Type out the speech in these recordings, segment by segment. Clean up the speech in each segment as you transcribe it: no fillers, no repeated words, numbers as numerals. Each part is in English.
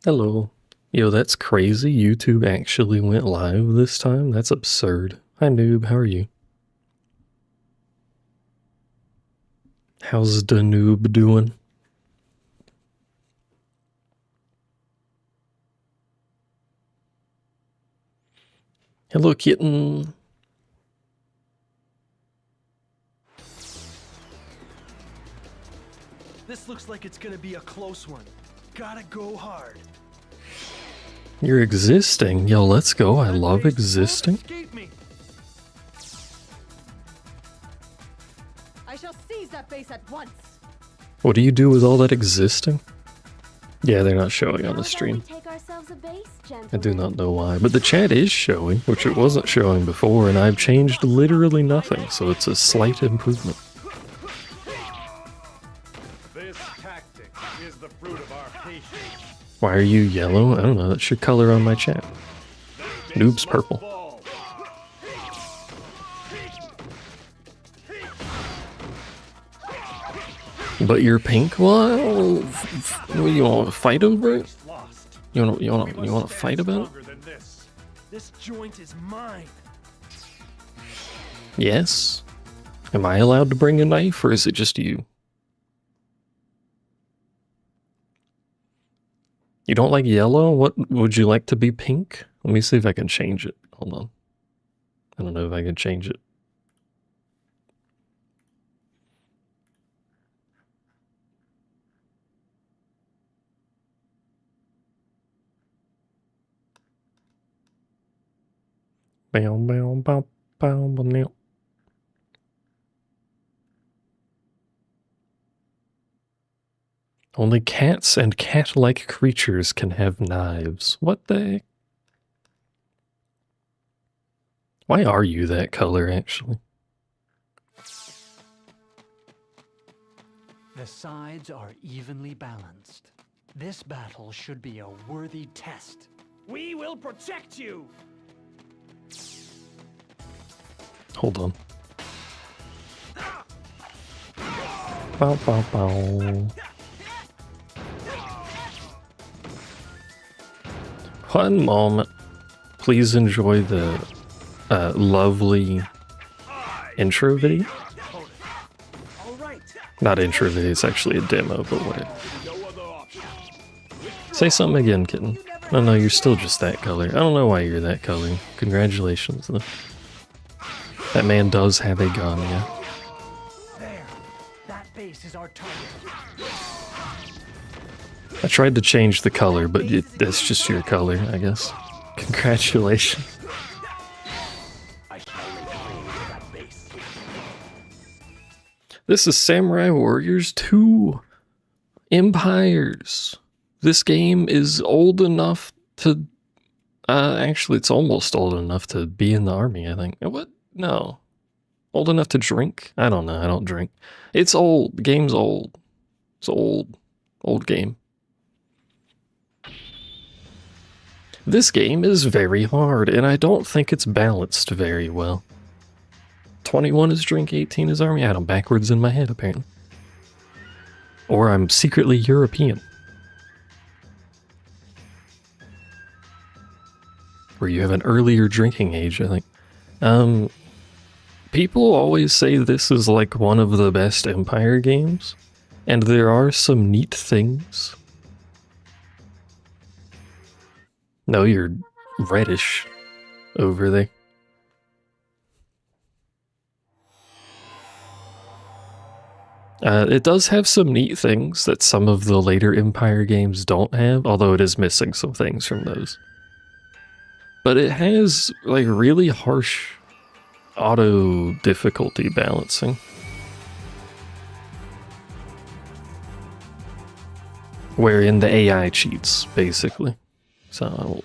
Hello. Yo, that's crazy. YouTube actually went live this time? That's absurd. Hi, noob. How are you? How's the noob doing? Hello, kitten. This looks like it's gonna be a close one. Gotta go hard. You're existing. Yo, let's go. I love existing. I shall seize that base at once. What do you do with all that existing? Yeah, they're not showing on the stream. I do not know why, but the chat is showing, which it wasn't showing before, and I've changed literally nothing, so it's a slight improvement. This tactic is the fruit of our patience. Why are you yellow? I don't know, that's your color on my chat. Noob's purple. But you're pink? Well, you want to fight over it? You want to fight about it? This joint is mine. Yes. Am I allowed to bring a knife, or is it just you? You don't like yellow? What would you like to be pink? Let me see if I can change it. Hold on. I don't know if I can change it. Bow, bow, bow, bow, bow, bow. Only cats and cat-like creatures can have knives. What the heck? Why are you that color, actually? The sides are evenly balanced. This battle should be a worthy test. We will protect you. Hold on. Bow, bow, bow. One moment. Please enjoy the lovely intro video. Not intro video, it's actually a demo, but whatever. Say something again, kitten. Oh no, you're still just that color. I don't know why you're that color. Congratulations, though. That man does have a gun, yeah. There. That base is our target. I tried to change the color, but that's just your color, I guess. Congratulations. This is Samurai Warriors 2 Empires. This game is old enough to... actually, it's almost old enough to be in the army, I think. What? No. Old enough to drink? I don't know, I don't drink. It's old. The game's old. It's old. Old game. This game is very hard, and I don't think it's balanced very well. 21 is drink, 18 is army. I had them backwards in my head, apparently. Or I'm secretly European. Where you have an earlier drinking age, I think. People always say this is like one of the best Empire games, and there are some neat things. No, you're reddish over there. It does have some neat things that some of the later Empire games don't have, although it is missing some things from those. But it has, like, really harsh auto difficulty balancing. Wherein the AI cheats, basically. So I'll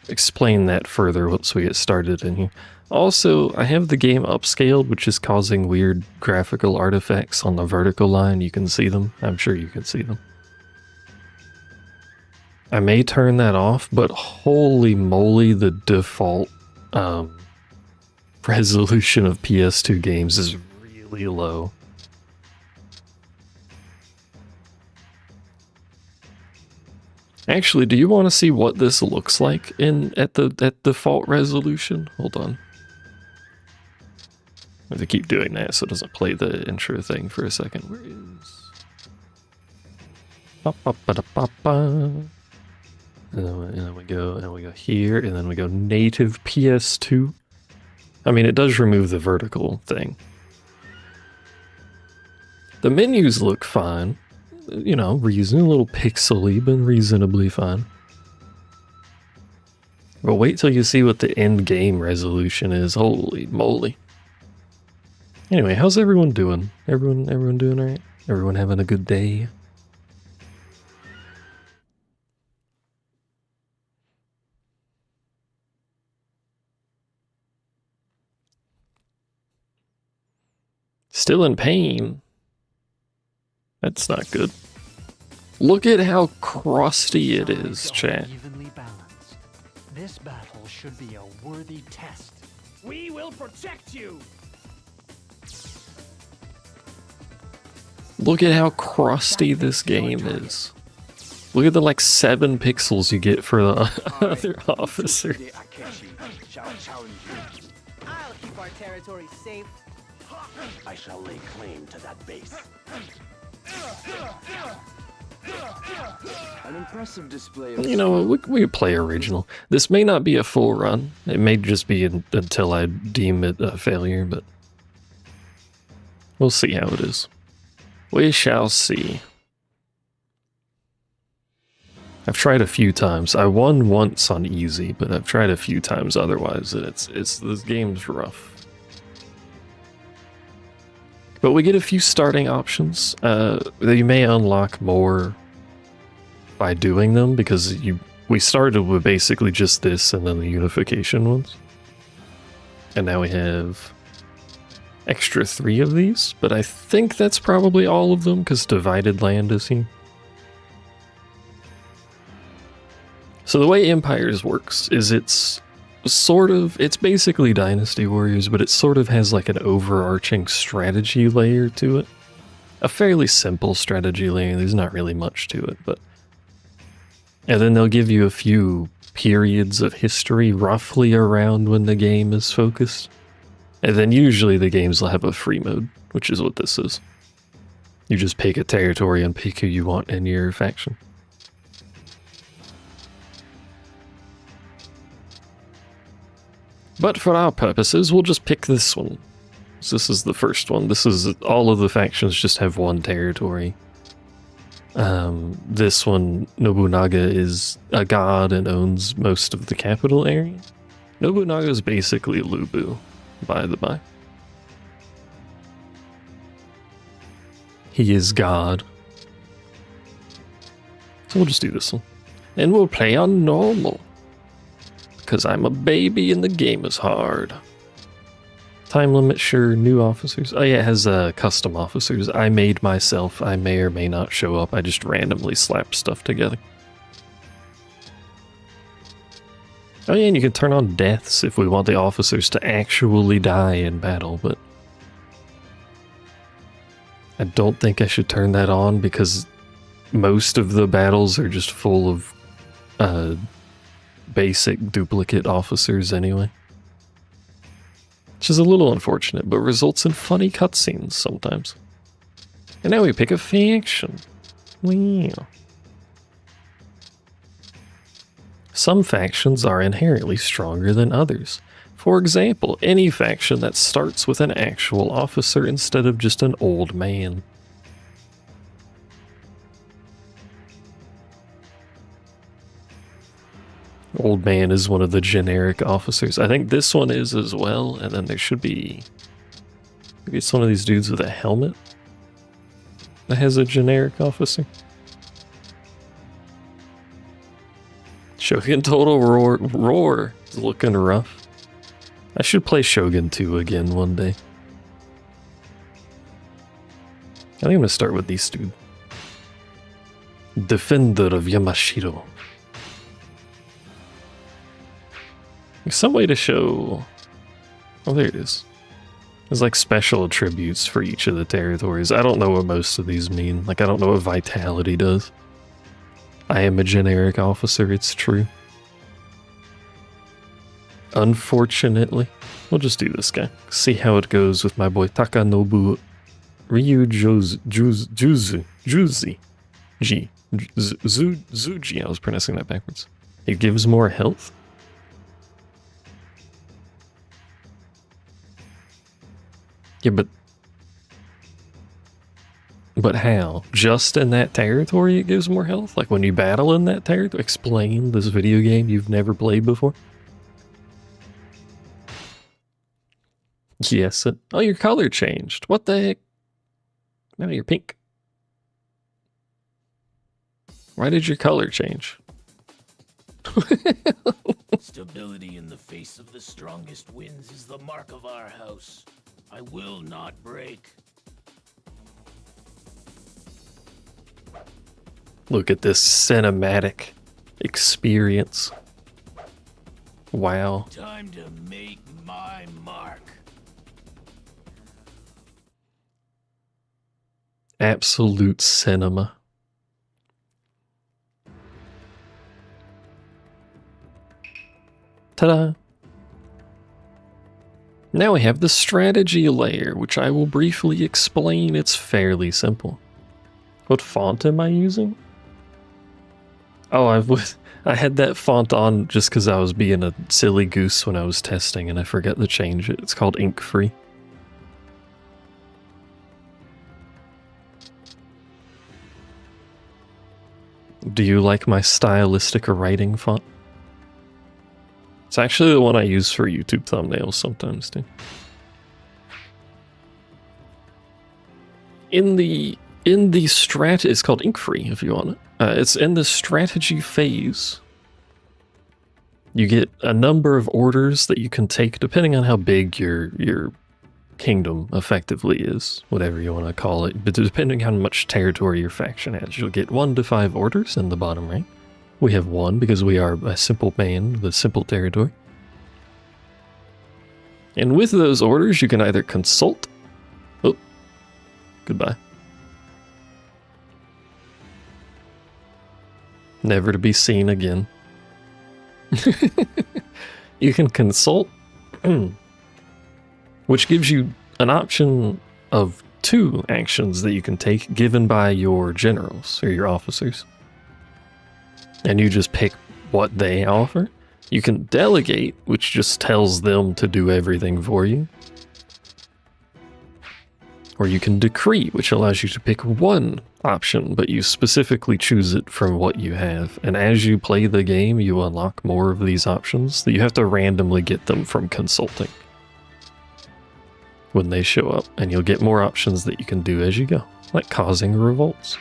explain that further once we get started in here. Also, I have the game upscaled, which is causing weird graphical artifacts on the vertical line. You can see them. I'm sure you can see them. I may turn that off, but holy moly, the default resolution of PS2 games is really low. Actually, do you want to see what this looks like at the default resolution? Hold on. I have to keep doing that so it doesn't play the intro thing for a second. Where is... Ba-ba-ba-da-ba-ba. And then we go here, and then we go native PS2. I mean, it does remove the vertical thing. The menus look fine. You know, a little pixely, but reasonably fine. But wait till you see what the end game resolution is. Holy moly. Anyway, how's everyone doing? Everyone doing alright? Everyone having a good day? Still in pain? That's not good. Look at how crusty it is, chat. Evenly balanced. This battle should be a worthy test. We will protect you. Look at how crusty this game is. Look at the like 7 pixels you get for the other officer. I'll keep our territory safe. I shall lay claim to that base. An impressive display of... You know, we could play original. This may not be a full run. It may just be until I deem it a failure, but we'll see how it is. We shall see. I've tried a few times. I won once on easy, but I've tried a few times otherwise, and it's this game's rough. But we get a few starting options. You may unlock more by doing them, because we started with basically just this and then the unification ones. And now we have extra 3 of these, but I think that's probably all of them, because Divided Land is here. So the way Empires works is it's basically Dynasty Warriors, but it sort of has like an overarching strategy layer to it. A fairly simple strategy layer, there's not really much to it, but... And then they'll give you a few periods of history roughly around when the game is focused. And then usually the games will have a free mode, which is what this is. You just pick a territory and pick who you want in your faction. But for our purposes, we'll just pick this one. So this is the first one. This is all of the factions just have one territory. This one, Nobunaga is a god and owns most of the capital area. Nobunaga is basically Lubu, by the by. He is god. So we'll just do this one. And we'll play on normal. Because I'm a baby and the game is hard. Time limit, sure. New officers. Oh yeah, it has custom officers. I made myself. I may or may not show up. I just randomly slap stuff together. Oh yeah, and you can turn on deaths if we want the officers to actually die in battle, but... I don't think I should turn that on because most of the battles are just full of basic duplicate officers anyway. Which is a little unfortunate, but results in funny cutscenes sometimes. And now we pick a faction. Wow. Some factions are inherently stronger than others. For example, any faction that starts with an actual officer instead of just an old man. Old man is one of the generic officers. I think this one is as well, and then there should be... Maybe it's one of these dudes with a helmet that has a generic officer. Shogun Total Roar is looking rough. I should play Shogun 2 again one day. I think I'm gonna start with these dude. Defender of Yamashiro. There's some way to show... Oh, there it is. There's like special attributes for each of the territories. I don't know what most of these mean. Like, I don't know what Vitality does. I am a generic officer, it's true. Unfortunately, we'll just do this guy. See how it goes with my boy Takanobu Juzi. Zuji. I was pronouncing that backwards. It gives more health. Yeah, but how? Just in that territory it gives more health? Like when you battle in that territory? Explain this video game you've never played before? Yes. Oh, your color changed. What the heck? Now you're pink. Why did your color change? Stability in the face of the strongest winds is the mark of our house. I will not break. Look at this cinematic experience. Wow. Time to make my mark. Absolute cinema. Ta-da! Now we have the strategy layer, which I will briefly explain. It's fairly simple. What font am I using? Oh, I had that font on just because I was being a silly goose when I was testing and I forgot to change it. It's called ink free. Do you like my stylistic writing font? It's actually the one I use for YouTube thumbnails sometimes too. In the it's called ink free if you want it. It's in the strategy phase. You get a number of orders that you can take depending on how big your kingdom effectively is, whatever you want to call it. But depending on how much territory your faction has, you'll get 1 to 5 orders in the bottom right. We have 1 because we are a simple man, the simple territory. And with those orders, you can either consult. Oh, goodbye. Never to be seen again. You can consult, which gives you an option of 2 actions that you can take given by your generals or your officers. And you just pick what they offer. You can delegate, which just tells them to do everything for you. Or you can decree, which allows you to pick 1 option, but you specifically choose it from what you have. And as you play the game, you unlock more of these options that you have to randomly get them from consulting when they show up, and you'll get more options that you can do as you go, like causing revolts.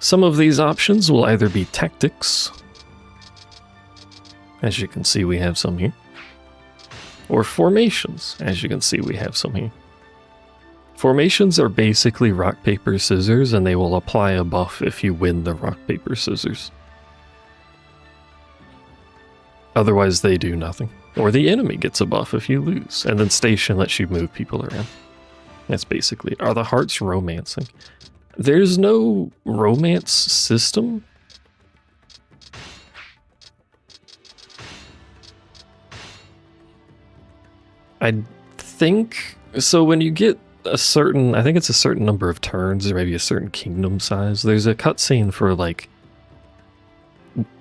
Some of these options will either be tactics, as you can see we have some here, or formations, as you can see we have some here. Formations are basically rock, paper, scissors, and they will apply a buff if you win the rock, paper, scissors. Otherwise they do nothing. Or the enemy gets a buff if you lose, and then station lets you move people around. That's basically it. Are the hearts romancing? There's no romance system. I think so. When you get a certain, I think it's a certain number of turns, or maybe a certain kingdom size, there's a cutscene for like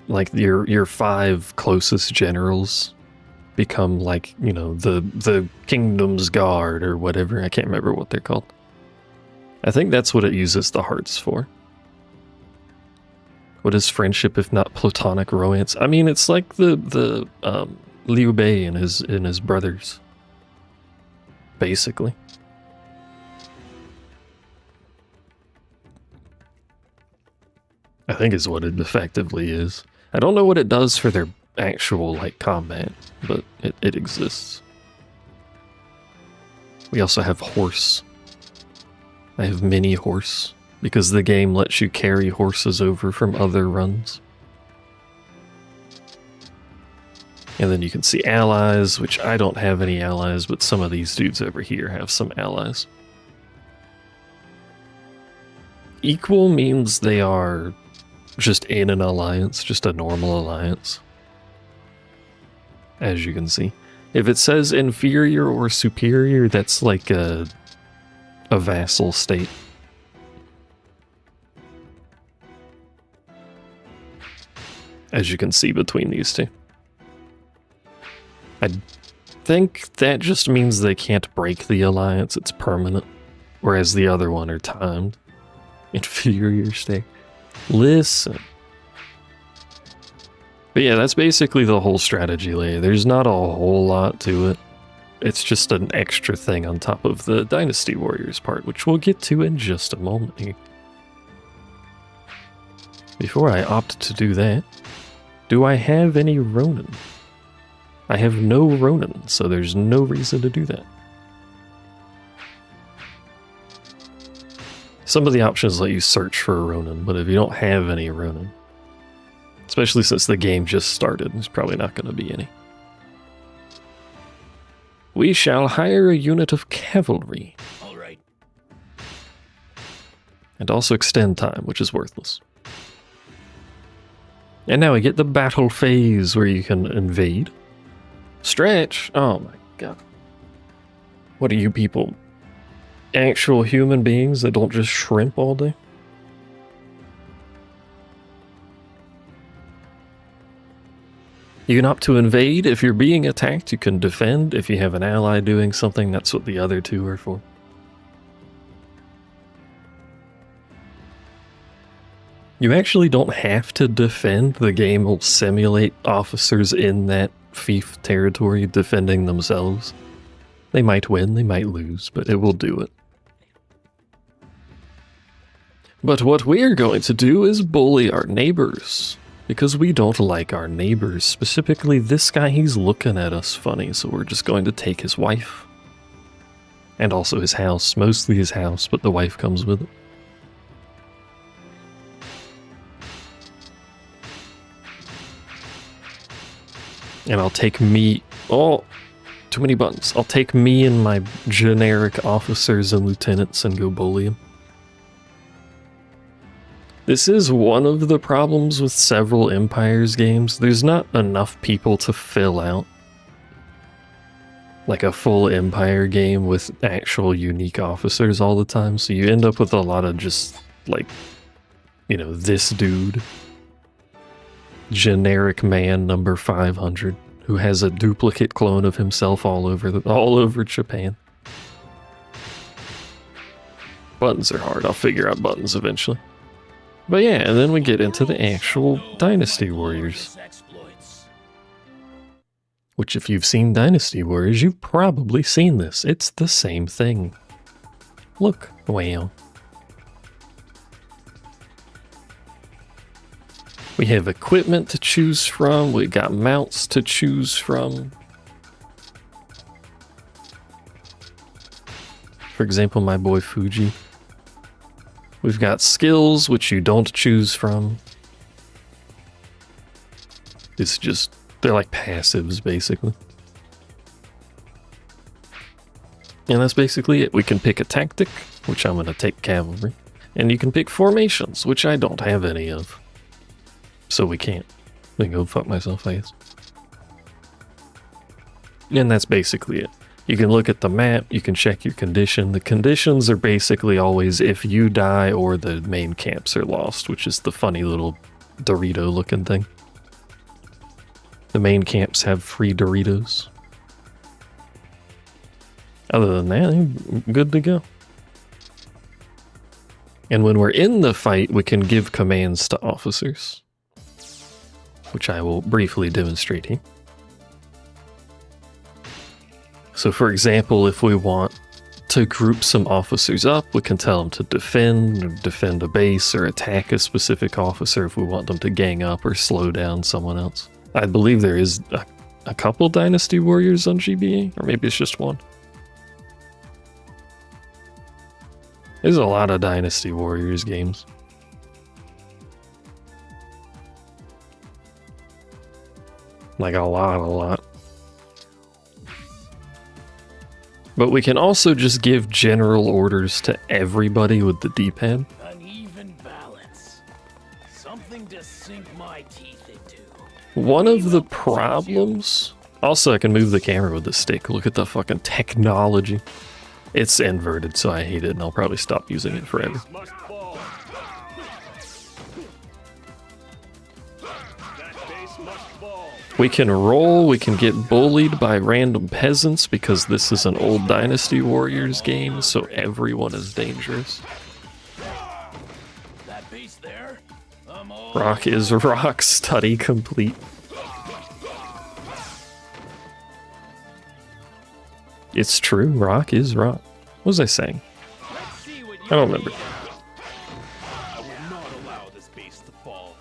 your 5 closest generals become like, you know, the kingdom's guard or whatever. I can't remember what they're called. I think that's what it uses the hearts for. What is friendship if not platonic romance? I mean, it's like the Liu Bei and his brothers, basically. I think is what it effectively is. I don't know what it does for their actual like combat, but it exists. We also have horse. I have mini horse because the game lets you carry horses over from other runs. And then you can see allies, which I don't have any allies, but some of these dudes over here have some allies. Equal means they are just in an alliance, just a normal alliance. As you can see. If it says inferior or superior, that's like a vassal state. As you can see between these two. I think that just means they can't break the alliance, it's permanent. Whereas the other one are timed. Inferior state. Listen. But yeah, that's basically the whole strategy layer. There's not a whole lot to it. It's just an extra thing on top of the Dynasty Warriors part, which we'll get to in just a moment here. Before I opt to do that, do I have any Ronin? I have no Ronin, so there's no reason to do that. Some of the options let you search for a Ronin, but if you don't have any Ronin, especially since the game just started, there's probably not going to be any. We shall hire a unit of cavalry. All right. And also extend time, which is worthless. And now we get the battle phase where you can invade. Stretch! Oh my god. What are you people? Actual human beings that don't just shrimp all day? You can opt to invade. If you're being attacked, you can defend. If you have an ally doing something, that's what the other two are for. You actually don't have to defend. The game will simulate officers in that fief territory defending themselves. They might win, they might lose, but it will do it. But what we're going to do is bully our neighbors. Because we don't like our neighbors. Specifically, this guy, he's looking at us funny, so we're just going to take his wife. And also his house. Mostly his house, but the wife comes with it. And I'll take me... Oh, too many buttons. I'll take me and my generic officers and lieutenants and go bully him. This is one of the problems with several Empires games. There's not enough people to fill out like a full Empire game with actual unique officers all the time, so you end up with a lot of just like, you know, this dude, generic man number 500, who has a duplicate clone of himself all over Japan. Buttons are hard. I'll figure out buttons eventually. But yeah, and then we get into the actual Dynasty Warriors. Which, if you've seen Dynasty Warriors, you've probably seen this. It's the same thing. Look, wow. We have equipment to choose from, we got mounts to choose from. For example, my boy Fuji. We've got skills, which you don't choose from. It's just, they're like passives, basically. And that's basically it. We can pick a tactic, which I'm going to take cavalry. And you can pick formations, which I don't have any of. So we can't. I can go fuck myself, I guess. And that's basically it. You can look at the map, you can check your condition. The conditions are basically always if you die or the main camps are lost, which is the funny little Dorito looking thing. The main camps have free Doritos. Other than that, I'm good to go. And when we're in the fight, we can give commands to officers, which I will briefly demonstrate here. So for example, if we want to group some officers up, we can tell them to defend, or defend a base, or attack a specific officer if we want them to gang up or slow down someone else. I believe there is a couple Dynasty Warriors on GBA, or maybe it's just one. There's a lot of Dynasty Warriors games. Like a lot. But we can also just give general orders to everybody with the D-pad. to sink my teeth into. One of the problems... Also, I can move the camera with the stick. Look at the fucking technology. It's inverted, so I hate it, and I'll probably stop using it forever. Must fall. That base must fall. We can roll, we can get bullied by random peasants because this is an old Dynasty Warriors game, so everyone is dangerous. That base there? I'm all Rock is rock, study complete. It's true, rock is rock. What was I saying? I don't remember. I will not allow this base to fall.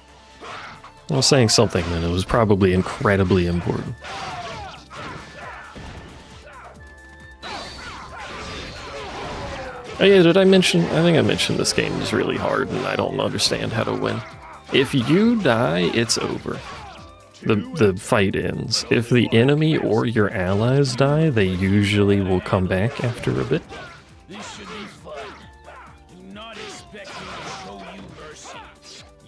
I was saying something and it was probably incredibly important. Oh yeah, did I mention? I think I mentioned this game is really hard and I don't understand how to win. If you die, it's over. The fight ends. If the enemy or your allies die, they usually will come back after a bit. This should be fun. Do not expect me to show you mercy.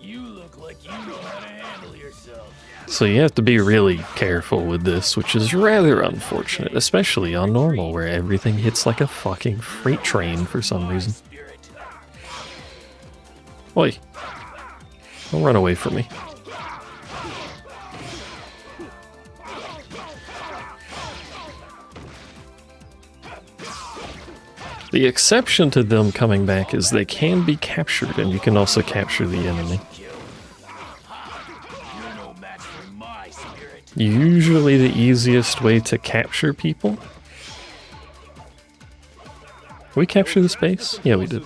You look like you know how to handle yourself. So you have to be really careful with this, which is rather unfortunate, especially on normal where everything hits like a fucking freight train for some reason. Spirit. Oi. Don't run away from me. The exception to them coming back is they can be captured, and you can also capture the enemy. You're no match for my spirit. Usually the easiest way to capture people... We capture this base? Yeah, we did.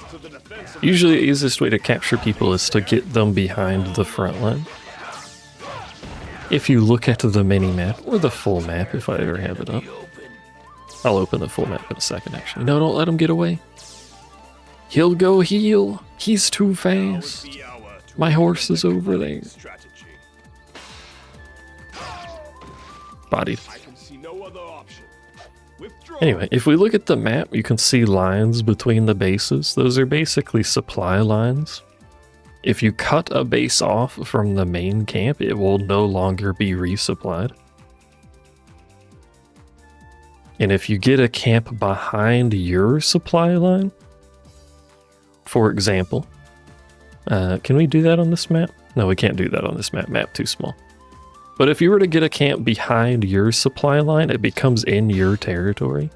Usually the easiest way to capture people is to get them behind the front line. If you look at the mini-map, or the full map if I ever have it up. I'll open the full map in a second, actually. No, don't let him get away. He'll go heal. He's too fast. My horse is over there. Bodied. I can see no other option. Withdraw. Anyway, if we look at the map, you can see lines between the bases. Those are basically supply lines. If you cut a base off from the main camp, it will no longer be resupplied. And if you get a camp behind your supply line, for example, can we do that on this map? No, we can't do that on this map. Map too small. But if you were to get a camp behind your supply line, it becomes in your territory.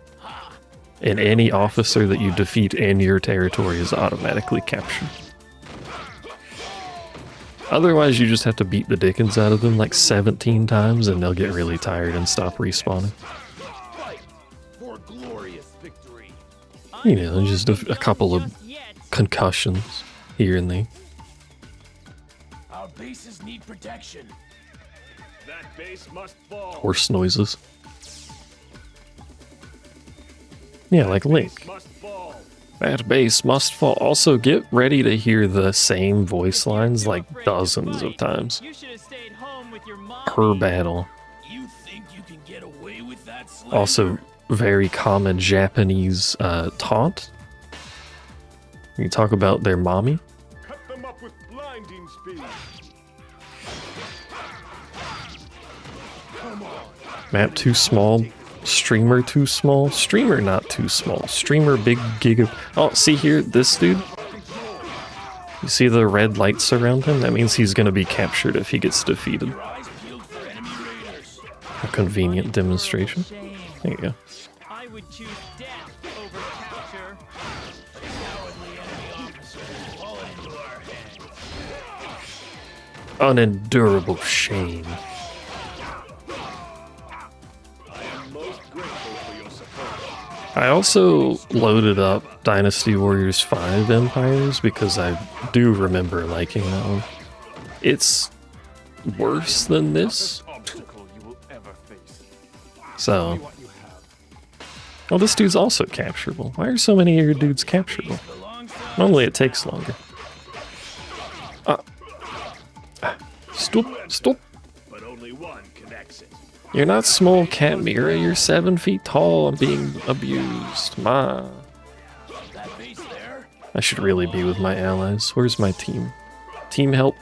And any officer that you defeat in your territory is automatically captured. Otherwise, you just have to beat the dickens out of them like 17 times and they'll get really tired and stop respawning. For glorious victory. You know, just a couple of concussions here and there. Our bases need protection. That base must fall. Horse noises. Yeah, like Link. Must fall. That base must fall. Also, get ready to hear the same voice lines like dozens of times You should have stayed home with your mom. per battle. You think you can get away with that slander? Also, very common Japanese taunt. You talk about their mommy. Cut them up with blinding speed. Come on. Map too small. Streamer too small. Streamer not too small. Streamer big giga. Oh, see here, this dude? You see the red lights around him? That means he's gonna be captured if he gets defeated. Eyes peeled for enemy raiders. A convenient demonstration. There you go. I would choose death over capture. Cowardly enemy officers falling into our hands. Unendurable shame. I am most grateful for your support. I also loaded up Dynasty Warriors 5 Empires because I do remember liking that one. It's worse than this. Obstacle you will ever face. So, What you have. well, this dude's also capturable. Why are so many of your dudes capturable? Normally it takes longer. Stop, stop. But only one can exit. You're not small, Cat Mira. You're 7 feet tall and being abused. Ma. That base there? I should really be with my allies. Where's my team? Team help.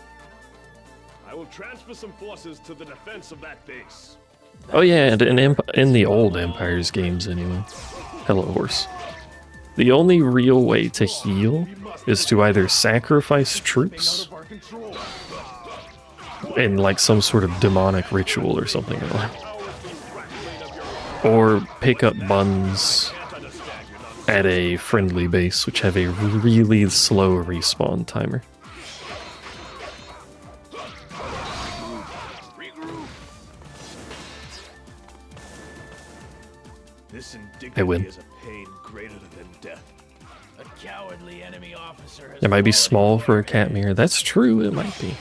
Transfer some forces to the defense of that base. Oh yeah, and in the old Empires games anyway. Hello, horse. The only real way to heal is to either sacrifice troops in like some sort of demonic ritual or something, or pick up buns at a friendly base, which have a really slow respawn timer. This They win. indignity is a pain greater than death. A cowardly enemy officer has It might be fallen small into for our a cat hands. mirror. That's true, it might be.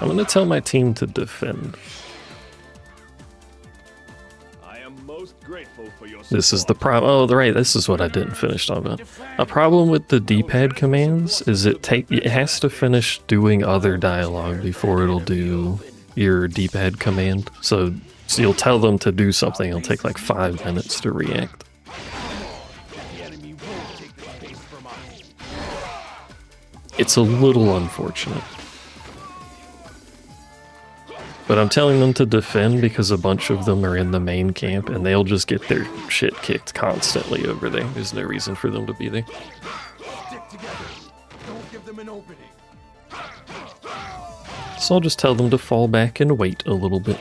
I'm gonna tell my team to defend. I am most grateful for your This is the support. problem. Oh, right, this is what I didn't finish talking about. A problem with the D-pad commands is it has to finish doing other dialogue before it'll do your D-pad command. So you'll tell them to do something, it'll take like 5 minutes to react. The enemy won't take this base from us. It's a little unfortunate. But I'm telling them to defend because a bunch of them are in the main camp and they'll just get their shit kicked constantly over there. There's no reason for them to be there. Stick together. Don't give them an opening. So I'll just tell them to fall back and wait a little bit.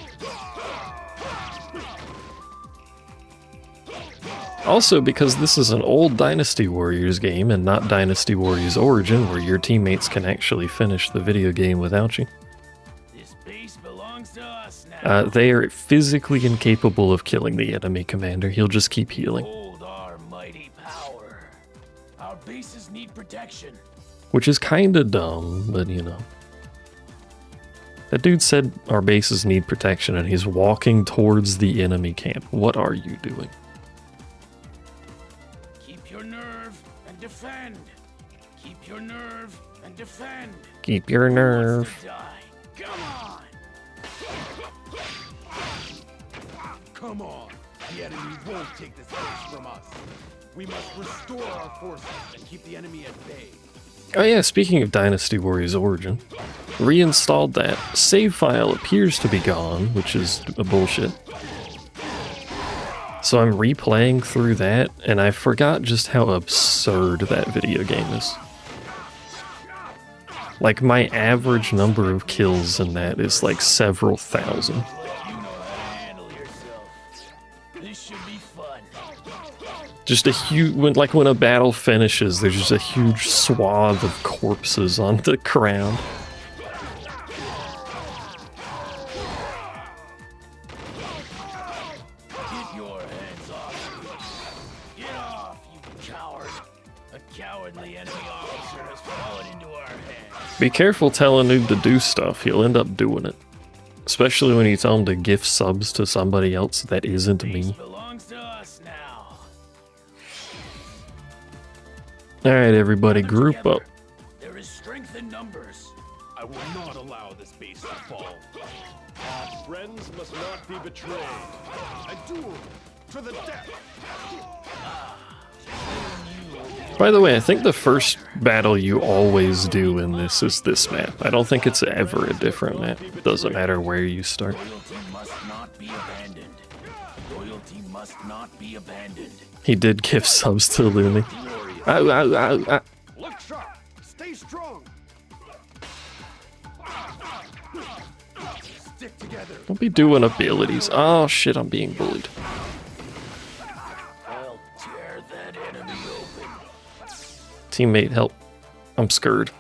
Also, because this is an old Dynasty Warriors game and not Dynasty Warriors Origin, where your teammates can actually finish the video game without you, This base belongs to us now. they are physically incapable of killing the enemy commander. He'll just keep healing, Hold our mighty power. Our bases need protection. which is kinda dumb, but you know. That dude said our bases need protection and he's walking towards the enemy camp. What are you doing? Keep your nerve and defend. Keep your nerve and defend. Keep your Who nerve. wants to die? Come on. Come on. The enemy won't take this base from us. We must restore our forces and keep the enemy at bay. Oh yeah, speaking of Dynasty Warriors Origin, reinstalled that. Save file appears to be gone, which is a bullshit. So I'm replaying through that, and I forgot just how absurd that video game is. Like, my average number of kills in that is like several thousand. Like you know how to handle yourself. This should be fun. Just a huge, when a battle finishes, there's just a huge swath of corpses on the ground. Get your hands off me. Get off, you coward. A cowardly enemy officer has fallen into our hands. Be careful telling a noob to do stuff, he'll end up doing it. Especially when you tell him to gift subs to somebody else that isn't Base me. belongs to us now. Alright, everybody, group Together. up. There is strength in numbers. I will not allow this base to fall. Our friends must not be betrayed. A duel to the death. By the way, I think the first battle you always do in this is this map. I don't think it's ever a different map. Doesn't matter where you start. Loyalty must not be abandoned. Loyalty must not be abandoned. He did gift subs to Looney. Ow, ow, ow, ow. Look sharp. Stay strong. Stick together. Don't be doing abilities. Oh shit, I'm being bullied. I'll tear that enemy open. Teammate, help. I'm scared.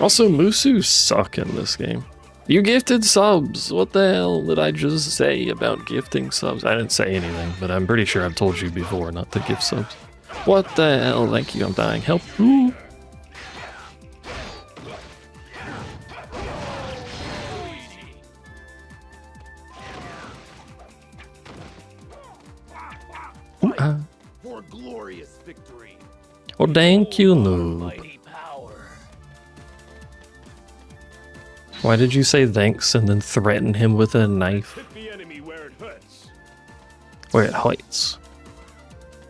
Also, Musu suck in this game. You gifted subs! What the hell did I just say about gifting subs? I didn't say anything, but I'm pretty sure I've told you before not to gift subs. What the hell? Thank you, I'm dying. Help. Ooh. For glorious victory. Oh, thank you, Our noob. mighty power. Why did you say thanks and then threaten him with a knife? Hit the enemy where it hurts. Where it hurts.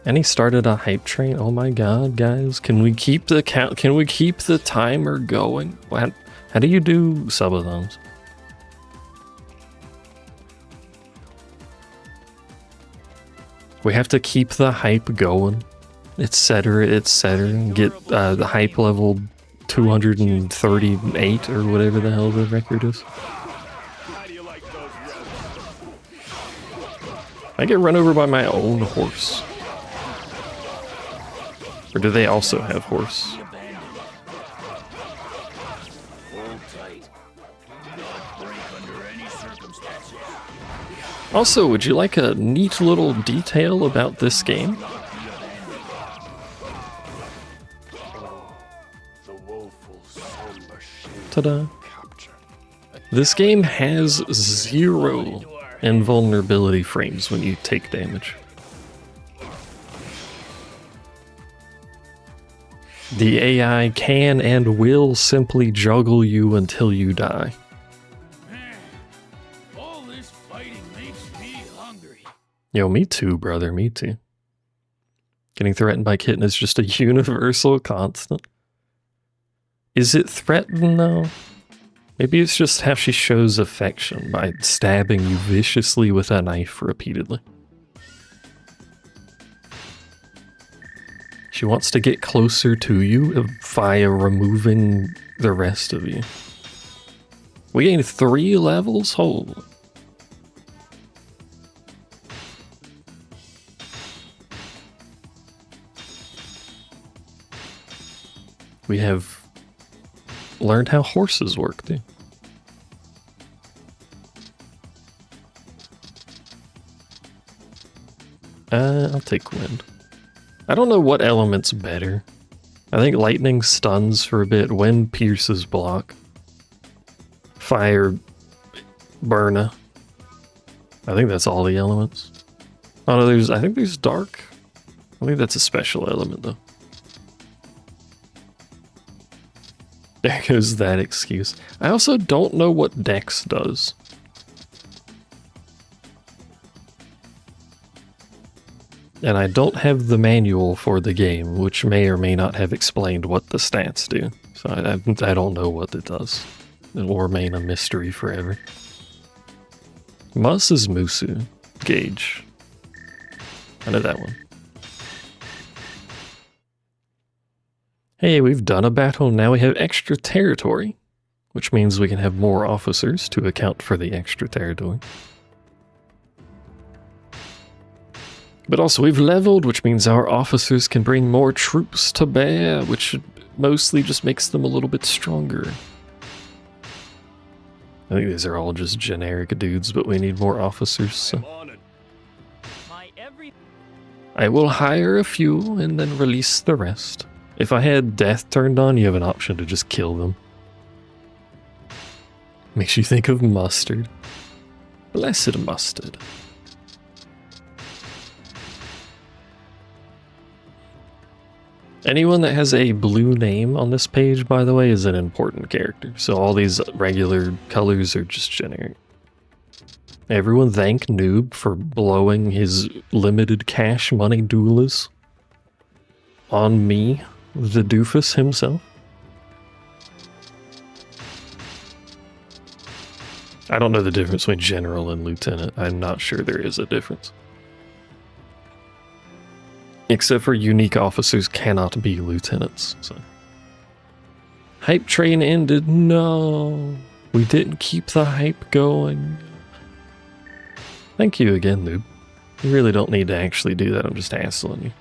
And he started a hype train. Oh my god, guys. Can we keep the count? Can we keep the timer going? What? How do you do subathons? We have to keep the hype going, etc., etc. Get the hype level 238 or whatever the hell the record is. How do you like those roses? I get run over by my own horse. Or do they also have horse? Hold tight. Do not break under any circumstances. Also, would you like a neat little detail about this game? The woeful, somber shade Ta-da. capture. This game has 0 invulnerability frames when you take damage. The AI can and will simply juggle you until you die. All this fighting makes me hungry. Yo, me too, brother, me too. Getting threatened by kitten is just a universal constant. Is it threatened, though? Maybe it's just how she shows affection by stabbing you viciously with a knife repeatedly. She wants to get closer to you via removing the rest of you. We gained 3 levels? Holy. We have learned how horses work, too. I'll take wind. I don't know what element's better. I think lightning stuns for a bit, wind pierces block. Fire, burna. I think that's all the elements. Oh no, I think there's dark. I think that's a special element though. There goes that excuse. I also don't know what Dex does. And I don't have the manual for the game, which may or may not have explained what the stats do. So I don't know what it does. It will remain a mystery forever. Mus is Musu. Gauge. I know that one. Hey, we've done a battle, now we have extra territory. Which means we can have more officers to account for the extra territory. But also we've leveled, which means our officers can bring more troops to bear, which mostly just makes them a little bit stronger. I think these are all just generic dudes, but we need more officers, so On it. I will hire a few and then release the rest. If I had death turned on, you have an option to just kill them. Makes you think of mustard. Blessed mustard. Anyone that has a blue name on this page, by the way, is an important character. So all these regular colors are just generic. Everyone thank Noob for blowing his limited cash money doulas on me, the doofus himself. I don't know the difference between general and lieutenant. I'm not sure there is a difference. Except for unique officers cannot be lieutenants. So. Hype train ended. No. We didn't keep the hype going. Thank you again, noob. You really don't need to actually do that. I'm just hassling you.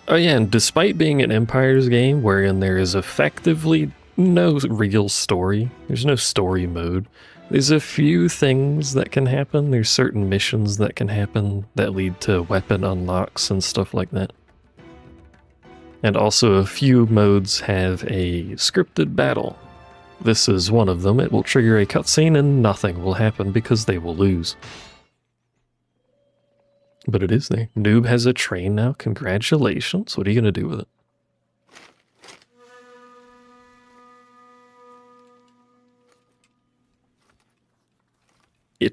Oh yeah, and despite being an Empires game wherein there is effectively no real story, there's no story mode, there's a few things that can happen. There's certain missions that can happen that lead to weapon unlocks and stuff like that. And also a few modes have a scripted battle. This is one of them. It will trigger a cutscene and nothing will happen because they will lose. But it is there. Noob has a train now. Congratulations. What are you going to do with it?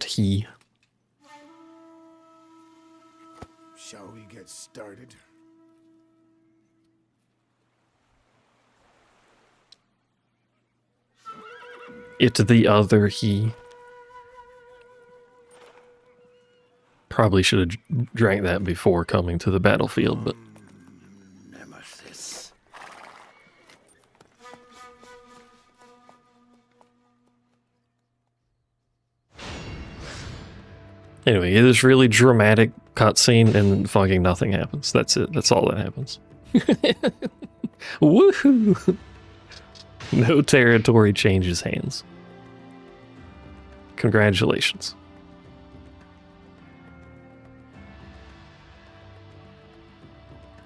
He. get started? It the other he. Probably should have drank that before coming to the battlefield, but Nemesis. anyway, it is really dramatic cutscene and fucking nothing happens. That's it. That's all that happens. Woohoo! No territory changes hands. Congratulations.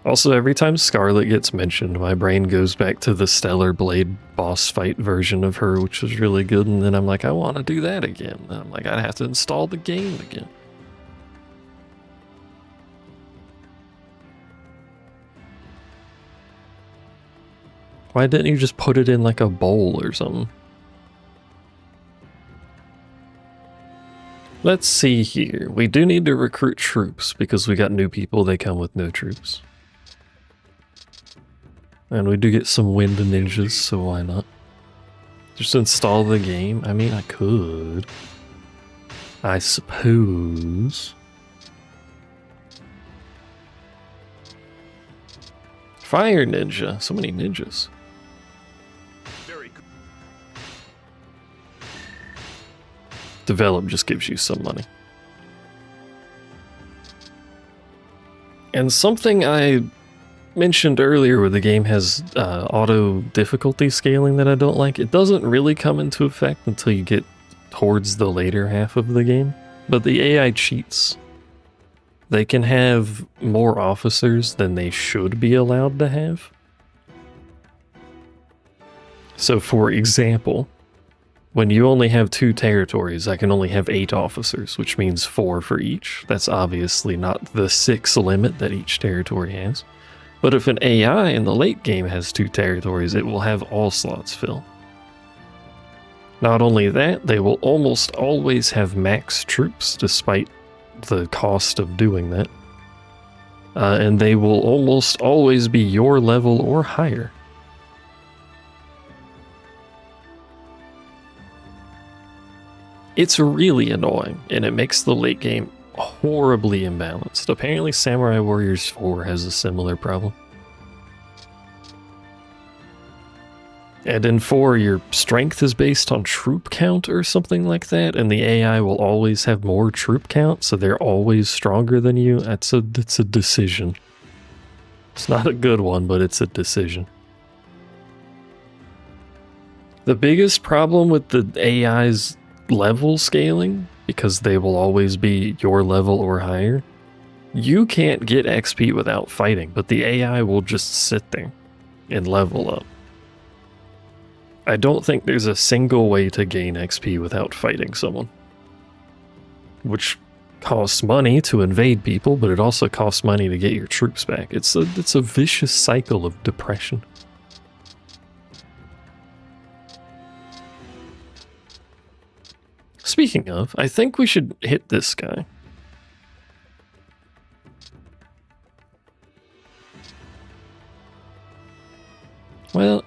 Also, every time Scarlet gets mentioned, my brain goes back to the Stellar Blade boss fight version of her, which was really good, and then I'm like, I want to do that again. And I'm like, I'd have to install the game again. Why didn't you just put it in like a bowl or something? Let's see here. We do need to recruit troops because we got new people. They come with no troops. And we do get some wind ninjas, so why not? Just install the game? I mean, I could. I suppose. Fire ninja. So many ninjas. Very good. Develop just gives you some money. And something I mentioned earlier where the game has auto difficulty scaling that I don't like, it doesn't really come into effect until you get towards the later half of the game. But the AI cheats. They can have more officers than they should be allowed to have. So for example, when you only have 2 territories, I can only have 8 officers, which means 4 for each. That's obviously not the 6 limit that each territory has. But if an AI in the late game has 2 territories, it will have all slots filled. Not only that, they will almost always have max troops, despite the cost of doing that. And they will almost always be your level or higher. It's really annoying, and it makes the late game horribly imbalanced. Apparently Samurai Warriors 4 has a similar problem. And in 4, your strength is based on troop count or something like that, and the AI will always have more troop count, so they're always stronger than you. It's a decision. It's not a good one, but it's a decision. The biggest problem with the AI's level scaling, because they will always be your level or higher, you can't get XP without fighting, but the AI will just sit there and level up. I don't think there's a single way to gain XP without fighting someone. Which costs money to invade people, but it also costs money to get your troops back. It's a vicious cycle of depression. Speaking of, I think we should hit this guy. Well,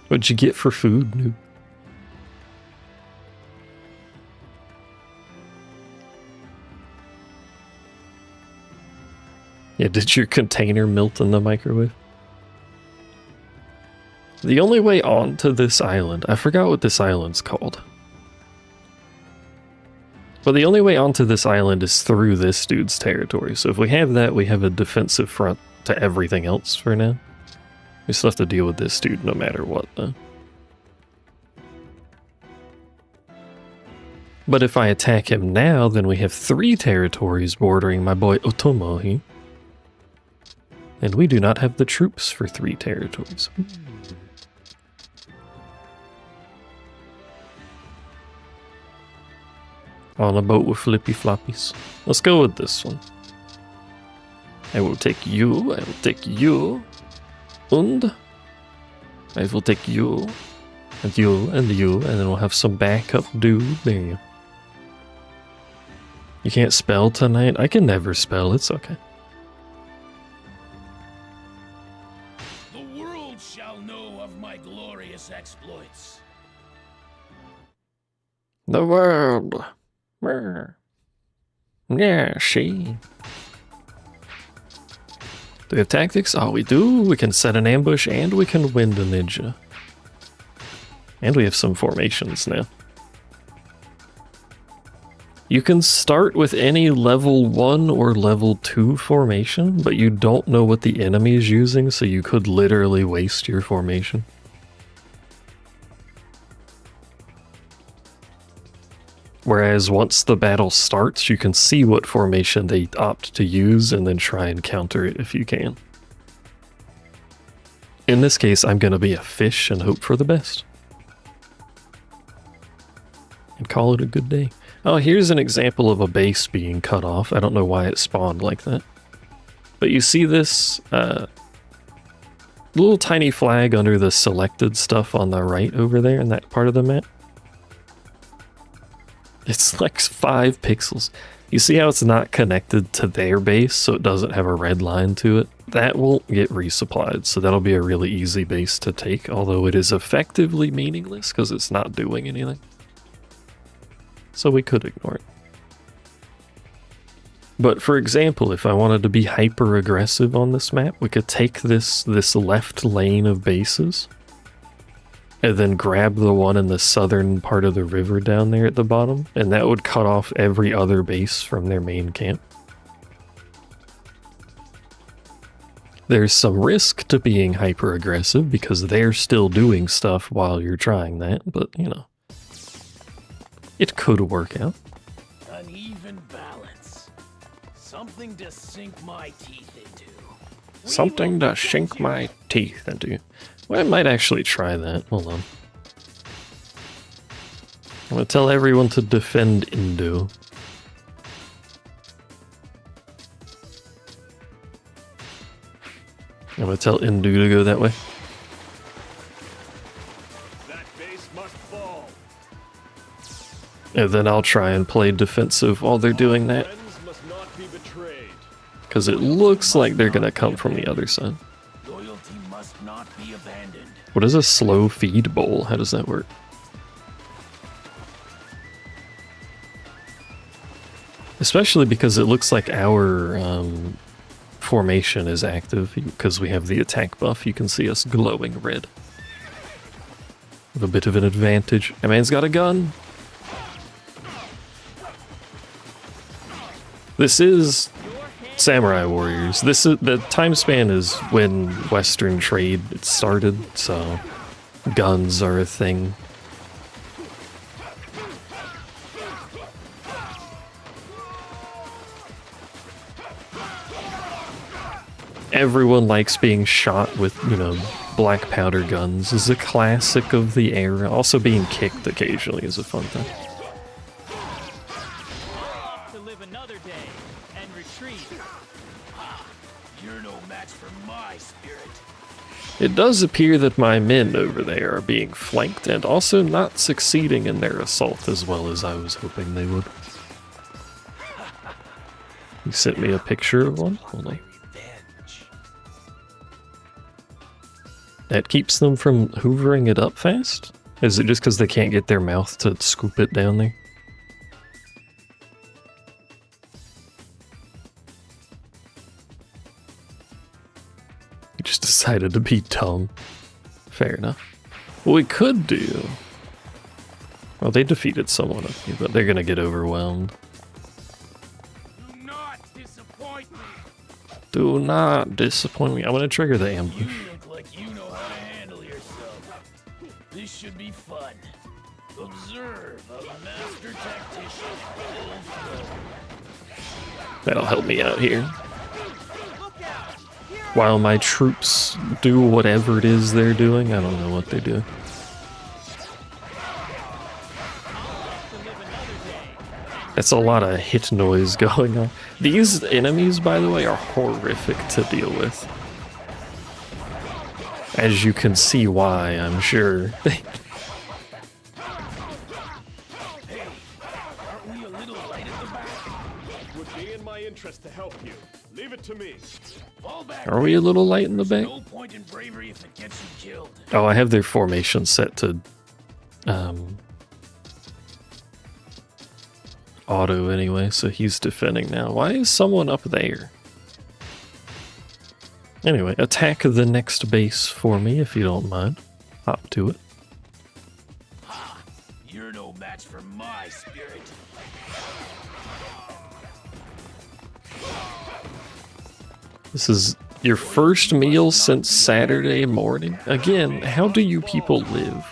What'd you get for food, noob? Yeah, did your container melt in the microwave? The only way onto this island, I forgot what this island's called. But the only way onto this island is through this dude's territory. So if we have that, we have a defensive front to everything else for now. We still have to deal with this dude no matter what, though. But if I attack him now, then we have 3 territories bordering my boy Otomohi. And we do not have the troops for 3 territories. On a boat with flippy floppies. Let's go with this one. I will take you, I will take you, and I will take you, and you, and you, and then we'll have some backup dude there. You can't spell tonight? I can never spell, it's okay. The world shall know of my glorious exploits. The world. Yeah, she. Do we have tactics? Oh, we do. We can set an ambush and we can wind a ninja. And we have some formations now. You can start with any level 1 or level 2 formation, but you don't know what the enemy is using, so you could literally waste your formation. Whereas once the battle starts, you can see what formation they opt to use and then try and counter it if you can. In this case, I'm going to be a fish and hope for the best. And call it a good day. Oh, here's an example of a base being cut off. I don't know why it spawned like that. But you see this little tiny flag under the selected stuff on the right over there in that part of the map? It's like 5 pixels. You see how it's not connected to their base, so it doesn't have a red line to it? That won't get resupplied, so that'll be a really easy base to take, although it is effectively meaningless because it's not doing anything. So we could ignore it. But for example, if I wanted to be hyper aggressive on this map, we could take this left lane of bases and then grab the one in the southern part of the river down there at the bottom, and that would cut off every other base from their main camp. There's some risk to being hyper aggressive because they're still doing stuff while you're trying that, but you know, it could work out. Uneven balance. Something to sink my teeth into. Something to sink my teeth into. Well, I might actually try that. Hold on. I'm gonna tell everyone to defend Indo. I'm gonna tell Indu to go that way. That base must fall. And then I'll try and play defensive while they're doing that. Friends must not be betrayed. Because it looks like they're gonna come from the other side. Loyalty must not be abandoned. What is a slow feed bowl? How does that work? Especially because it looks like our formation is active because we have the attack buff. You can see us glowing red. With a bit of an advantage. That man's got a gun. This is Samurai Warriors. This is the time span is when Western trade started, so guns are a thing. Everyone likes being shot with, you know, black powder guns. This is a classic of the era. Also being kicked occasionally is a fun thing. To live another day and retreat. You're no match for my spirit. It does appear that my men over there are being flanked and also not succeeding in their assault as well as I was hoping they would. You sent me a picture of one? Hold on. That keeps them from hoovering it up fast? Is it just because they can't get their mouth to scoop it down there? You just decided to be dumb. Fair enough. What we could do... Well, they defeated someone up here, but they're gonna get overwhelmed. Do not disappoint me. Do not disappoint me. I'm gonna trigger the ambush. You look like you know how to handle yourself. This should be fun. Observe a master tactician. That'll help me out here. While my troops do whatever it is they're doing, I don't know what they do. That's a lot of hit noise going on. These enemies, by the way, are horrific to deal with. As you can see why, I'm sure. Hey, aren't we a little light at the back? my interest to help you. Leave it to me. Fall back. Are we a little light in the There's back? no point in bravery if it gets you killed. Oh, I have their formation set to auto anyway, so he's defending now. Why is someone up there? Anyway, attack the next base for me if you don't mind. Hop to it. You're no match for my spirit. This is your first meal since Saturday morning. Again, how do you people live?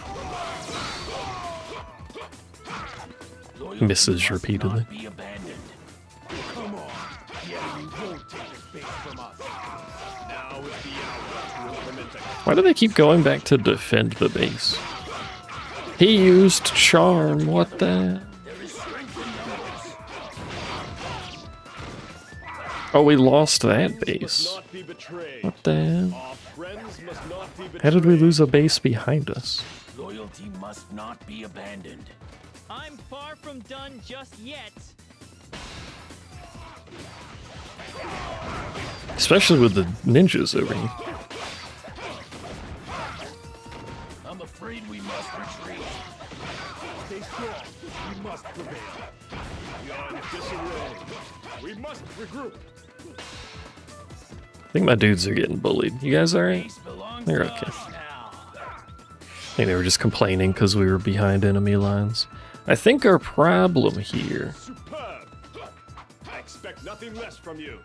Misses repeatedly. Be abandoned. Come on. The enemy won't take this base from us. Now is the hour to implement a Why do they keep going back to defend the base? He used charm, what the? There is strength in numbers. Oh, we lost that base. not be betrayed. What the hell? Our friends must not be betrayed. How did we lose a base behind us? Loyalty must not be abandoned. I'm far from done just yet. Especially with the ninjas over here. I'm afraid we must retreat. Stay strong. We must prevail. We are in disarray. We must regroup. I think my dudes are getting bullied. You guys alright? Peace belongs They're to okay. us now. I think they were just complaining because we were behind enemy lines. I think our problem here, Superb. I expect nothing less from you.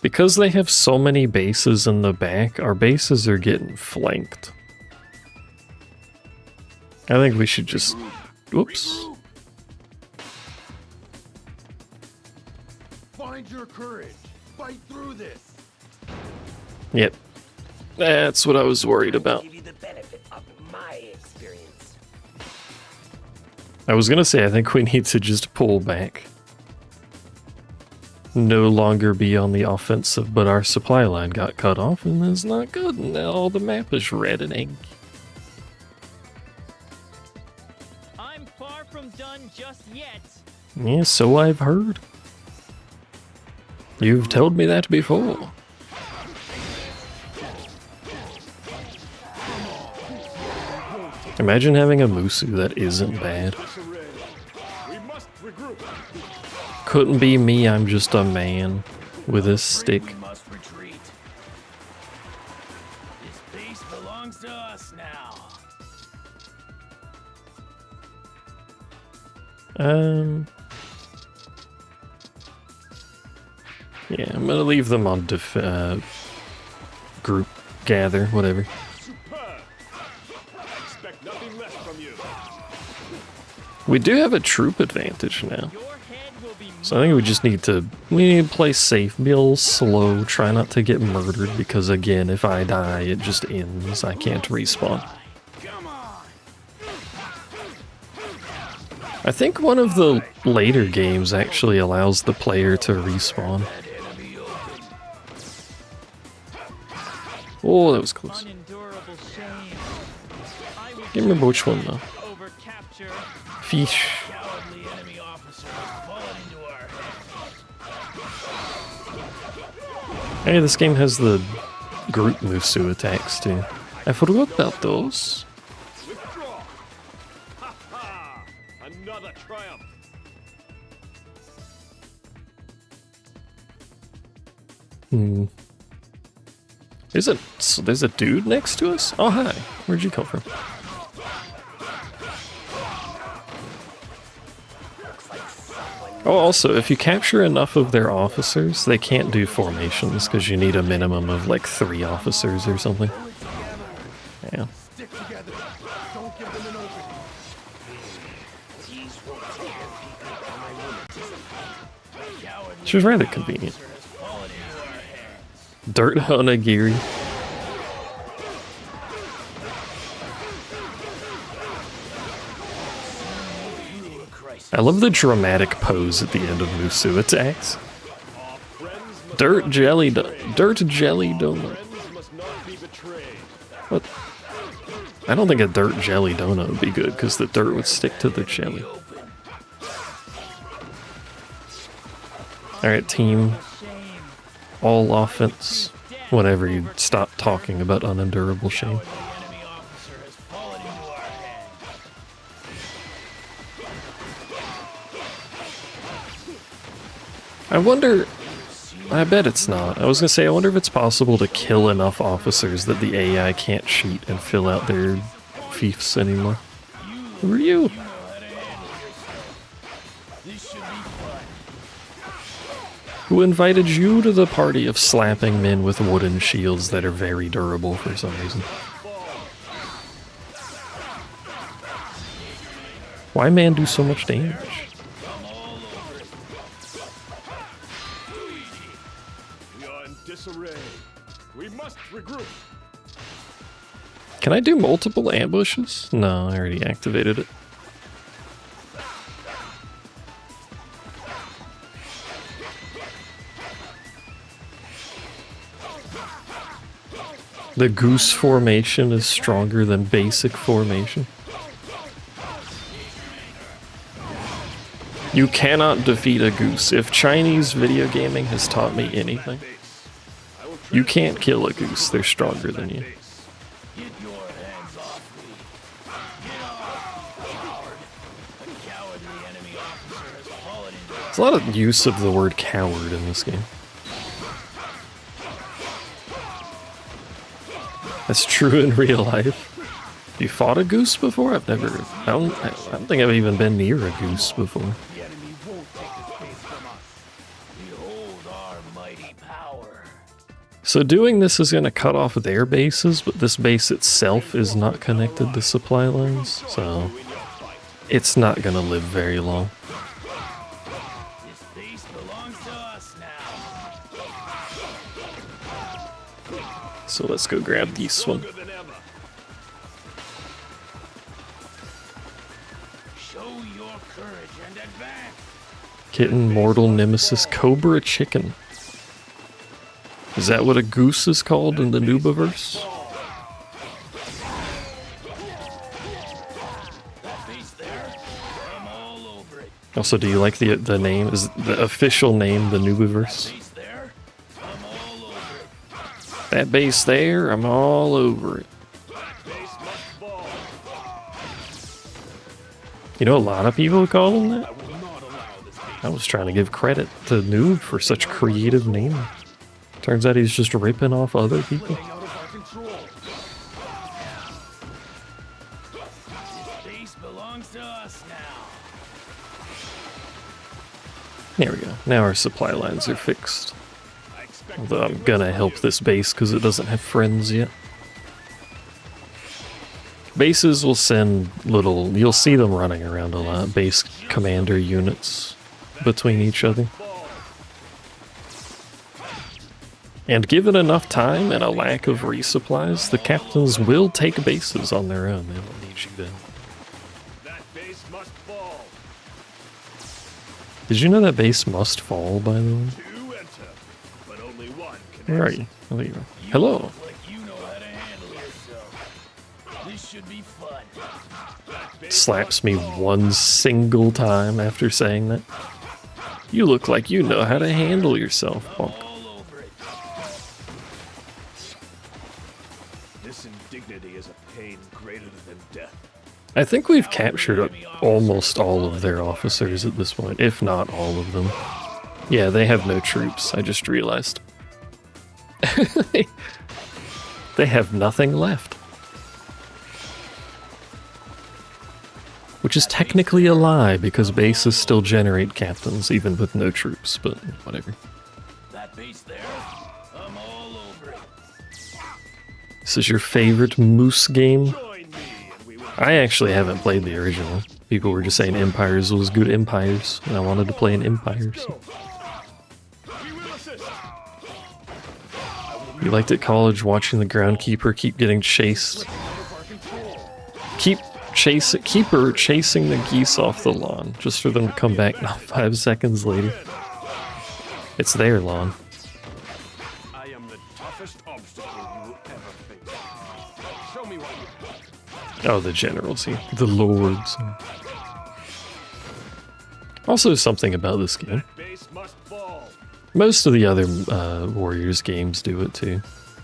because they have so many bases in the back, our bases are getting flanked. I think we should just... Whoops. Find your courage. Fight through this. Yep. That's what I was worried about. Give you the benefit of my experience. I was gonna say, I think we need to just pull back. No longer be on the offensive, but our supply line got cut off, and that's not good. Now the map is red and ink. I'm far from done just yet. Yeah, so I've heard. You've told me that before. Imagine having a Musu that isn't bad. Disarray. We must regroup. Couldn't be me, I'm just a man with a stick. We must retreat. This base belongs to us now. Yeah, I'm gonna leave them on group gather, whatever. Superb. I expect nothing less from you. We do have a troop advantage now. Your head will be So I think we just need to play safe, be a little slow, try not to get murdered, because again, if I die, it just ends. I can't respawn. Come on. I think one of the later games actually allows the player to respawn. Oh, that was close. unendurable shame. I will Can't remember which one though. over capture. Fish. Cowardly enemy officer has fallen into our hands. Hey, this game has the group Musu attacks too. I forgot about those. Withdraw. Ha ha. Another triumph. There's a dude next to us? Oh, hi. Where'd you come from? Oh, also, if you capture enough of their officers, they can't do formations because you need a minimum of like 3 officers or something. Yeah. Stick together. Don't give them an opening. These won't take their people on my rheumatism. Which is rather convenient. Has fallen into our hands. Dirt Onigiri. Through a crisis. I love the dramatic pose at the end of Musu attacks. Our friends must Dirt not jelly, be betrayed. dirt jelly donut. Friends must not be betrayed. What? I don't think a dirt jelly donut would be good because the dirt would stick to the jelly. Alright, team. All offense. Whenever you stop talking about unendurable shame. The enemy officer has fallen into our hands. I wonder... I bet it's not. I was gonna say, I wonder if it's possible to kill enough officers that the AI can't cheat and fill out their fiefs anymore. Who are you? This should be fun. Who invited you to the party of slapping men with wooden shields that are very durable for some reason? Why man do so much damage? We are in disarray. We must regroup. Can I do multiple ambushes? No, I already activated it. The goose formation is stronger than basic formation. You cannot defeat a goose. If Chinese video gaming has taught me anything, you can't kill a goose. They're stronger than you. Get your hands off me. Get off, coward. A cowardly enemy officer has fallen into our There's a lot of use of the word coward in this game. That's true in real life. You fought a goose before? I don't think I've even been near a goose before. The enemy won't take this base from us. Behold our mighty power. So doing this is going to cut off their bases, but this base itself is not connected to supply lines, so it's not going to live very long. This base belongs to us now. So let's go grab this one. Stronger than ever. Show your courage and advance. Kitten, mortal, nemesis, cobra, chicken. Is that what a goose is called in the Nubaverse? That base there, I'm all over it. Also, do you like the name? Is the official name the Nubaverse? Base there, I'm all over it. That base there, I'm all over it. Base must fall. You know, a lot of people call him that. I will not allow this base. I was trying to give credit to Noob for such creative naming. Turns out he's just ripping off other people. Out of our control. This base belongs to us now. There we go. Now our supply lines are fixed. I expect Although I'm gonna help this base because it doesn't have friends yet. Bases will send little, you'll see them running around a lot, base commander units between each other. And given enough time and a lack of resupplies, the captains will take bases on their own. They don't need you then. that base must fall. Did you know that base must fall, by the way? Two enter, but only one can Where are exit. you? Oh, there you are. Hello. Look like you know how to handle yourself. This should be fun. That base Slaps me one single time after saying that. You look like you know how to handle yourself, Bonk. All over it. This indignity is a pain greater than death. I think we've captured almost all of their officers at this point, if not all of them. Yeah, they have no troops, I just realized. They have nothing left. Which is technically a lie, because bases still generate captains, even with no troops, but whatever. That base there, I'm all over it. This is your favorite Moose game? Join me and we will I actually haven't played the original. People were just saying Empires was good Empires, and I wanted to play an Empires. we will assist. You liked at college watching the groundkeeper keep getting chased. Keep her chasing the geese off the lawn, just for them to come back not 5 seconds later. It's their lawn. I am the toughest obstacle you will ever face. Show me what you have. Oh, the generals here. The lords. Also something about this game. Base must fall. Most of the other Warriors games do it too.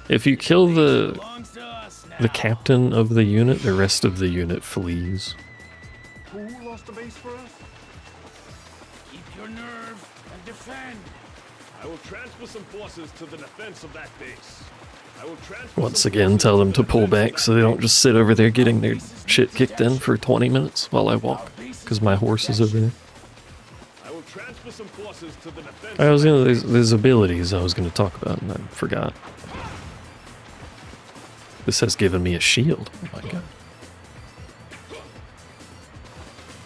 If you kill the Belongs to us now. captain of the unit, the rest of the unit flees. Who lost the base for us? Keep your nerve and defend. I will transfer some forces to the defense of that base. I will transfer Once some again, forces tell them the to pull defense of back that so they don't base. just sit over there getting their shit kicked in for 20 minutes while I walk, because my horse is over there. I will transfer some forces to the defense. I was of gonna, that there's abilities I was gonna talk about and I forgot. This has given me a shield. Oh my god.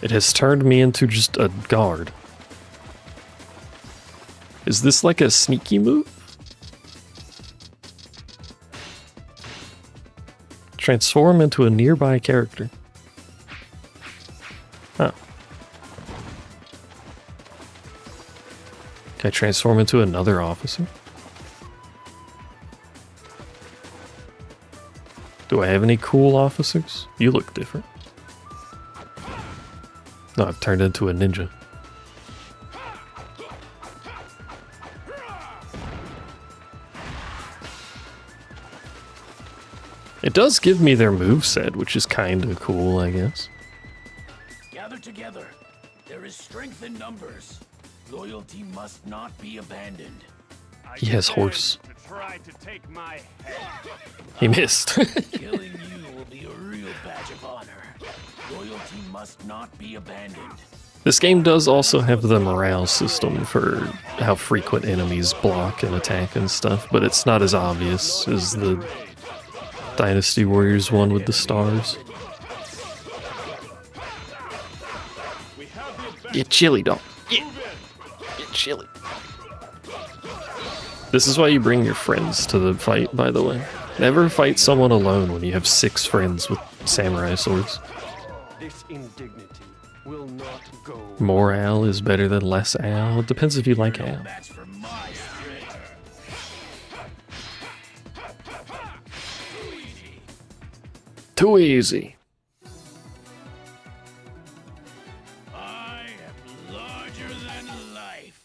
It has turned me into just a guard. Is this like a sneaky move? Transform into a nearby character. Huh. Can I transform into another officer? Do I have any cool officers? You look different. No, I've turned into a ninja. It does give me their moveset, which is kinda cool, I guess. Gather together. There is strength in numbers. Loyalty must not be abandoned. He has horse. To try to take my head. He missed. Killing you will be a real badge of honor. Loyalty must not be abandoned. This game does also have the morale system for how frequent enemies block and attack and stuff, but it's not as obvious as the Dynasty Warriors one with the stars. We have the advantage. Get chilly, dog. Get chilly. This is why you bring your friends to the fight, by the way. Never fight someone alone when you have 6 friends with samurai swords. This indignity will not go. More Al is better than less Al. It depends if you like Al. Match for my spirit. Too easy. I am larger than life.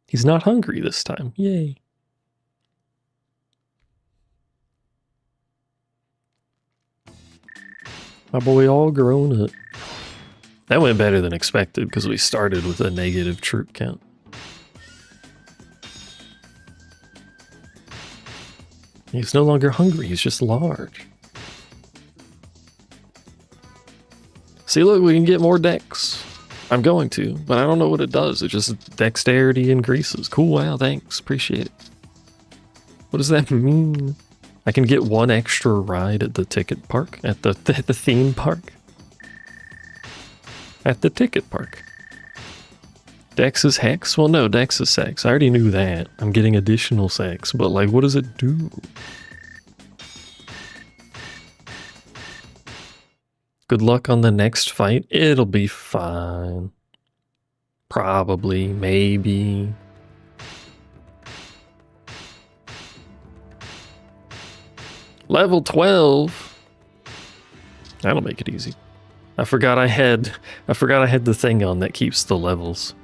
He's not hungry this time. Yay. My boy all grown up. That went better than expected because we started with a negative troop count. He's no longer hungry, he's just large. See, look, we can get more dex. I'm going to, but I don't know what it does. It just dexterity increases. Cool, wow, thanks. Appreciate it. What does that mean? I can get 1 extra ride at the ticket park? At the theme park? At the ticket park. Dex is hex? Well, no, Dex is sex. I already knew that. I'm getting additional sex, but like, what does it do? Good luck on the next fight. It'll be fine. Probably, maybe. Level 12. That'll make it easy. I forgot I had the thing on that keeps the levels.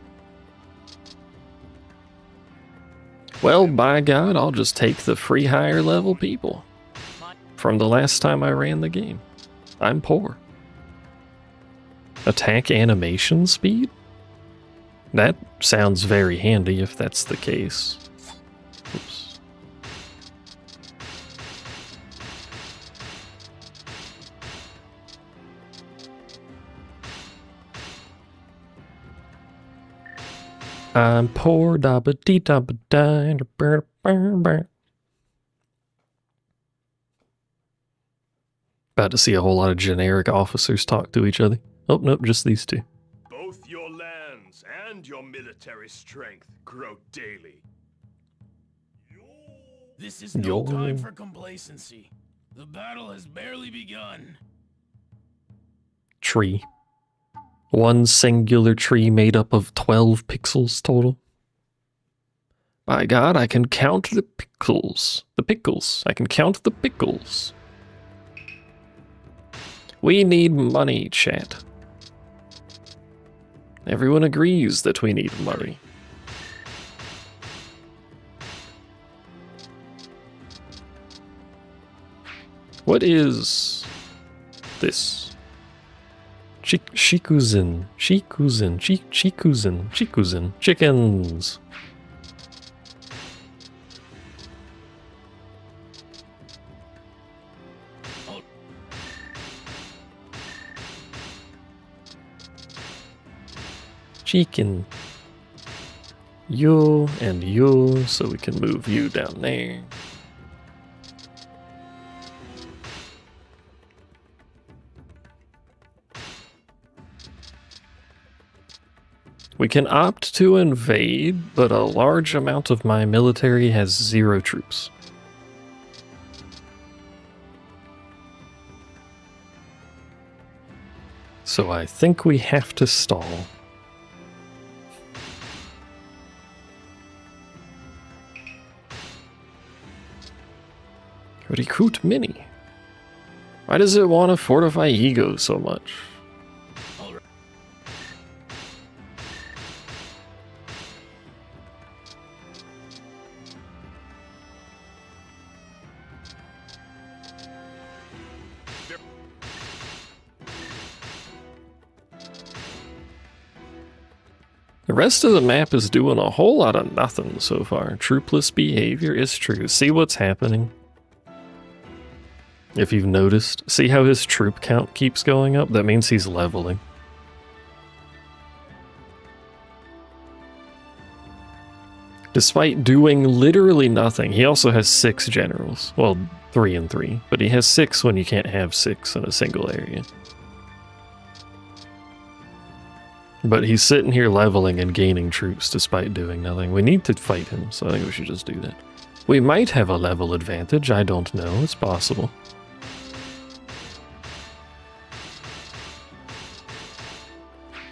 Well, by God, I'll just take the free higher level people from the last time I ran the game. I'm poor. Attack animation speed? That sounds very handy if that's the case. Oops. I'm poor, da ba dee da ba da. About to see a whole lot of generic officers talk to each other. Oh, nope, just these two. Both your lands and your military strength grow daily. This is no Yo. time for complacency. The battle has barely begun. Tree. One singular tree made up of 12 pixels total. By God, I can count the pickles. The pickles. I can count the pickles. We need money, chat. Everyone agrees that we need money. What is this? Shikuzen. Chickens. Chicken. You and you, so we can move you down there. We can opt to invade, but a large amount of my military has 0 troops. So I think we have to stall. Recruit Mini. Why does it want to fortify ego so much? The rest of the map is doing a whole lot of nothing so far. Troopless behavior is true. See what's happening? If you've noticed, see how his troop count keeps going up? That means he's leveling. Despite doing literally nothing, he also has 6 generals. Well, 3 and 3, but he has 6 when you can't have 6 in a single area. But he's sitting here leveling and gaining troops despite doing nothing. We need to fight him, so I think we should just do that. We might have a level advantage, I don't know, it's possible.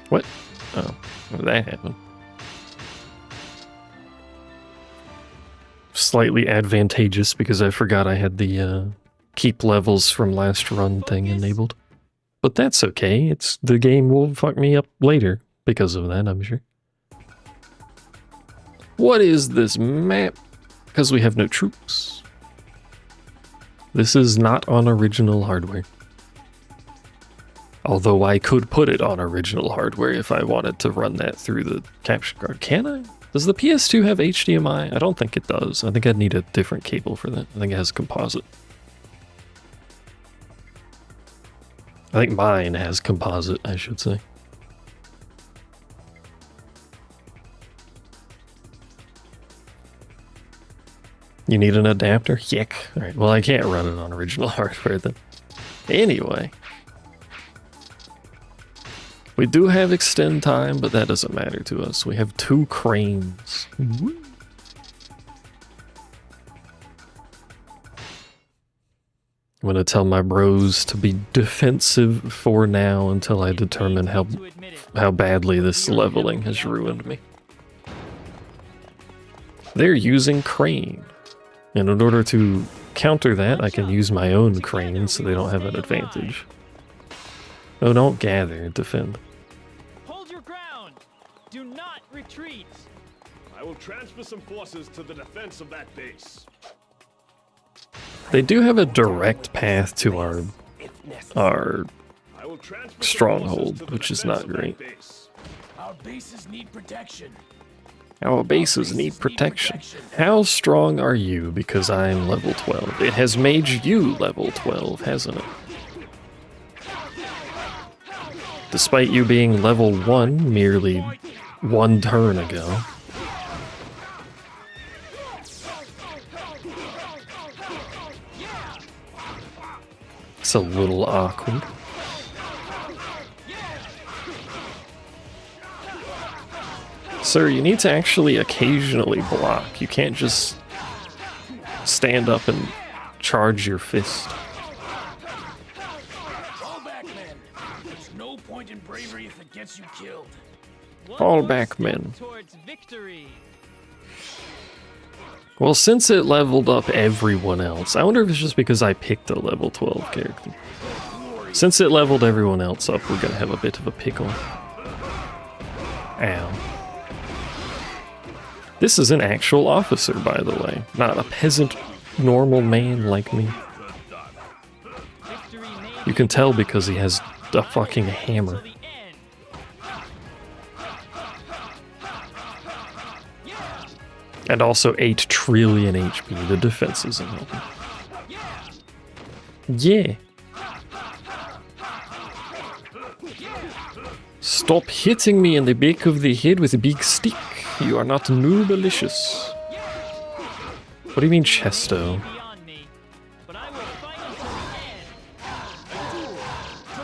What? Oh, how did that happen? Slightly advantageous because I forgot I had the keep levels from last run thing enabled. But that's okay, it's the game will fuck me up later because of that, I'm sure. What is this map? Because we have no troops. This is not on original hardware. Although I could put it on original hardware if I wanted to run that through the capture card. Can I? Does the PS2 have HDMI? I don't think it does. I think I'd need a different cable for that. I think it has composite. I think mine has composite, I should say. You need an adapter? Yuck. Alright, well I can't run it on original hardware then. Anyway. We do have extend time, but that doesn't matter to us. We have 2 cranes. Woo. I'm gonna tell my bros to be defensive for now until I determine how badly this leveling has ruined me. They're using crane. And in order to counter that, I can use my own crane so they don't have an advantage. Oh, don't gather, defend. Hold your ground. Do not retreat. I will transfer some forces to the defense of that base. They do have a direct path to our I will transfer some stronghold, forces to the which is defense not of that great. base. Our bases need protection. Our bases need protection. How strong are you? Because I'm level 12. It has made you level 12, hasn't it? Despite you being level 1 merely 1 turn ago. It's a little awkward. Sir, you need to actually occasionally block. You can't just stand up and charge your fist. Fall back, men. There's no point in bravery if it gets you killed. Fall One back, more step men. towards victory. Well, since it leveled up everyone else, I wonder if it's just because I picked a level 12 character. Since it leveled everyone else up, we're gonna have a bit of a pickle. Ow. This is an actual officer, by the way, not a peasant normal man like me. You can tell because he has a fucking hammer. Till the end. And also 8 trillion HP. The defense isn't helping. Yeah. Stop hitting me in the back of the head with a big stick. You are not noobalicious. What do you mean, Chesto? Beyond me, but I will fight until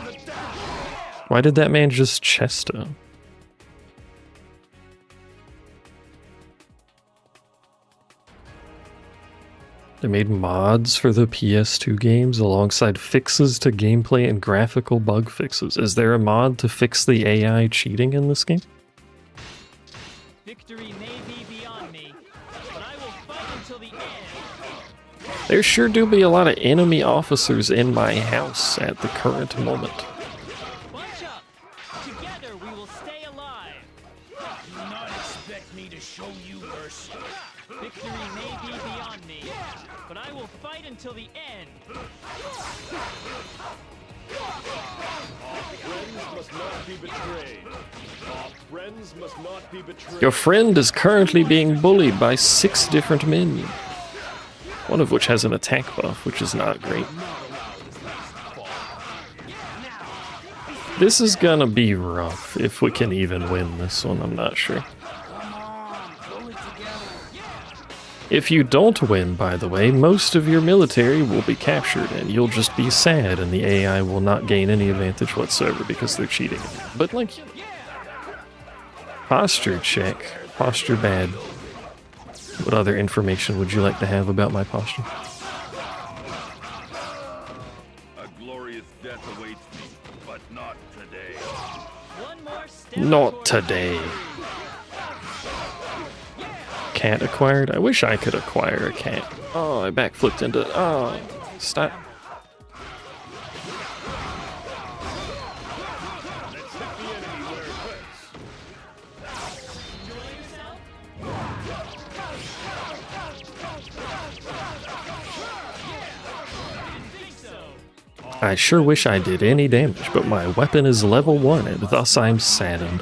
the end. Why did that man just Chesto? They made mods for the PS2 games alongside fixes to gameplay and graphical bug fixes. Is there a mod to fix the AI cheating in this game? Victory may be beyond me, but I will fight until the end. There sure do be a lot of enemy officers in my house at the current moment. Bunch up. Together we will stay alive. Do not expect me to show you mercy. Victory may be beyond me, but I will fight until the end. Friends must not be betrayed. Our friends must not be betrayed. Your friend is currently being bullied by 6 different men. One of which has an attack buff, which is not great. This is gonna be rough if we can even win this one, I'm not sure. If you don't win, by the way, most of your military will be captured and you'll just be sad and the AI will not gain any advantage whatsoever because they're cheating. But like, posture check, posture bad. What other information would you like to have about my posture? A glorious death awaits me, but not today. One more step. Not today. Cat acquired? I wish I could acquire a cat. Oh, I backflipped into... Oh, stop. I sure wish I did any damage, but my weapon is level 1 and thus I'm saddened.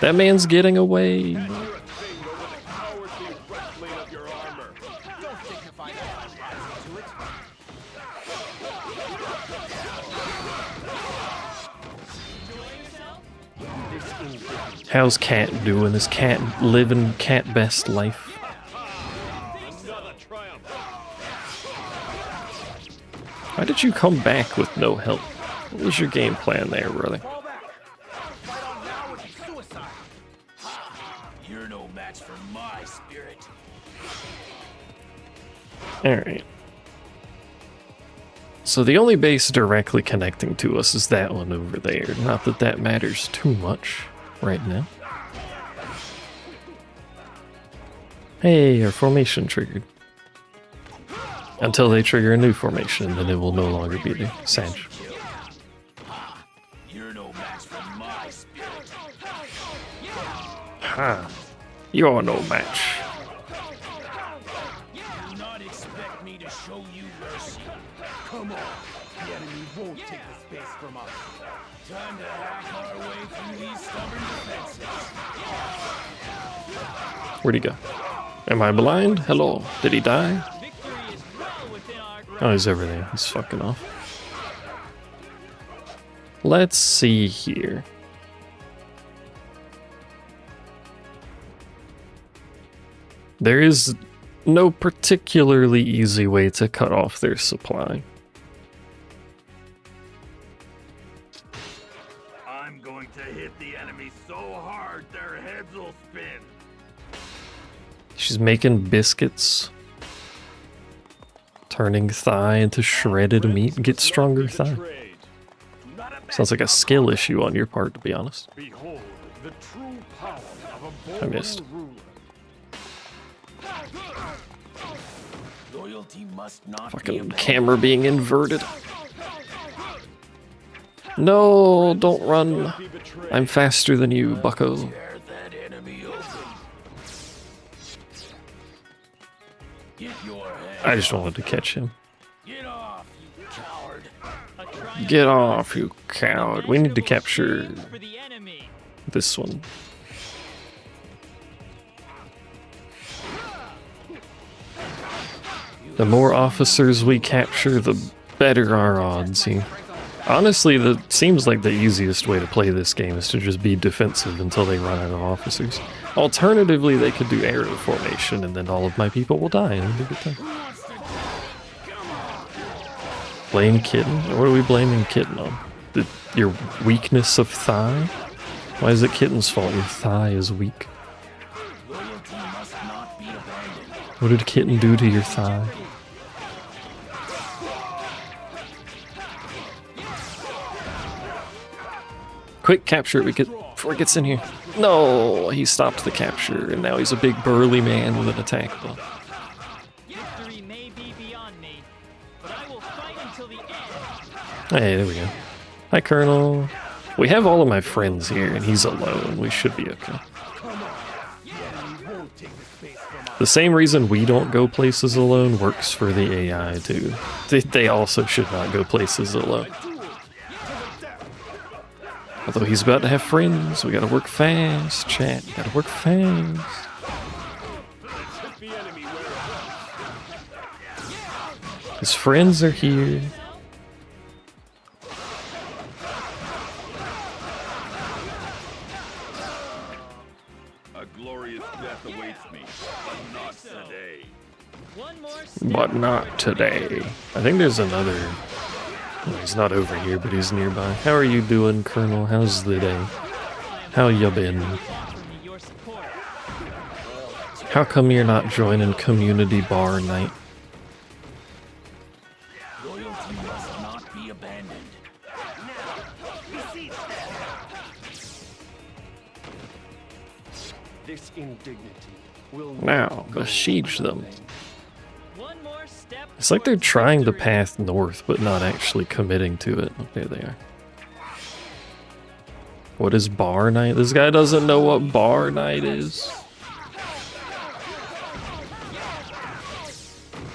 That man's getting away. How's Cat doing? Is Cat living Cat best life? Why did you come back with no help? What was your game plan there, brother? You're no match for my spirit. Alright. So the only base directly connecting to us is that one over there. Not that that matters too much right now. Hey, our formation triggered. Until they trigger a new formation, then it will no longer be there. Sad. You're no match for my spirit. Ha! You're no match. Do not expect me to show you mercy. Come on. The enemy won't take the space from us. Time to hack our way through these stubborn defenses. Where'd he go? Am I blind? Hello? Did he die? Victory is well within our grasp. Oh, he's over there. He's fucking off. Let's see here. There is no particularly easy way to cut off their supply. I'm going to hit the enemy so hard their heads will spin. She's making biscuits. Turning thigh into shredded meat. Get stronger thigh. Sounds like a skill issue on your part, to be honest. Behold the true power of a I missed. ruler. Loyalty must not be Fucking abandoned. camera being inverted. No, don't run. I'm faster than you, bucko. Tear that enemy open. Get your head. I just wanted to catch him. Get off, you coward. A triumph Get for off, us. you coward. We need to Immeasurable capture shame for the enemy. this one. The more officers we capture, the better our odds here. Honestly, that seems like the easiest way to play this game is to just be defensive until they run out of officers. Alternatively, they could do arrow formation and then all of my people will die and it'll be a good time. Blame Kitten? What are we blaming Kitten on? Your weakness of thigh? Why is it Kitten's fault? Your thigh is weak. What did Kitten do to your thigh? Quick, capture it before it gets in here. No, he stopped the capture, and now he's a big burly man with an attack bow. Victory may be beyond me, but I will fight until the end. Hey, there we go. Hi, Colonel. We have all of my friends here, and he's alone. We should be okay. The same reason we don't go places alone works for the AI, too. They also should not go places alone. Although he's about to have friends, we gotta work fast, chat. We gotta work fast. His friends are here. A glorious death awaits me, but not today. One more step But not today. I think there's another... Well, he's not over here, but he's nearby. How are you doing, Colonel? How's the day? How you been? offer me your support. How come you're not joining community bar night? Loyalty must not be abandoned. This indignity will Now, besiege them. One more step. It's like they're towards trying the victory. path north, but not actually committing to it. Oh, there they are. What is bar night? This guy doesn't know what bar night is.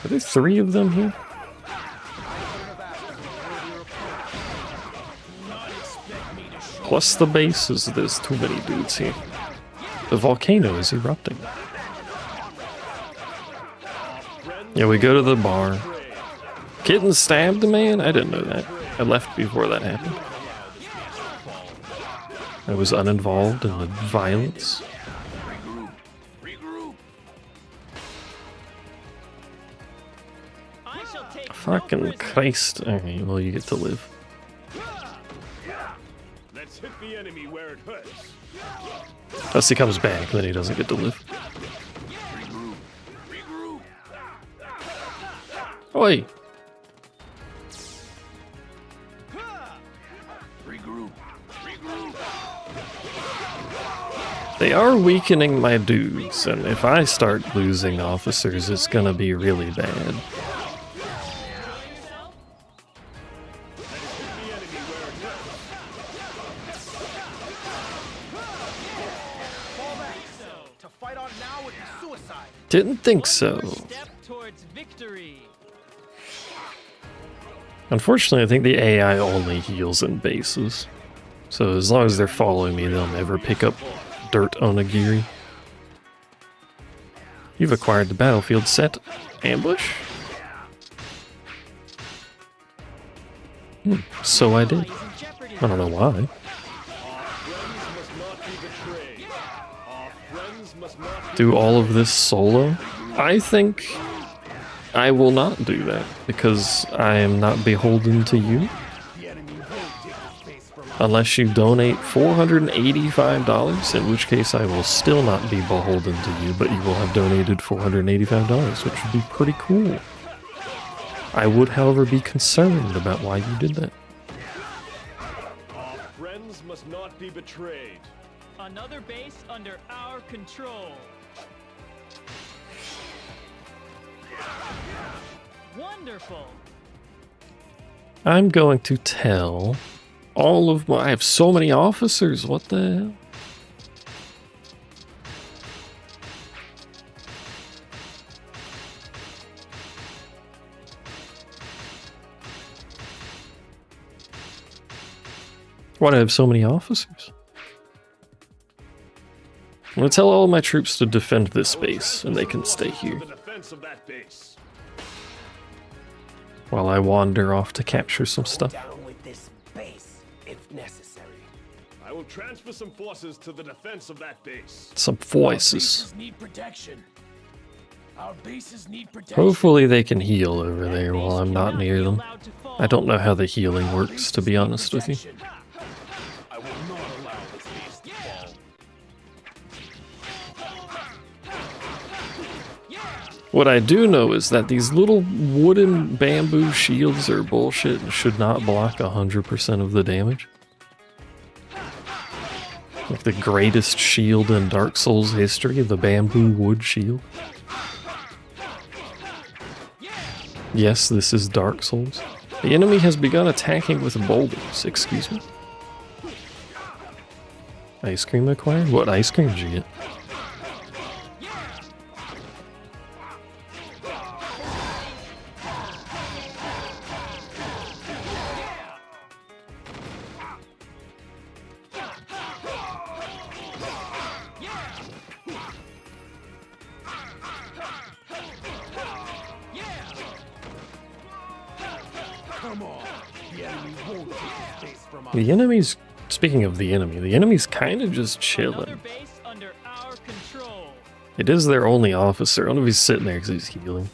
Are there 3 of them here? Plus the bases, there's too many dudes here. The volcano is erupting. Yeah, we go to the bar. Kitten stabbed a man? I didn't know that. I left before that happened. I was uninvolved in the violence. Regroup. I shall take no Fucking prisoners. Christ. Alright, well, you get to live. Let's hit the enemy where it hurts. Unless he comes back, then he doesn't get to live. Regroup. Oi! Regroup. They are weakening my dudes, and if I start losing officers, it's gonna be really bad. To fight on now would be suicide. Didn't think One so. more step towards victory. Unfortunately, I think the AI only heals in bases. So as long as they're following me, they'll never pick up dirt onigiri. You've acquired the battlefield set. Ambush? So I did. Is in jeopardy. I don't know why. Do all of this solo? I think I will not do that because I am not beholden to you. The enemy won't take the space from us. Unless you donate $485, in which case I will still not be beholden to you, but you will have donated $485, which would be pretty cool. I would, however, be concerned about why you did that. Our friends must not be betrayed. Another base under our control. Wonderful. I'm going to tell all of my... I have so many officers, what the hell? Why do I have so many officers? I'm gonna tell all my troops to defend this base, and they can stay here. The defense of that base. While I wander off to capture some stuff. Down with this base, if necessary. I will transfer some forces to the defense of that base. Some voices. Bases need protection. Our bases need protection. Hopefully they can heal over there while I'm not near them. I don't know how the healing works, to be honest with you. I will not allow this base to fall. What I do know is that these little wooden bamboo shields are bullshit and should not block 100% of the damage. Like the greatest shield in Dark Souls history, the bamboo wood shield. Yes, this is Dark Souls. The enemy has begun attacking with boulders, excuse me. Ice cream acquired? What ice cream did you get? Come on. The enemy won't take this base from us. The enemy's, speaking of the enemy's kind of just Another chilling. base under our control. It is their only officer. I don't know if he's sitting there because he's healing.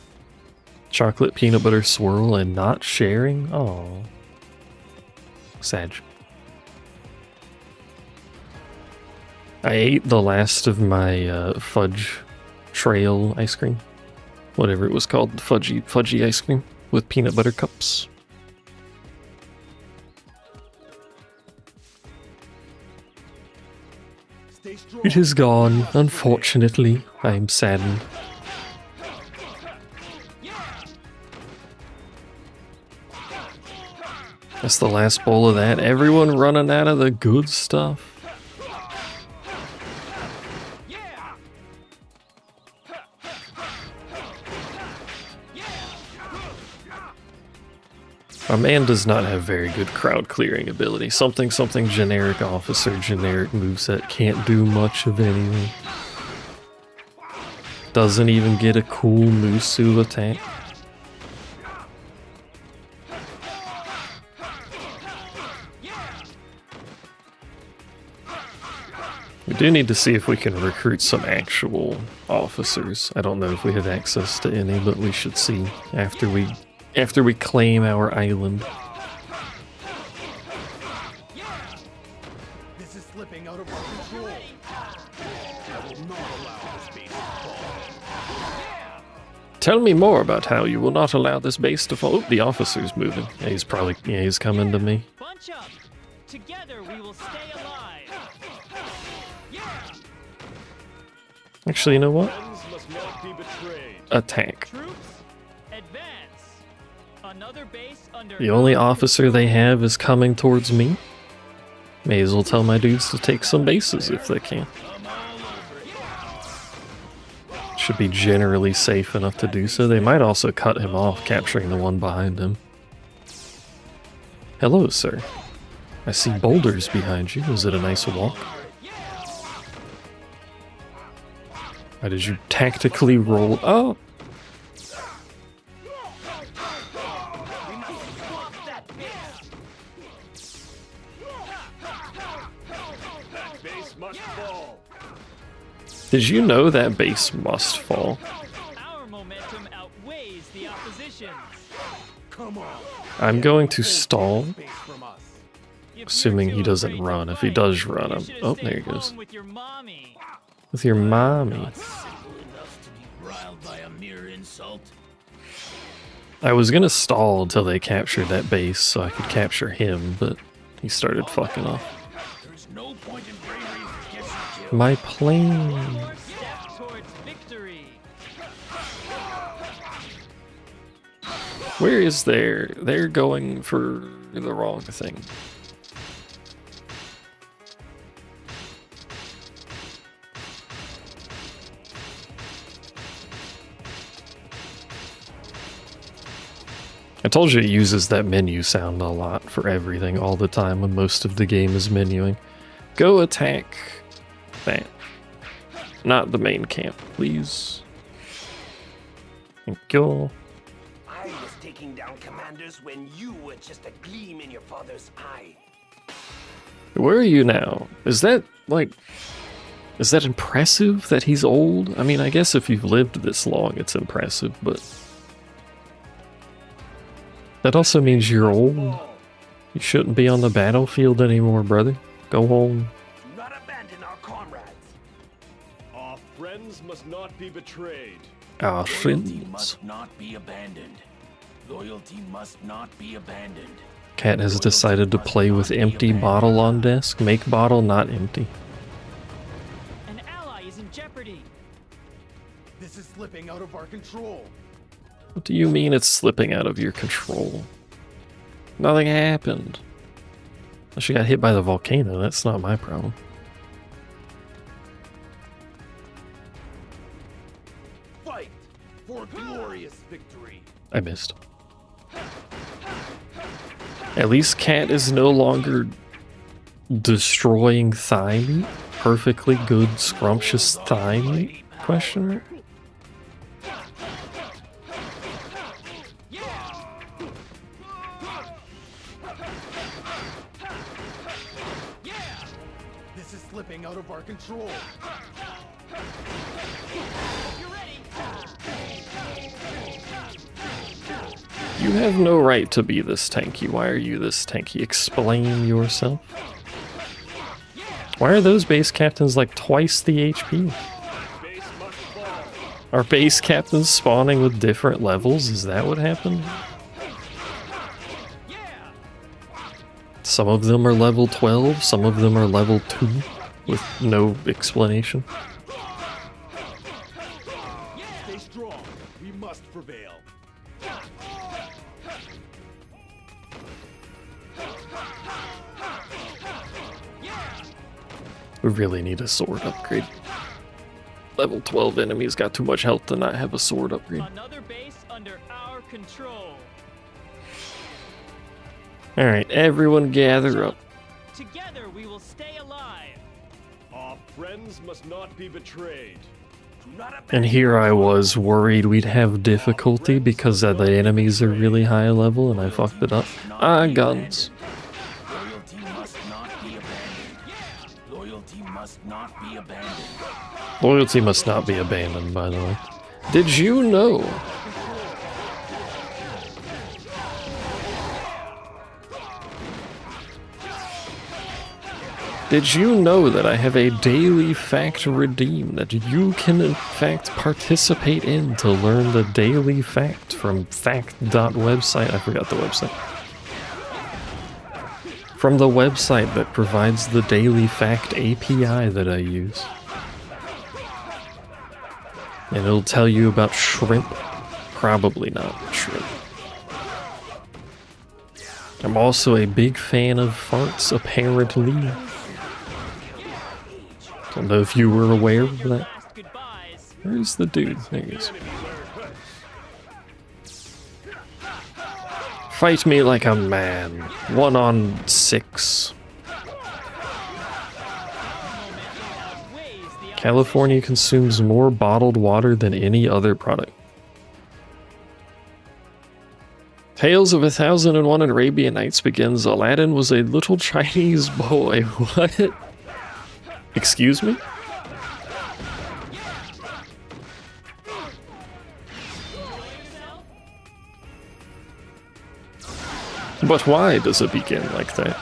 Chocolate peanut butter swirl and not sharing? Oh, sad. I ate the last of my fudge trail ice cream. Whatever it was called, fudgy ice cream with peanut butter cups. Stay strong. It is gone, unfortunately. I am saddened. That's the last bowl of that. Everyone running out of the good stuff. Our man does not have very good crowd clearing ability. Something generic officer, generic moveset, can't do much of anything. Doesn't even get a cool Musu attack. We do need to see if we can recruit some actual officers. I don't know if we have access to any, but we should see after we claim our island. This is slipping out of our control. I will not allow this base to fall. Tell me more about how you will not allow this base to fall. Oh, the officer's moving. Yeah, he's coming to me. Bunch up. Together we will stay alive. Actually, you know what? Friends must not be betrayed. Attack. Troops, advance. Another base under The only officer they have is coming towards me. May as well tell my dudes to take some bases if they can. Should be generally safe enough to do so. They might also cut him off, capturing the one behind him. Hello, sir. I see boulders behind you. Is it a nice walk? Why did you tactically roll? Oh! That base must fall. Did you know that base must fall? Our momentum outweighs the opposition's. Come on. I'm going to stall, Base from us. If assuming you're he too doesn't afraid to run. If he fight, does run, you I'm... should've Oh, stayed there he goes. home with your mommy. With your mommy. Simple enough to be riled by a mere insult. I was gonna stall until they captured that base so I could capture him, but he started fucking off. There's no point in bravery if it gets you killed. My plane. One step towards victory. Where is there? They're going for the wrong thing. I told you it uses that menu sound a lot for everything all the time when most of the game is menuing. Go attack that. Not the main camp, please. Thank you. I was taking down commanders when you were just a gleam in your father's eye. Where are you now? Is that, like... Is that impressive that he's old? I mean, I guess if you've lived this long, it's impressive, but... That also means you're old. You shouldn't be on the battlefield anymore, brother. Go home. Do not abandon our comrades. Our friends must not be betrayed. Our Loyalty friends. must not be abandoned. Loyalty must not be abandoned. Cat has decided to play with empty bottle on desk. Make bottle not empty. An ally is in jeopardy. This is slipping out of our control. What do you mean it's slipping out of your control? Nothing happened. She got hit by the volcano. That's not my problem. Fight for glorious victory. I missed. At least Cat is no longer destroying thigh meat. Perfectly good, scrumptious thigh meat? Question mark? This is slipping out of our control. You have no right to be this tanky. Why are you this tanky? Explain yourself. Why are those base captains like twice the HP? Base must fall. Are base captains spawning with different levels? Is that what happened? Some of them are level 12, some of them are level 2, with no explanation. Stay strong. We must prevail. We really need a sword upgrade. Level 12 enemies got too much health to not have a sword upgrade. Another base under our control. Alright, everyone gather up. Together we will stay alive. Our friends must not be betrayed. Do not abandon. And here I was worried we'd have difficulty because the enemies are really high level and I fucked it up. Ah, guns. Loyalty must not be abandoned. Loyalty must not be abandoned. Loyalty must not be abandoned, by the way. Did you know? Did you know that I have a daily fact redeem that you can in fact participate in to learn the daily fact from fact.website? I forgot the website. From the website that provides the daily fact API that I use. And it'll tell you about shrimp. Probably not shrimp. I'm also a big fan of farts, apparently. Don't know if you were aware of that. Last goodbyes. Where's the dude? There he is. Fight me like a man. 1 on 6. California consumes more bottled water than any other product. Tales of 1001 Arabian Nights begins. Aladdin was a little Chinese boy. What? Excuse me? But why does it begin like that?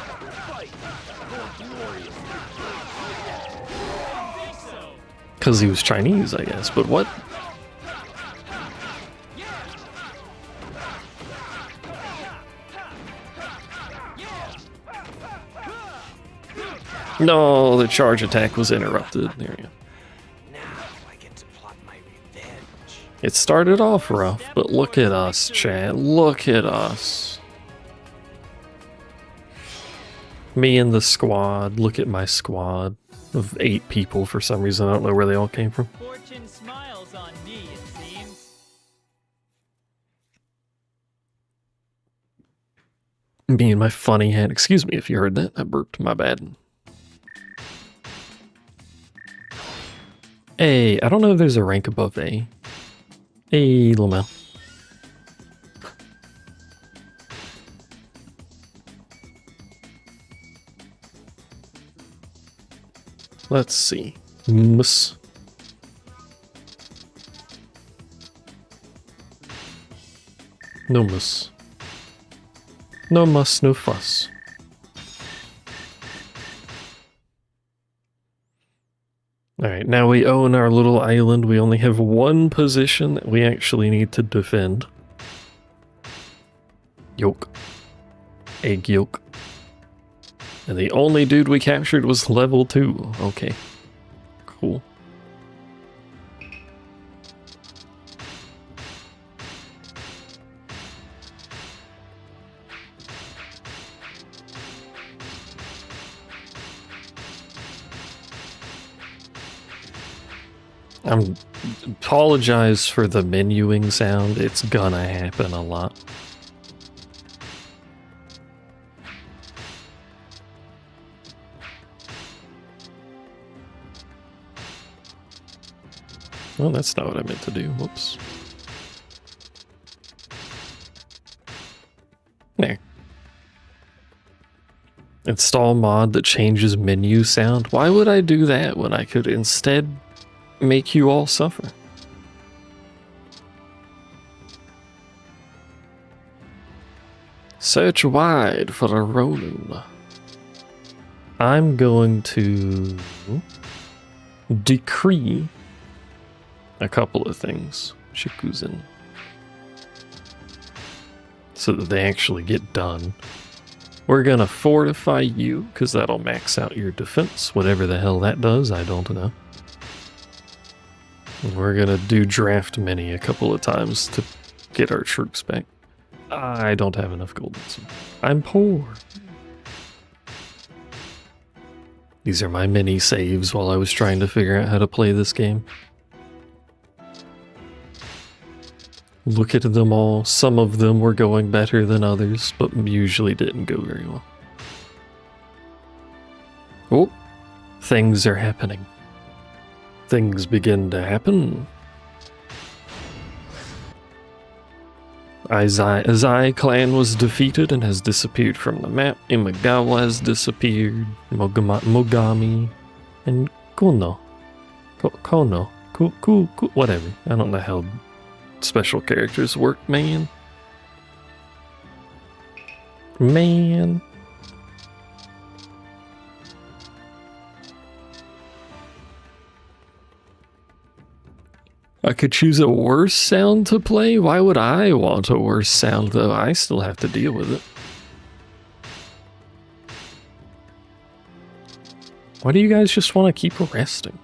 Because he was Chinese, I guess. But what? No, the charge attack was interrupted. There you go. Now I get to plot my revenge. It started off rough, but look at us, chat. Look at us. Me and the squad. Look at my squad of 8 people for some reason. I don't know where they all came from. Fortune smiles on me, it seems. Me and my funny hat. Excuse me if you heard that. I burped. My bad. Hey, I don't know if there's a rank above A. Hey, Lamel. Let's see. Mus. No mus. No muss, no fuss. Alright, now we own our little island. We only have one position that we actually need to defend. Yolk. Egg yolk. And the only dude we captured was level 2. Okay. Cool. Apologize for the menuing sound. It's gonna happen a lot. Well, that's not what I meant to do. Whoops. There. Install mod that changes menu sound. Why would I do that when I could instead make you all suffer? Search wide for a Ronin. I'm going to decree a couple of things. Shikuzen. So that they actually get done. We're gonna fortify you, because that'll max out your defense. Whatever the hell that does, I don't know. We're gonna do draft mini a couple of times to get our troops back. I don't have enough gold. I'm poor. These are my mini saves while I was trying to figure out how to play this game. Look at them all. Some of them were going better than others, but usually didn't go very well. Oh, things are happening. Things begin to happen. Azai clan was defeated and has disappeared from the map. Imagawa has disappeared. Mogami and Kono. Kono. Whatever. I don't know how special characters work, man. Man. I could choose a worse sound to play? Why would I want a worse sound, though? I still have to deal with it. Why do you guys just want to keep resting?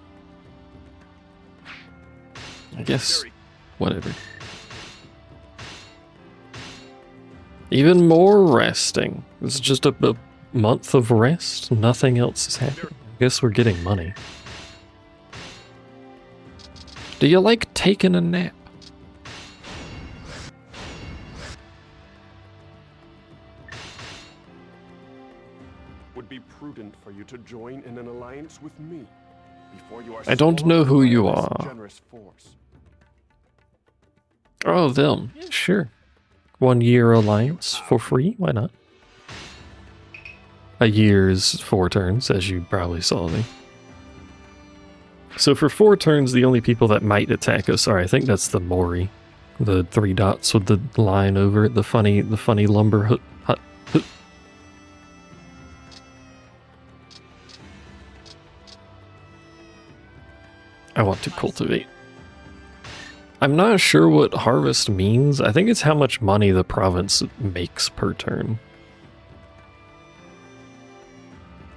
I guess, whatever. Even more resting. It's just a month of rest. Nothing else is happening. I guess we're getting money. Do you like taking a nap? Would be prudent for you to join in an alliance with me before you are. I don't know who you are. Generous force. Oh, them. Yeah, sure. 1 year alliance for free? Why not? A year's 4 turns, as you probably saw there. So for 4 turns, the only people that might attack us are, I think that's the Mori. The 3 dots with the line over it, the funny lumber hut. I want to cultivate. I'm not sure what harvest means. I think it's how much money the province makes per turn.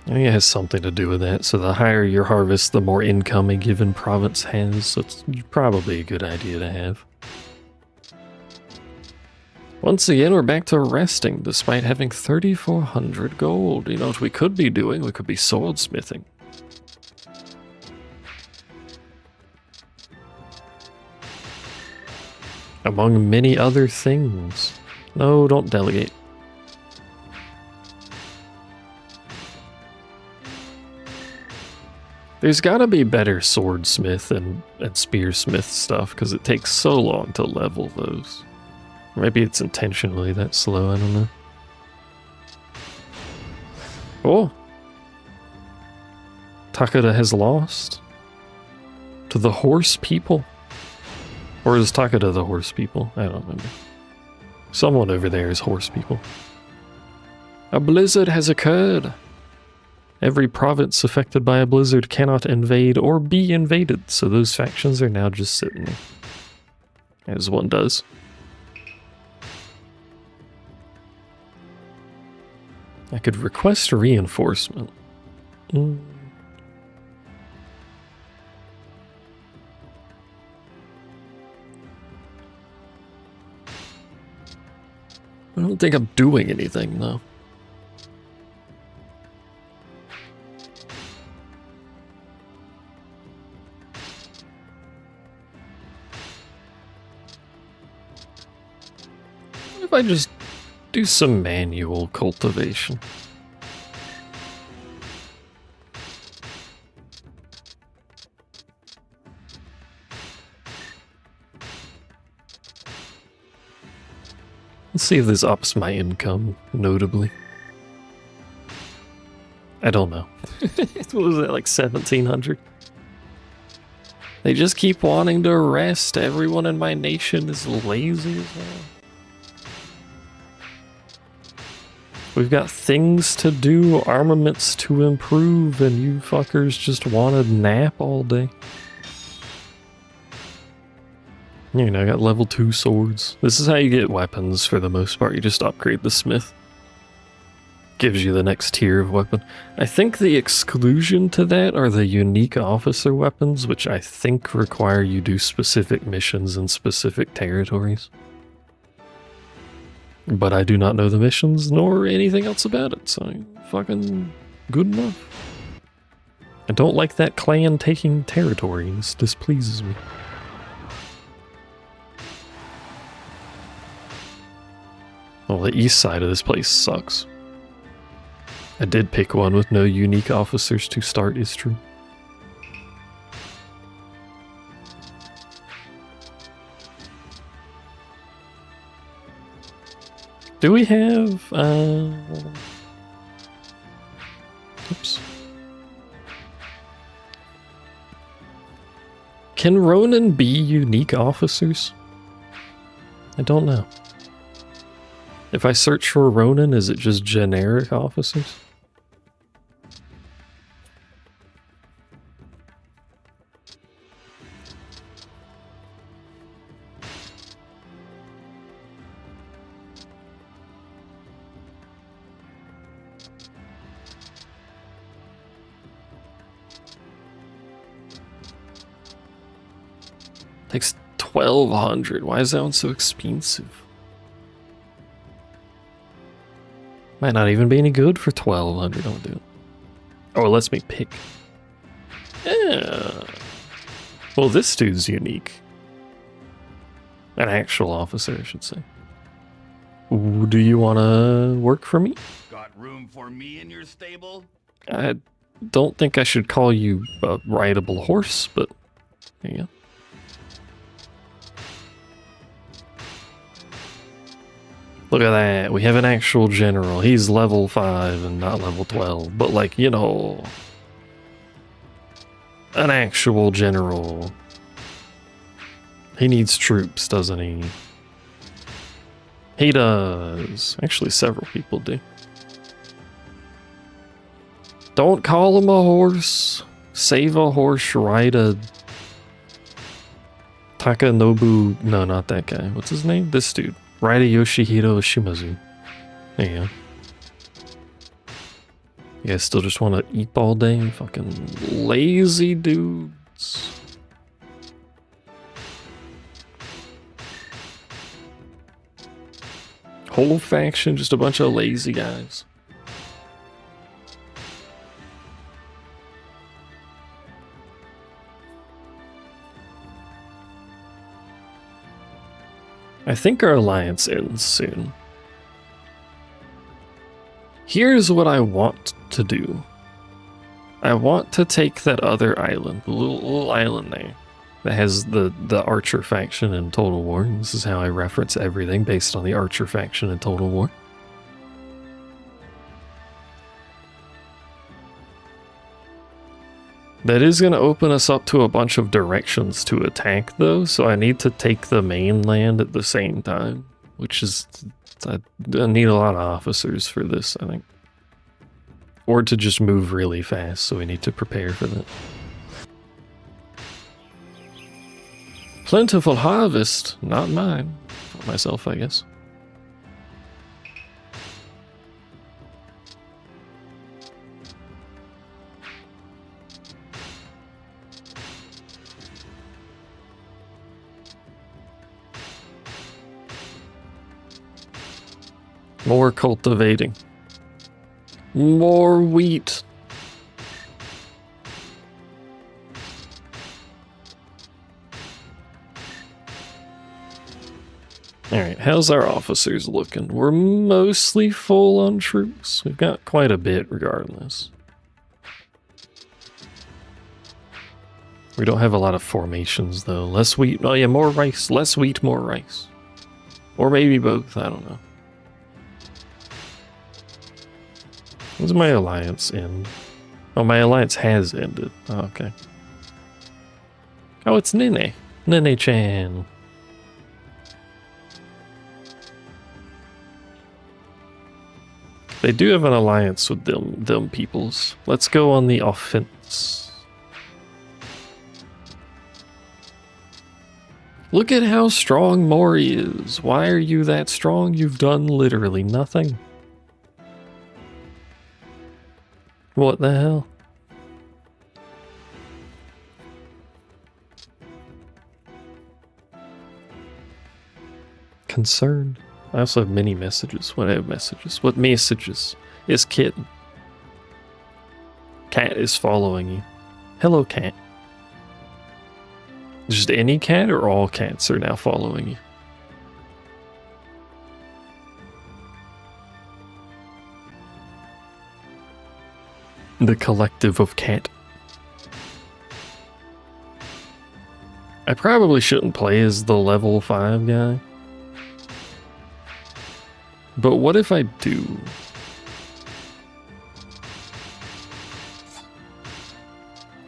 I think it has something to do with that. So the higher your harvest, the more income a given province has. So it's probably a good idea to have. Once again, we're back to resting, despite having 3,400 gold. You know what we could be doing? We could be swordsmithing. Among many other things. No, don't delegate. There's gotta be better swordsmith and spearsmith stuff, because it takes so long to level those. Maybe it's intentionally that slow, I don't know. Oh! Takeda has lost? To the horse people? Or is Takeda the horse people? I don't remember. Someone over there is horse people. A blizzard has occurred! Every province affected by a blizzard cannot invade or be invaded, so those factions are now just sitting there. As one does. I could request reinforcement. I don't think I'm doing anything, though. What if I just do some manual cultivation? Let's see if this ups my income, notably. I don't know. What was it, like 1700? They just keep wanting to rest. Everyone in my nation is lazy as hell. We've got things to do, armaments to improve, and you fuckers just want to nap all day. You know, I got level 2 swords. This is how you get weapons for the most part. You just upgrade the smith. Gives you the next tier of weapon. I think the exclusion to that are the unique officer weapons, which I think require you do specific missions in specific territories. But I do not know the missions nor anything else about it, so fucking good enough. I don't like that clan taking territories. Displeases me. Well, the east side of this place sucks. I did pick one with no unique officers to start, is true. Do we have, oops. Can Ronin be unique officers? I don't know. If I search for Ronin, is it just generic officers? Takes 1200. Why is that one so expensive? Might not even be any good for 1200. I'll do it. Oh, it lets me pick. Yeah. Well, this dude's unique. An actual officer, I should say. Ooh, do you want to work for me? Got room for me in your stable? I don't think I should call you a rideable horse, but there you go. Look at that, we have an actual general. He's level 5 and not level 12, but like, you know, an actual general. He needs troops, doesn't he? He does. Actually, several people do. Don't call him a horse. Save a horse, ride a Takanobu. No, not that guy. What's his name? This dude. Ride a Yoshihiro Shimazu. There you go. You guys still just want to eat all day? Fucking lazy dudes. Whole faction, just a bunch of lazy guys. I think our alliance ends soon. Here's what I want to do. I want to take that other island, the little island there, that has the Archer faction in Total War. This is how I reference everything based on the Archer faction in Total War. That is going to open us up to a bunch of directions to attack, though, so I need to take the mainland at the same time, which is... I need a lot of officers for this, I think. Or to just move really fast, so we need to prepare for that. Plentiful harvest, not mine. For myself, I guess. More cultivating. More wheat. Alright, how's our officers looking? We're mostly full on troops. We've got quite a bit regardless. We don't have a lot of formations though. Less wheat. Oh yeah, more rice. Less wheat, more rice. Or maybe both, I don't know. When's my alliance end? Oh, my alliance has ended. Oh, okay. Oh, it's Nene. Nene-chan. They do have an alliance with them peoples. Let's go on the offense. Look at how strong Mori is. Why are you that strong? You've done literally nothing. What the hell? Concerned. I also have many messages. What have messages? What messages? Is kitten. Cat is following you. Hello, cat. Just any cat or all cats are now following you? The collective of cat. I probably shouldn't play as the level 5 guy. But what if I do?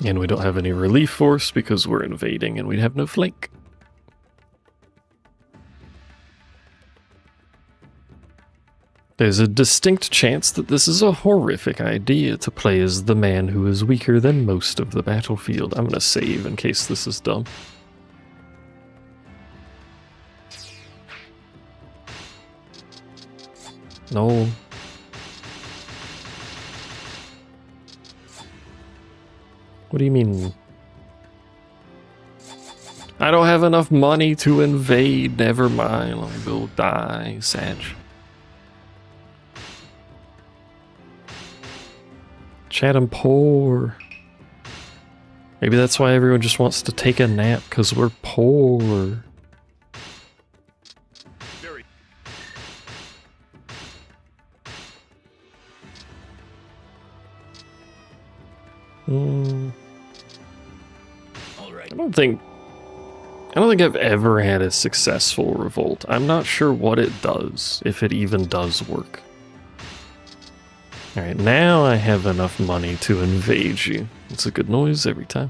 And we don't have any relief force because we're invading and we'd have no flank. There's a distinct chance that this is a horrific idea to play as the man who is weaker than most of the battlefield. I'm gonna save in case this is dumb. No. What do you mean? I don't have enough money to invade. Never mind. I'll go die, Sag. Chat, I'm poor. Maybe that's why everyone just wants to take a nap, because we're poor. I don't think I've ever had a successful revolt. I'm not sure what it does, if it even does work. Alright, now I have enough money to invade you. It's a good noise every time.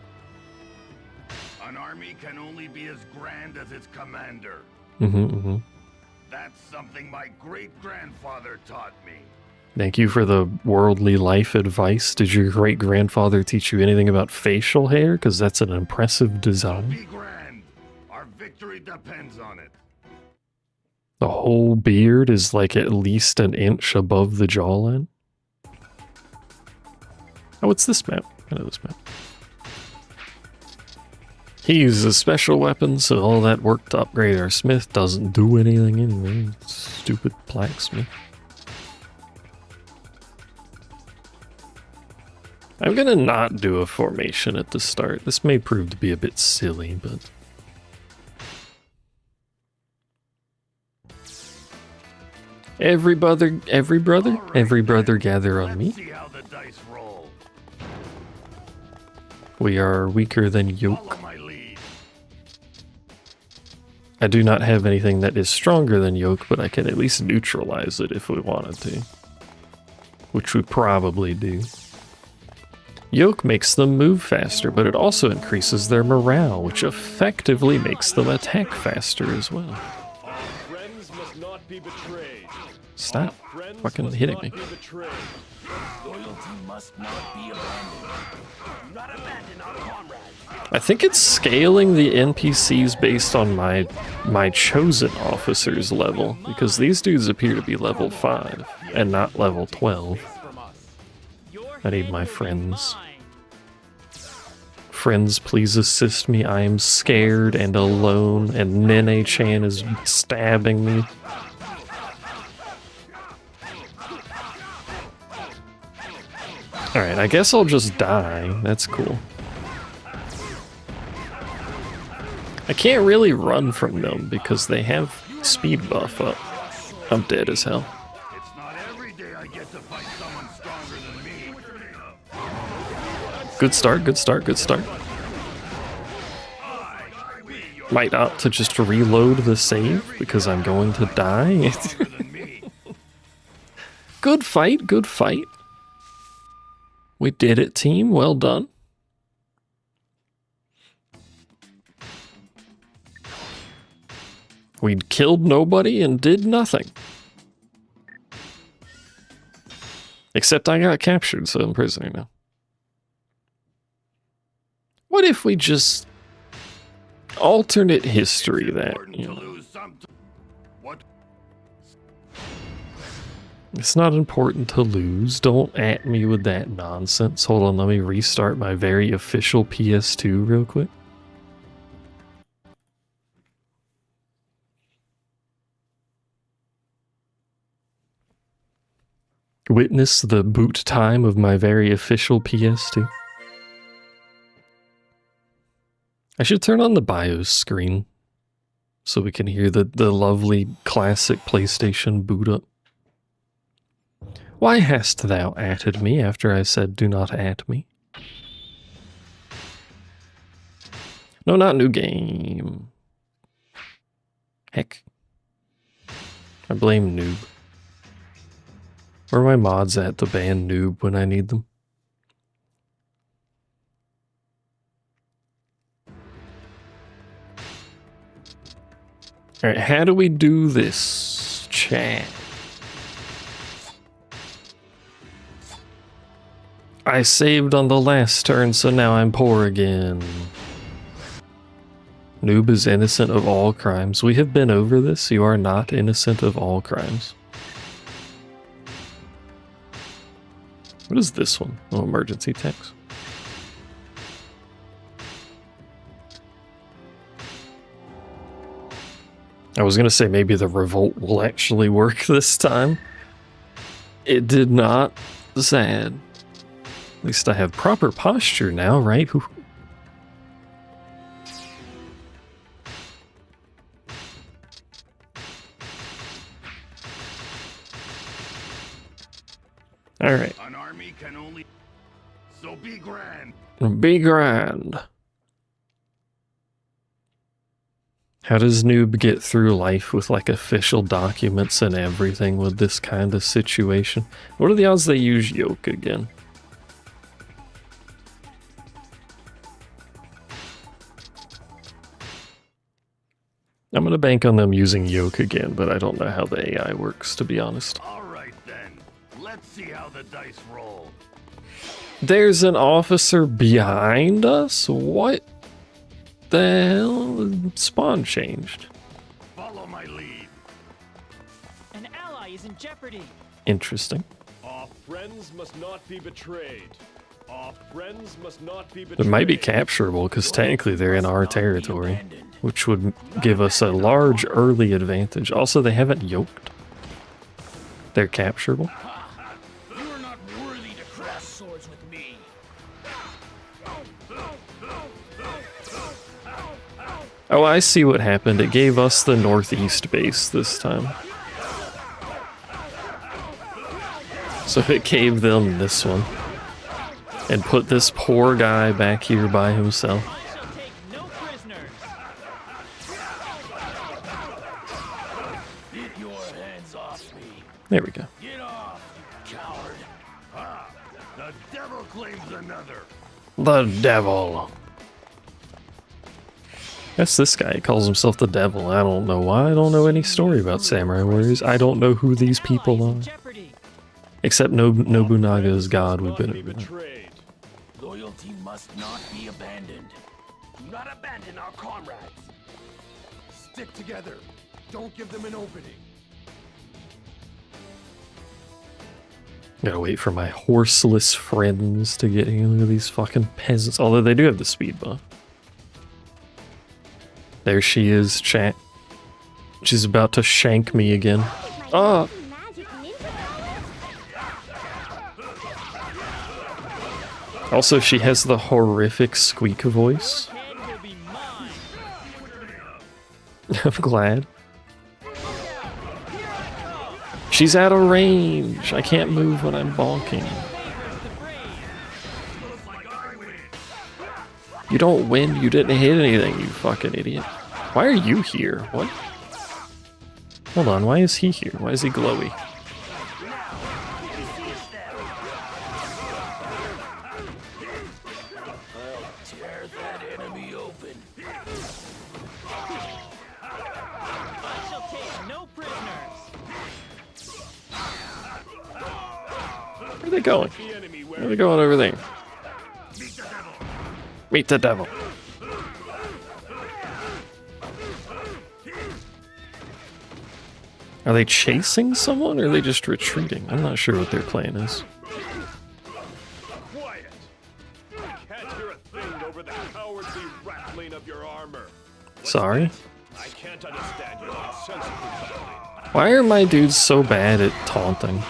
An army can only be as grand as its commander. That's something my great-grandfather taught me. Thank you for the worldly life advice. Did your great-grandfather teach you anything about facial hair? Because that's an impressive design. Be grand. Our victory depends on it. The whole beard is like at least an inch above the jawline. Oh, it's this map. I know this map. He uses a special weapon, so all that work to upgrade our smith doesn't do anything anyway. Stupid blacksmith. I'm gonna not do a formation at the start. This may prove to be a bit silly, but... Every brother gather on me. See how the dice roll. We are weaker than Yoke. Follow my lead. I do not have anything that is stronger than Yoke, but I can at least neutralize it if we wanted to. Which we probably do. Yoke makes them move faster, but it also increases their morale, which effectively makes them attack faster as well. Our friends must not be betrayed. Stop Friends fucking must hitting not me. be betrayed. Loyalty must not be abandoned. Do not abandon our comrades. I think it's scaling the NPCs based on my chosen officer's level, because these dudes appear to be level 5 and not level 12. From us. Your I need head my will be friends. mine. Friends, please assist me. I am scared and alone, and Nene-chan is stabbing me. Alright, I guess I'll just die. That's cool. I can't really run from them because they have speed buff up. I'm dead as hell. It's not every day I get to fight someone stronger than me. Good start, good start, good start. Might opt to just reload the save because I'm going to die. Good fight, good fight. We did it, team. Well done. We killed nobody and did nothing. Except I got captured, so I'm prisoner now. What if we just alternate history that, Important you to know, lose some. What? it's not important to lose. Don't at me with that nonsense. Hold on, let me restart my very official PS2 real quick. Witness the boot time of my very official PS2. I should turn on the BIOS screen so we can hear the lovely classic PlayStation boot up. Why hast thou atted me after I said do not at me? No, not new game. Heck. I blame noob. Where are my mods at to ban noob when I need them? Alright, how do we do this, chat? I saved on the last turn, so now I'm poor again. Noob is innocent of all crimes. We have been over this. You are not innocent of all crimes. What is this one? Oh, emergency text. I was gonna say maybe the revolt will actually work this time. It did not. Sad. At least I have proper posture now, right? Alright. An army can only. So be grand. Be grand. How does noob get through life with like official documents and everything with this kind of situation? What are the odds they use yoke again? I'm gonna bank on them using yoke again, but I don't know how the AI works, to be honest. All right then. Let's see how the dice roll. There's an officer behind us? What the hell? Spawn changed. Follow my lead. An ally is in jeopardy. Interesting. Our friends must not be betrayed. Our friends must not be betrayed. They might be capturable because technically they're in our territory, which would give us a large early advantage. Also, they haven't yoked. They're capturable. You are not worthy to cross swords with me. Oh, I see what happened. It gave us the northeast base this time. So it gave them this one. and put this poor guy back here by himself. I shall take no prisoners. Get your hands off me. There we go. Get off, you coward. Ah, the devil claims another. The devil. That's this guy. He calls himself the devil. I don't know why. I don't know any story about samurai warriors. I don't know who these people Allies in are. jeopardy. Except Nobunaga's god we've Not be been over. betrayed. Loyalty must not be abandoned. Do not abandon our comrades. Stick together. Don't give them an opening. Gotta wait for my horseless friends to get here. Look at these fucking peasants. Although they do have the speed buff. There she is, chat. She's about to shank me again. Ah! Also, she has the horrific squeak voice. Head will be mine. I'm glad. She's out of range. I can't move when I'm bonking. You don't win. You didn't hit anything, you fucking idiot. Why are you here? What? Hold on. Why is he here? Why is he glowy? Tear that enemy open. I shall take no prisoners. Where are they going? The enemy Where are they going over there? Meet the devil. Are they chasing someone or are they just retreating? I'm not sure what their plan is. quiet. I can't hear a thing over the cowardly rattling of your armor. Sorry. I can't understand your nonsensical babbling. Why are my dudes so bad at taunting?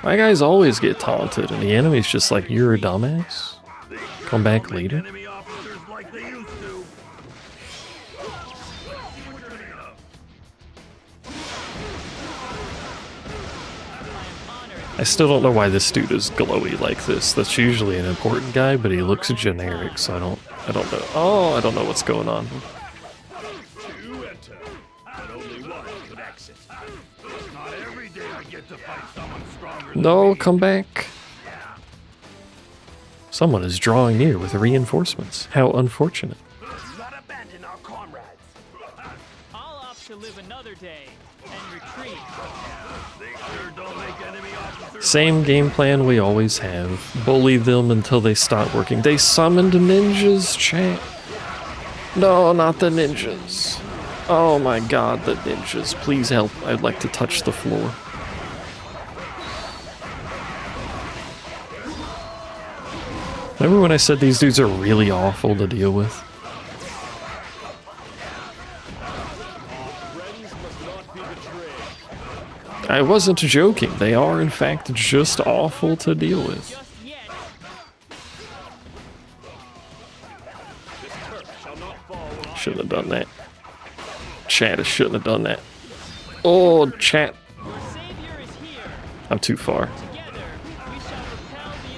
My guys always get taunted and the enemy's just like, you're a dumbass? Come back later? Enemy officers like they used to. I still don't know why this dude is glowy like this. That's usually an important guy, but he looks generic, so I don't know. Oh, I don't know what's going on. Two enter, but only one could exit. Not every day I get to fight someone stronger. No, come back. Someone is drawing near with reinforcements. How unfortunate. Do not abandon our comrades. I'll opt to live another day and retreat. They sure don't make enemy officers. Same game plan we always have. Bully them until they stop working. They summoned ninjas, chat. No, not the ninjas. Oh my god, the ninjas. Please help. I'd like to touch the floor. Remember when I said these dudes are really awful to deal with? Friends must not be betrayed. I wasn't joking. They are, in fact, just awful to deal with. Just yet. This turf shall not fall when I Shouldn't have done that. Chat, I shouldn't have done that. Oh, chat. Your savior is here. I'm too far. Together, we shall repel the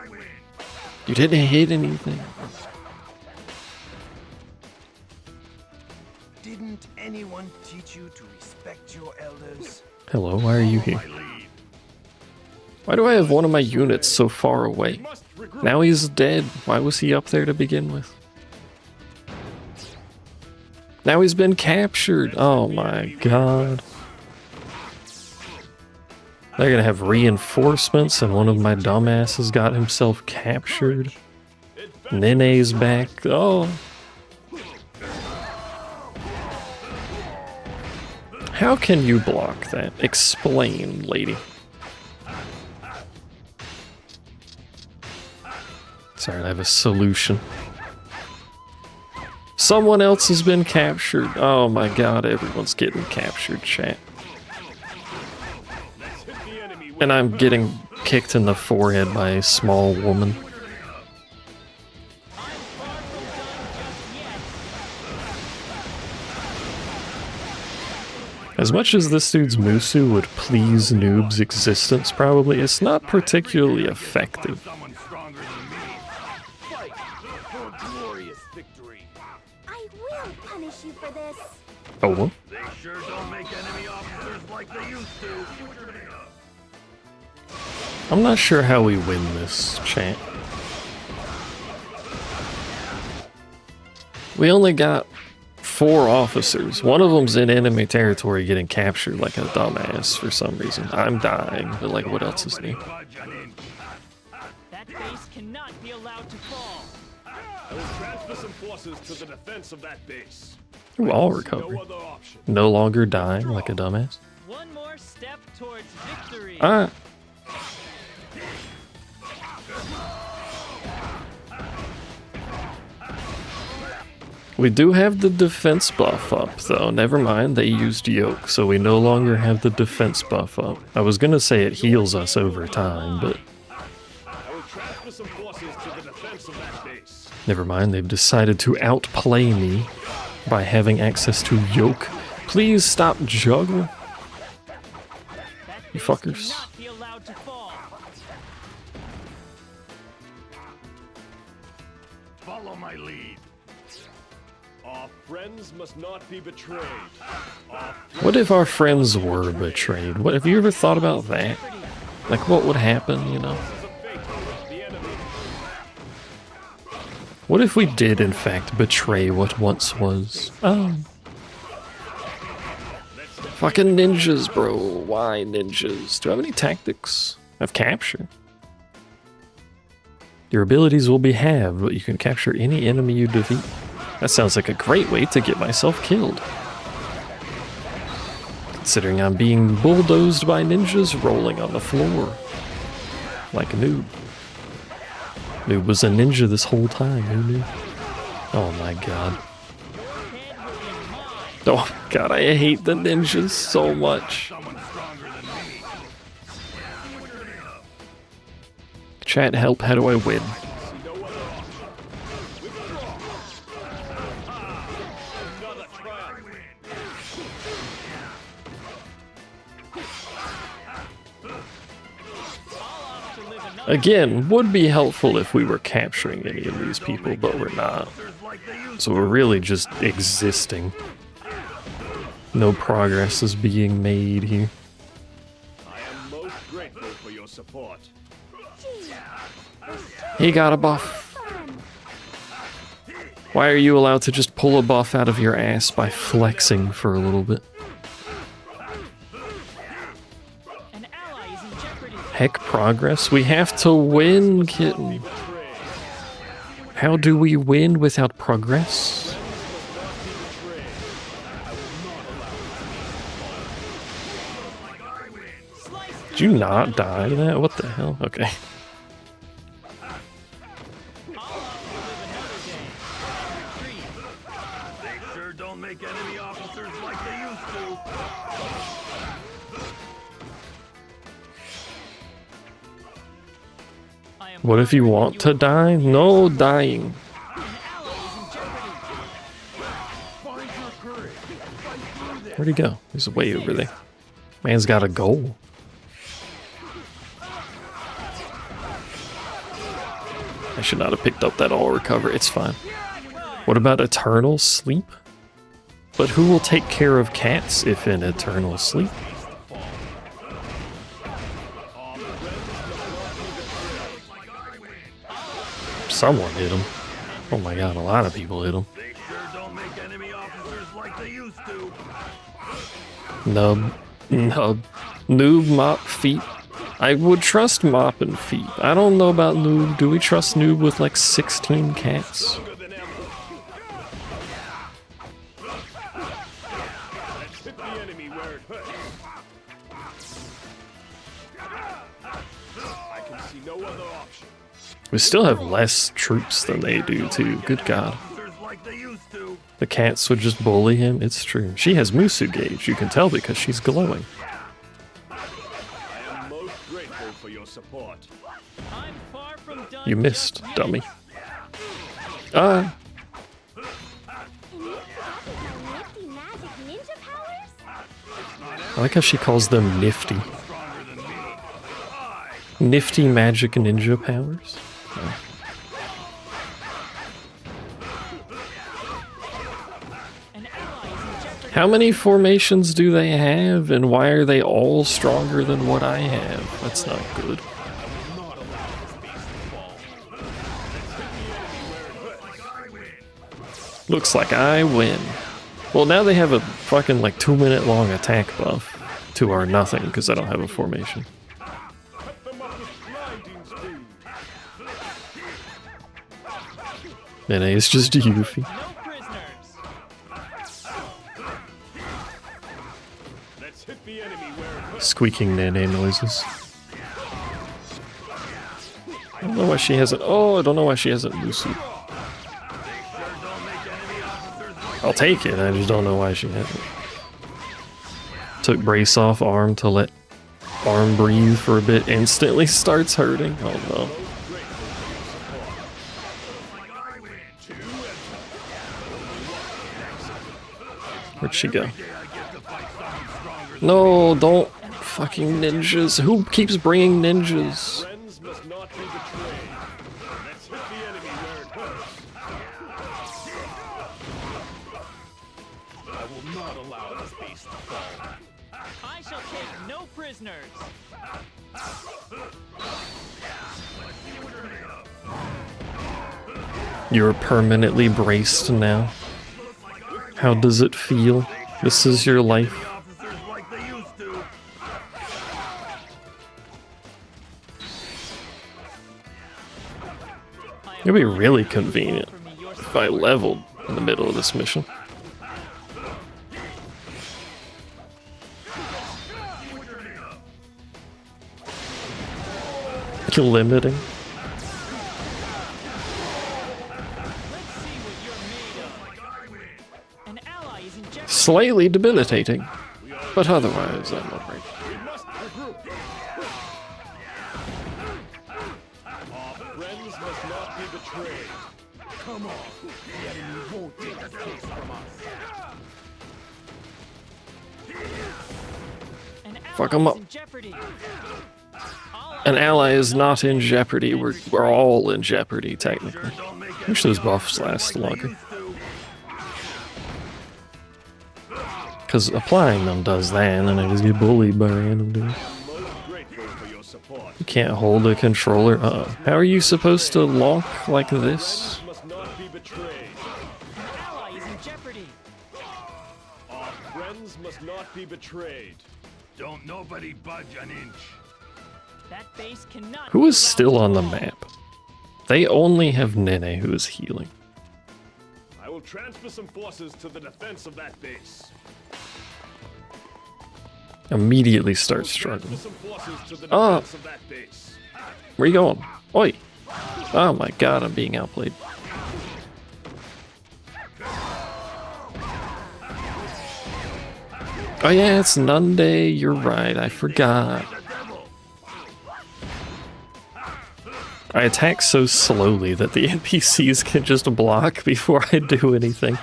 intruders. You didn't hit anything. Didn't anyone teach you to respect your elders? Hello, why are you here? Why do I have one of my units so far away? must regroup. Now he's dead. Why was he up there to begin with? Now he's been captured. Oh my god. They're gonna have reinforcements and one of my dumbasses got himself captured. Nene's back. Oh. How can you block that? Explain, lady. Sorry, I have a solution. Someone else has been captured. Oh my god, everyone's getting captured, chat. Hit the enemy with And I'm getting kicked in the forehead by a small woman. As much as this dude's Musu would please Noob's existence, probably, it's not particularly effective. Someone stronger than me. Fight for a glorious victory. I will punish you for this. Oh, well. They sure don't make enemy officers like they used to. I'm not sure how we win this, chat. We only got 4 officers. One of them's in enemy territory getting captured like a dumbass for some reason. I'm dying, but like, what else is new? That base cannot be allowed to fall. I will transfer some forces to the defense of that base. Ooh, I'll No recover. other option. No longer dying like a dumbass. One more step towards victory. Ah. We do have the defense buff up, though. Never mind, they used yoke, so we no longer have the defense buff up. I was gonna say it heals us over time, but I will transfer some forces to the defense of that base. never mind, they've decided to outplay me by having access to yoke. Please stop juggle, That you base fuckers. cannot be allowed to fall. Follow my lead. Our friends must not be betrayed. What if our friends were betrayed? What, have you ever thought about that? Like, what would happen, you know? This is a fate of the enemy. What if we did, in fact, betray what once was? Fucking ninjas, bro. Why ninjas? Do I have any tactics? I have capture. Your abilities will be halved, but you can capture any enemy you defeat. That sounds like a great way to get myself killed. Considering I'm being bulldozed by ninjas rolling on the floor. Like a noob. Noob was a ninja this whole time, who knew? Oh my god. Oh god, I hate the ninjas so much. Someone stronger than me. Chat, help, how do I win? See no other option. Withdraw. Another triumph. Again, would be helpful if we were capturing any of these people, but we're not. So we're really just existing. No progress is being made here. I am most grateful for your support. He got a buff. Why are you allowed to just pull a buff out of your ass by flexing for a little bit? An ally is in jeopardy. Heck, progress? We have to win, kitten. How do we win without progress? Did you not die to that? What the hell? Okay. They sure don't make enemy officers like they used to. I am What if you honored that want to die? No dying. An ally is in jeopardy. Find your courage. Fight through this. Where'd he go? He's way over there. Man's got a goal. I should not have picked up that all recover. It's fine. What about eternal sleep? But who will take care of cats if in eternal sleep? Someone hit him. Oh my god, a lot of people hit him. They sure don't make enemy officers like they used to. Nub. Noob, mop, feet. I would trust mop and feet. I don't know about noob. Do we trust noob with like 16 cats? Stronger than ever. Let's hit the enemy where it hurts. I can see no other option. We still have less troops than they do too. Good god. Officers like they used to. The cats would just bully him. It's true. She has Musu gauge. You can tell because she's glowing. I am most grateful for your support. I'm far from done. You missed, just yet. dummy. Ah. And you forgot my nifty magic ninja powers? I like how she calls them nifty. Nifty magic ninja powers. Oh. How many formations do they have, and why are they all stronger than what I have? That's not good. Looks like I win. Well, now they have a fucking like 2-minute long attack buff to our nothing because I don't have a formation. Nene is just Yuffie. Squeaking Nene noises. I don't know why she hasn't. Oh, I don't know why she hasn't Lucy. I'll take it, I just don't know why she hasn't. Took brace off arm to let arm breathe for a bit, instantly starts hurting. Oh no. Where'd she go? No, don't fucking ninjas. Who keeps bringing ninjas? I shall take no prisoners. You're permanently braced now. How does it feel? This is your life. It'd be really convenient if I leveled in the middle of this mission. Limiting. Slightly debilitating, but otherwise I'm alright. Friends must not be betrayed. Come on, the enemy won't take this case from us. Fuck them up. An ally is not in jeopardy. We're all in jeopardy, technically. I wish those buffs last longer. Because applying them does that, and then I just get bullied by random dudes. You can't hold a controller. Uh-oh. How are you supposed to lock like this? Our friends must not be betrayed. Don't nobody budge an inch. That base cannot Who is still on the map? They only have Nene who is healing. I will transfer some forces to the defense of that base. Immediately starts struggling. Oh! Where you going? Oi! Oh my god, I'm being outplayed. Oh yeah, it's Nunday, you're right, I forgot. I attack so slowly that the NPCs can just block before I do anything.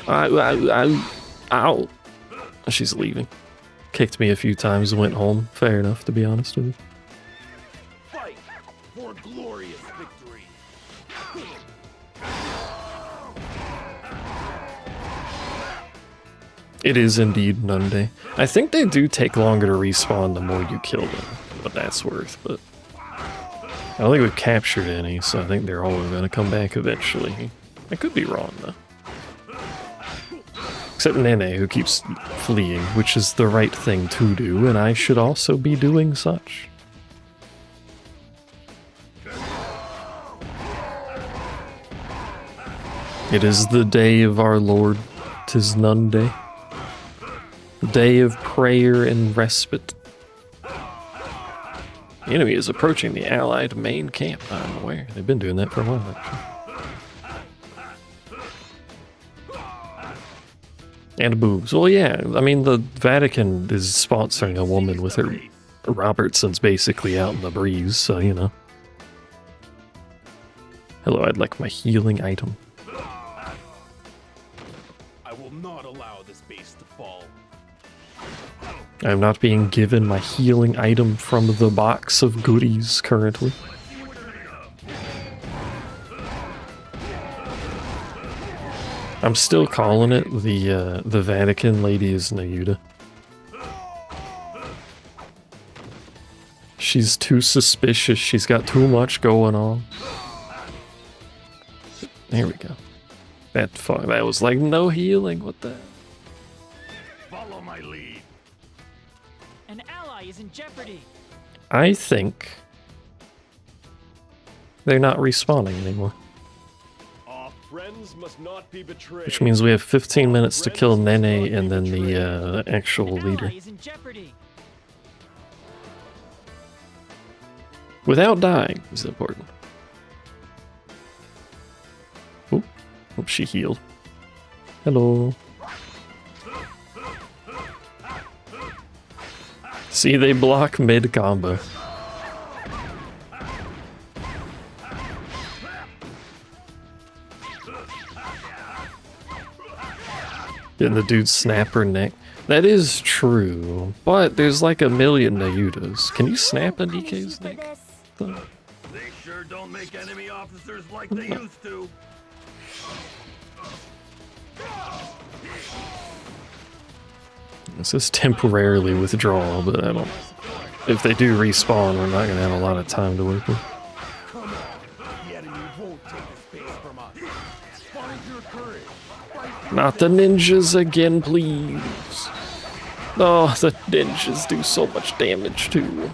Ow. She's leaving. Kicked me a few times and went home. Fair enough, to be honest with you. Fight for glorious victory. It is indeed Nunday. I think they do take longer to respawn the more you kill them, what that's worth, but I don't think we've captured any, so I think they're all going to come back eventually. I could be wrong, though. Except Nene, who keeps fleeing, which is the right thing to do, and I should also be doing such. It is the day of our Lord, 'tis Nunday. Day of prayer and respite. The enemy is approaching the allied main camp, I'm aware. They've been doing that for a while, actually. And boobs. Well, yeah, I mean, the Vatican is sponsoring a woman with her Robertsons basically out in the breeze, so, you know. Hello, I'd like my healing item. I will not allow this base to fall. I'm not being given my healing item from the box of goodies currently. I'm still calling it the Vatican lady is Nayuta. She's too suspicious. She's got too much going on. There we go. That was like no healing. What the? Follow my lead. An ally is in jeopardy. I think they're not respawning anymore. Our friends must not be betrayed. Which means we have 15 minutes to kill Nene and then the actual An leader. ally is in jeopardy. Without dying is important. Oh, she healed. Hello. See, they block mid-combo. Didn't the dude snap her neck? That is true, but there's like a million Nayutas. Can you snap a DK's neck? They sure don't make enemy officers like they used to. This is temporarily withdrawal, but I don't... If they do respawn, we're not gonna have a lot of time to work with. Come on. The enemy won't take the space from us. Find your courage. Fight Not the ninjas again, please. Oh, the ninjas do so much damage too.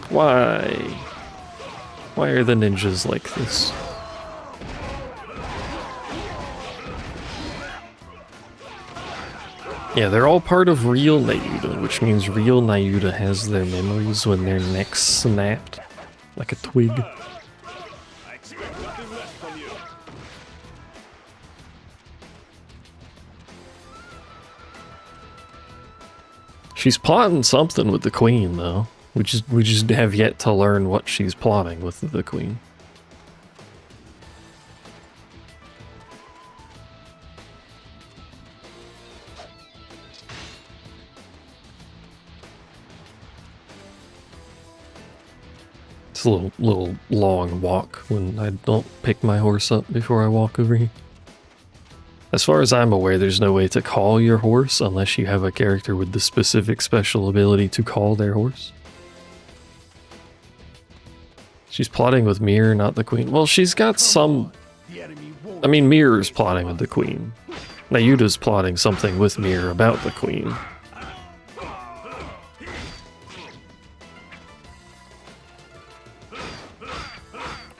Why? Why are the ninjas like this? Yeah, they're all part of real Nayuta, which means real Nayuta has their memories when their necks snapped like a twig. I expect nothing less from you. She's plotting something with the queen, though. We just have yet to learn what she's plotting with the queen. It's a little long walk when I don't pick my horse up before I walk over here. As far as I'm aware, there's no way to call your horse unless you have a character with the specific special ability to call their horse. She's plotting with Mirror, not the queen. Well, she's got some... I mean, Mirror's plotting with the queen. Nayuta's plotting something with Mirror about the queen.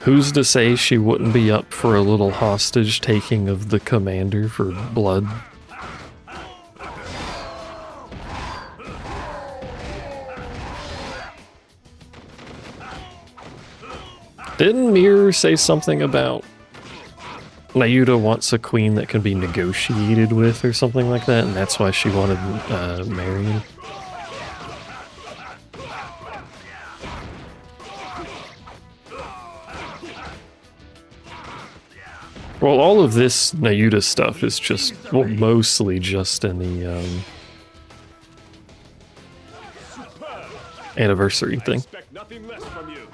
Who's to say she wouldn't be up for a little hostage taking of the commander for blood? Didn't Mirror say something about Nayuta wants a queen that can be negotiated with or something like that, and that's why she wanted Marion? Well, all of this Nayuta stuff is just, well, mostly just in the anniversary thing. Expect nothing less from you.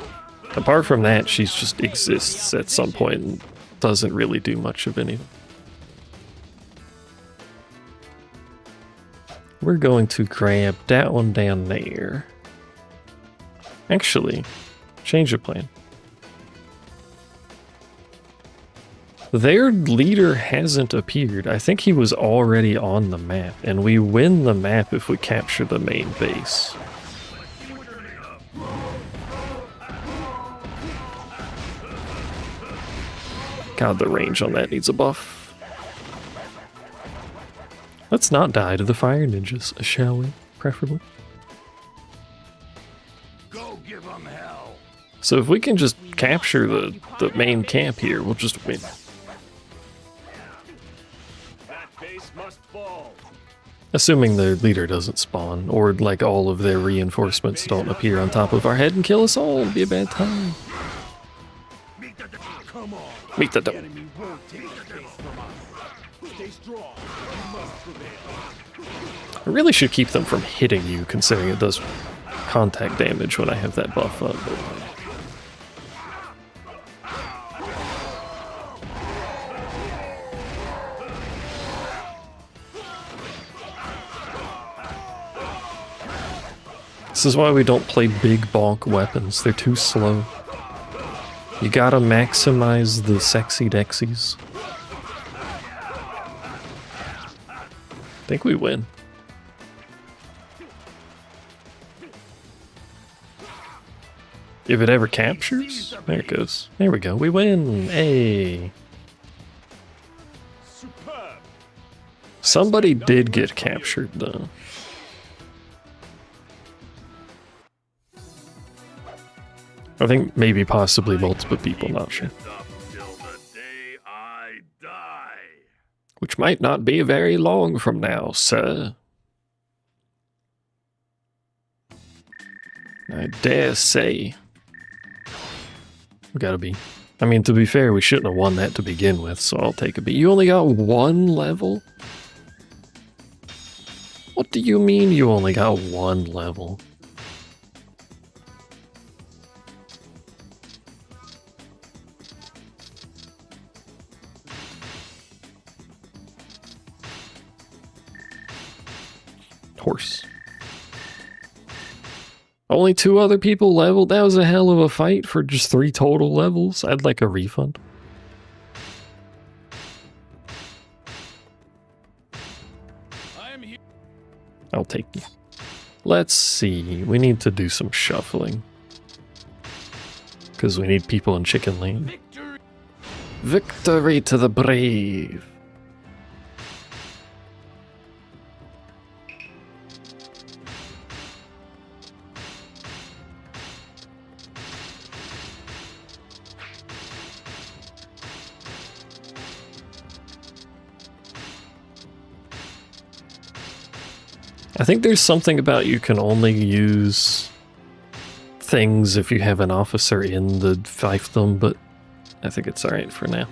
Apart from that, she just exists at some point and doesn't really do much of anything. We're going to grab that one down there. Actually, change of plan. Their leader hasn't appeared. I think he was already on the map, and we win the map if we capture the main base. God, the range on that needs a buff. Let's not die to the fire ninjas, shall we? Preferably. Go give them hell. So if we can just capture the main camp here, we'll just win. That base must fall. Assuming their leader doesn't spawn, or like all of their reinforcements don't appear on top of our head and kill us all, it'd be a bad time. Come on. Meet the The enemy won't take the space from us. Stay strong. You must prevail. I really should keep them from hitting you, considering it does contact damage when I have that buff up. This is why we don't play big bonk weapons. They're too slow. You gotta maximize the sexy dexies. I think we win. If it ever captures, there it goes. There we go. We win. Hey. Superb. Somebody did get captured though. I think maybe possibly multiple people, not sure. Up till the day I die. Which might not be very long from now, sir. I dare say. We gotta be. I mean, to be fair, we shouldn't have won that to begin with, so I'll take a beat. You only got one level? What do you mean you only got one level? Horse. Only 2 other people leveled? That was a hell of a fight for just 3 total levels. I'd like a refund. I am here. I'll take you. Let's see. We need to do some shuffling. Because we need people in Chicken Lane. Victory. Victory to the brave. I think there's something about you can only use things if you have an officer in the fiefdom, but I think it's alright for now.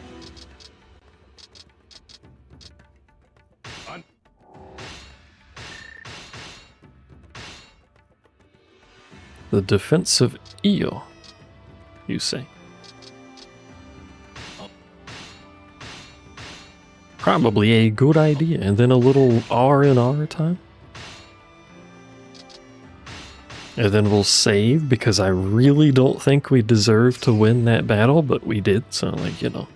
The defense of Io, you say? Probably a good idea, and then a little R&R time. And then we'll save, because I really don't think we deserve to win that battle, but we did, so, like, you know.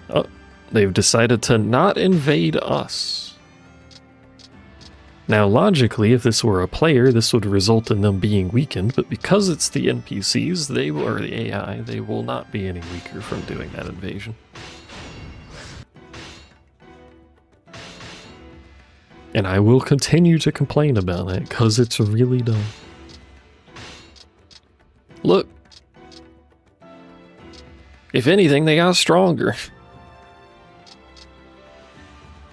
Oh, they've decided to not invade us. Now, logically, if this were a player, this would result in them being weakened, but because it's the NPCs, or the AI, they will not be any weaker from doing that invasion. And I will continue to complain about that, because it's really dumb. Look. If anything, they got stronger.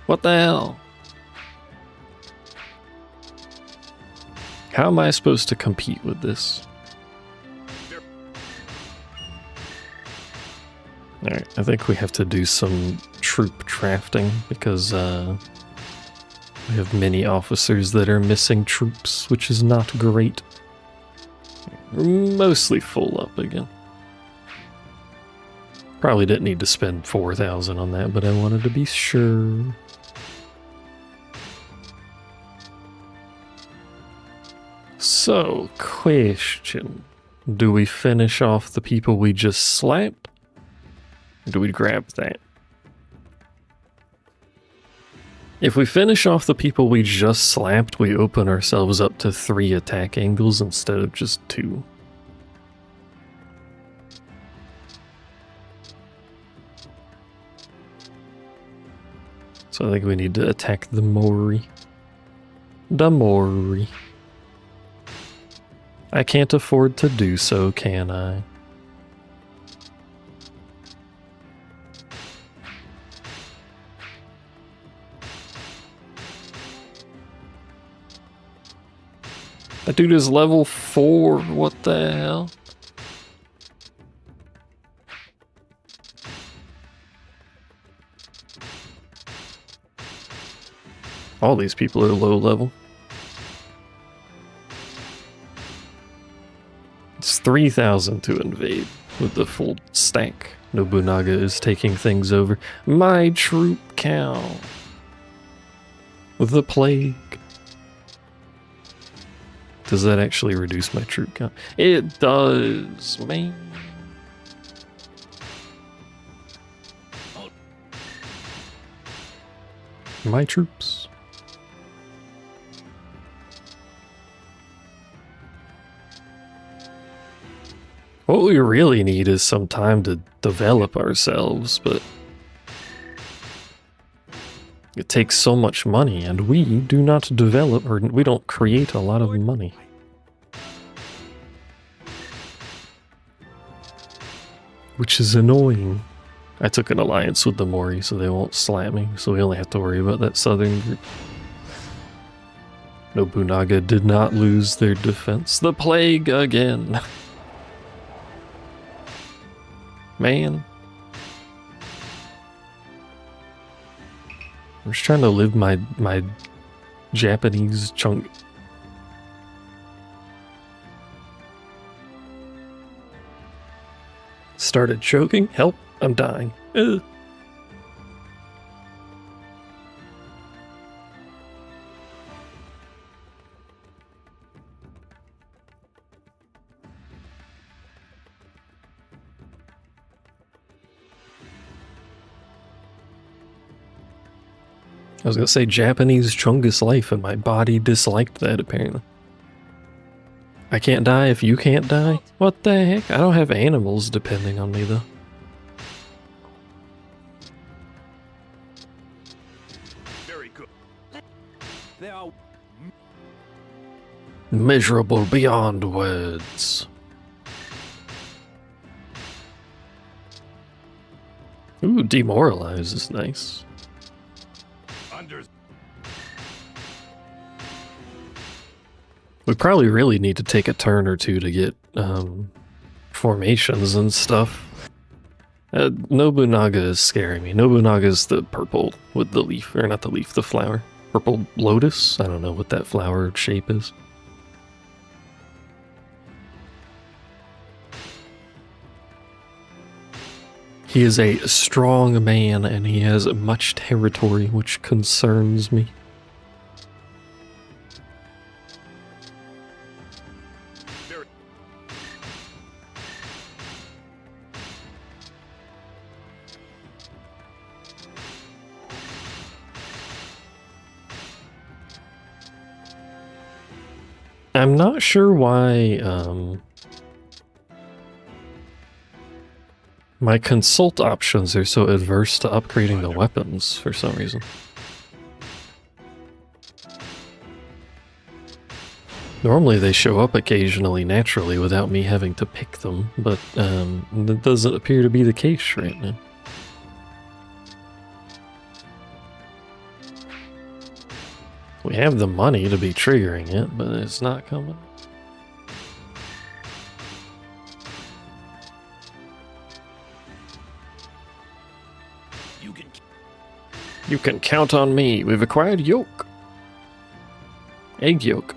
What the hell? How am I supposed to compete with this? Alright, I think we have to do some troop drafting, because, we have many officers that are missing troops, which is not great. We're mostly full up again. Probably didn't need to spend 4,000 on that, but I wanted to be sure. So, question. Do we finish off the people we just slapped? Or do we grab that? If we finish off the people we just slapped, we open ourselves up to 3 attack angles instead of just 2. So I think we need to attack the Mori. The Mori. I can't afford to do so, can I? That dude is level 4, what the hell? All these people are low level. It's 3,000 to invade with the full stack. Nobunaga is taking things over. My troop count. The plague. Does that actually reduce my troop count? It does, man. My troops. What we really need is some time to develop ourselves, but it takes so much money, and we do not develop, or we don't create a lot of money. Which is annoying. I took an alliance with the Mori, so they won't slap me, so we only have to worry about that southern group. Nobunaga did not lose their defense. The plague again. Man. I'm just trying to live my Japanese chunk. Started choking. Help, I'm dying. Ugh. I was gonna say Japanese Chungus life, and my body disliked that apparently. I can't die if you can't die? What the heck? I don't have animals depending on me though. Very good. They are Measurable beyond words. Ooh, demoralize is nice. We probably really need to take a turn or two to get formations and stuff. Nobunaga is scaring me. Nobunaga is the purple with the leaf, or not the leaf, the flower. Purple lotus? I don't know what that flower shape is. He is a strong man and he has much territory, which concerns me. I'm not sure why my consult options are so adverse to upgrading the weapons for some reason. Normally they show up occasionally naturally without me having to pick them, but that doesn't appear to be the case right now. We have the money to be triggering it, but it's not coming. You can count on me. We've acquired yolk. Egg yolk.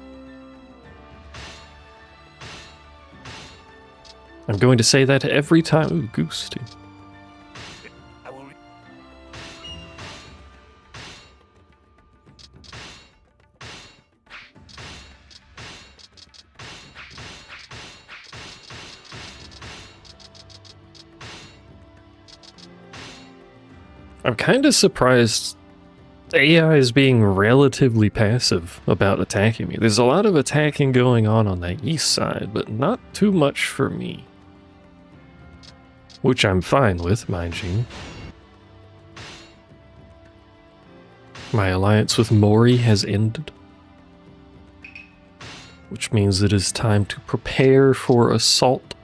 I'm going to say that every time. Ooh, goose too. I'm kind of surprised AI is being relatively passive about attacking me. There's a lot of attacking going on the east side, but not too much for me. Which I'm fine with, mind you. My alliance with Mori has ended. Which means it is time to prepare for assault.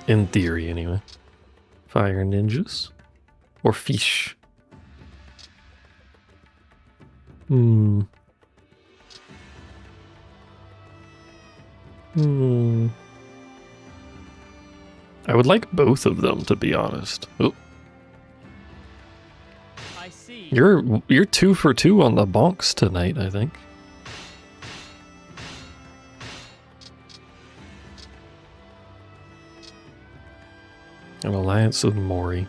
In theory, anyway. Fire ninjas. Or fish. Hmm. I would like both of them, to be honest. Oh. I see. You're 2 for 2 on the bonks tonight, I think. An alliance with Mori.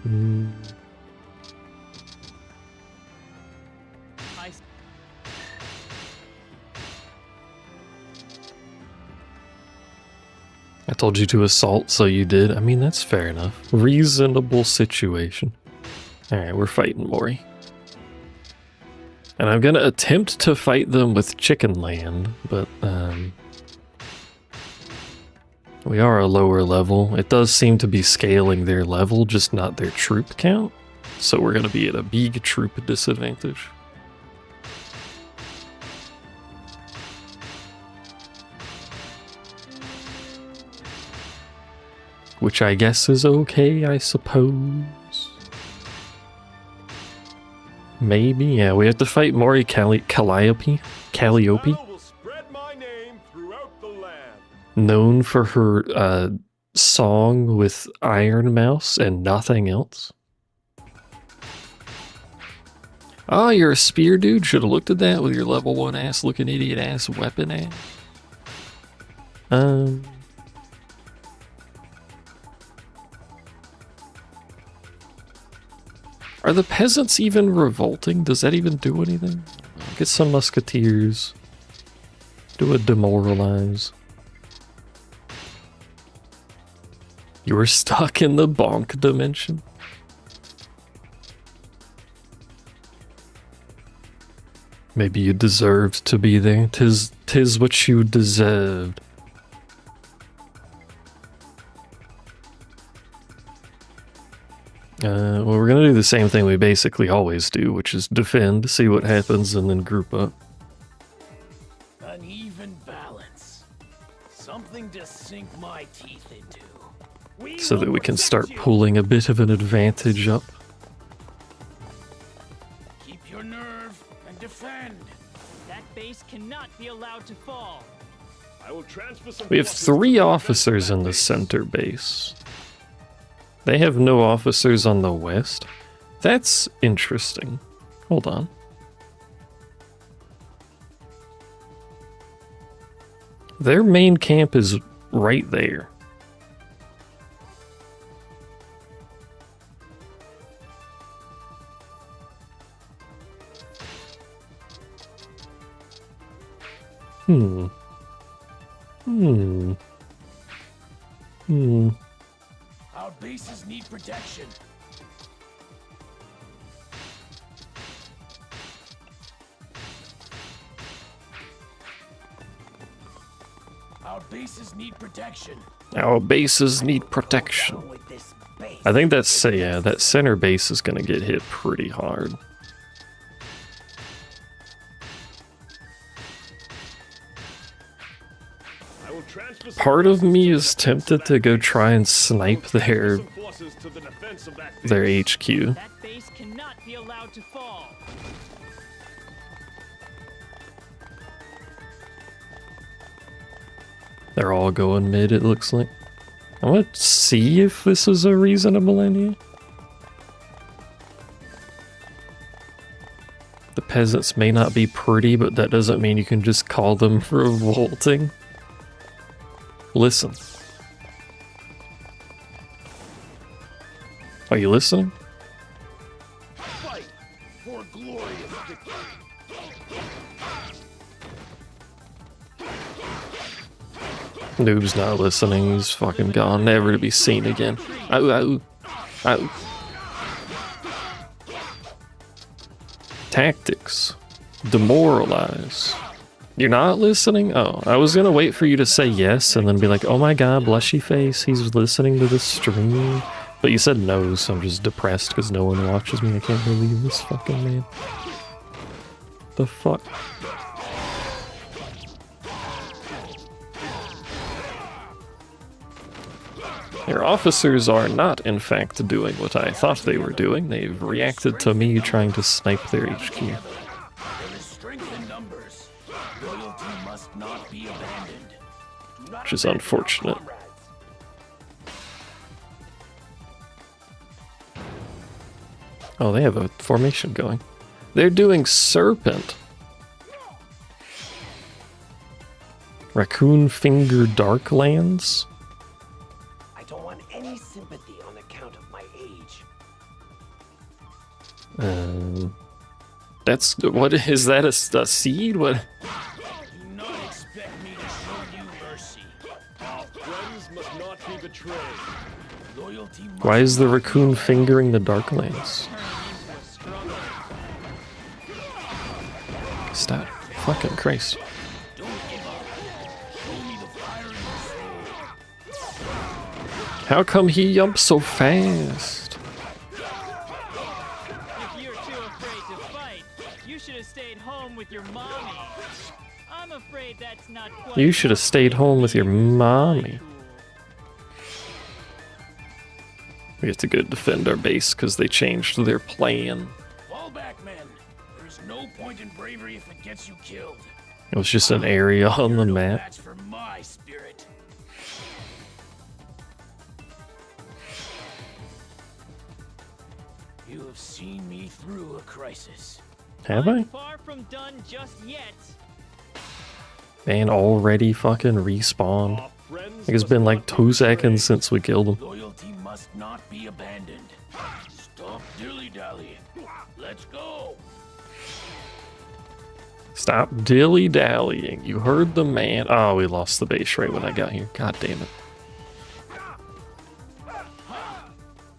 I told you to assault, so you did. I mean, that's fair enough. Reasonable situation. Alright, we're fighting Mori. And I'm gonna attempt to fight them with Chicken Land, but, we are a lower level. It does seem to be scaling their level, just not their troop count. So we're gonna be at a big troop disadvantage. Which I guess is okay, I suppose. Maybe, yeah, we have to fight Mori Calliope. Will spread my name throughout the land. Known for her song with Iron Mouse and nothing else. Oh, you're a spear dude? Should have looked at that with your level 1 ass looking idiot ass weapon ass. Are the peasants even revolting? Does that even do anything? Get some musketeers. Do a demoralize. You were stuck in the bonk dimension? Maybe you deserved to be there. Tis what you deserved. Well, we're gonna do the same thing we basically always do, which is defend, see what happens, and then group up. Uneven balance. Something to sink my teeth into. So that we can start pulling a bit of an advantage up. Keep your nerve and defend. That base cannot be allowed to fall. I will transfer some We have forces 3 to the officers in the base. center base. They have no officers on the west. That's interesting. Hold on. Their main camp is right there. Our bases need protection. Our bases need protection. Our bases need protection. I think that's, yeah, that center base is gonna get hit pretty hard. I will transfer some Part of forces me to is the tempted to go try and snipe their some forces to the defense of that their base. HQ. That base cannot be allowed to fall. They're all going mid, it looks like. I want to see if this is a reasonable idea. The peasants may not be pretty, but that doesn't mean you can just call them revolting. Listen. Are you listening? Fight for glorious victory. Noob's not listening, he's fucking gone, never to be seen again. Ow, ow, ow. Tactics. Demoralize. You're not listening? Oh, I was gonna wait for you to say yes and then be like, oh my god, blushy face, he's listening to the stream. But you said no, so I'm just depressed because no one watches me. I can't believe this fucking man. The fuck? Your officers are not, in fact, doing what I thought they were doing. They've reacted to me trying to snipe their HQ. There is strength in numbers. Loyalty must not be abandoned. Do not Which is abandon our unfortunate. comrades. Oh, they have a formation going. They're doing Serpent. Raccoon Finger Darklands. I don't want any sympathy on account of my age. That's what is that? A seed? What? Do not expect me to show you mercy. Our friends must not be betrayed. Loyalty must Why is the not be raccoon abandoned. fingering the Darklands? Stop! Fucking Christ! Don't give up. Show me the fire in your soul. How come he jumps so fast? If you're too afraid to fight, you should have stayed home with your mommy. I'm afraid that's not quite. You should have stayed home with your mommy. We have to go defend our base because they changed their plan. Fall back, men. There's no point in bravery if it gets you killed. It was just an area on the No map. match for my spirit. You have seen me through a crisis. Have I? Far from done just yet. Man, already fucking respawned. Our friends Like it's been like 2 seconds since we killed him. Loyalty must not be abandoned. Stop dilly-dallying. Let's go. Stop dilly-dallying. You heard the man. Oh, we lost the base right when I got here. God damn it.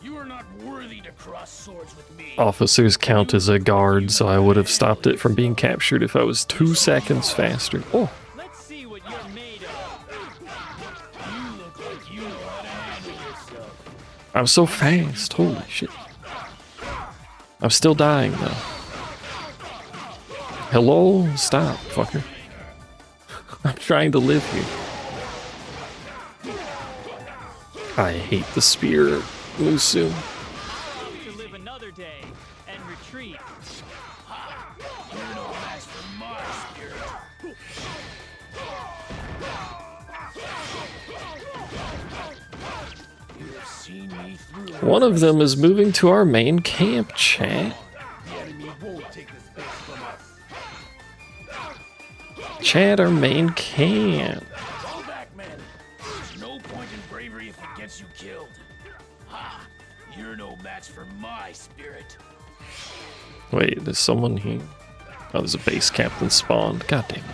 You are not worthy to cross swords with me. Officers count as a guard, so I would have stopped it from being captured if I was 2 seconds faster. Oh, Let's see what you're made of. You look like you know how to handle yourself. I'm so fast. Holy shit. I'm still dying though. Hello? Stop, fucker. I'm trying to live here. I hate the spear, Musu. To live another day and retreat. You're no match for my spirit. You have seen me through. One of them is moving to our main camp, chat. The enemy won't take this base from us. Chat, our main camp. Fall back, men. There's no point in bravery if it gets you killed. Ha! You're no match for my spirit. Wait, there's someone here. Oh, there's a base captain spawned. God damn it.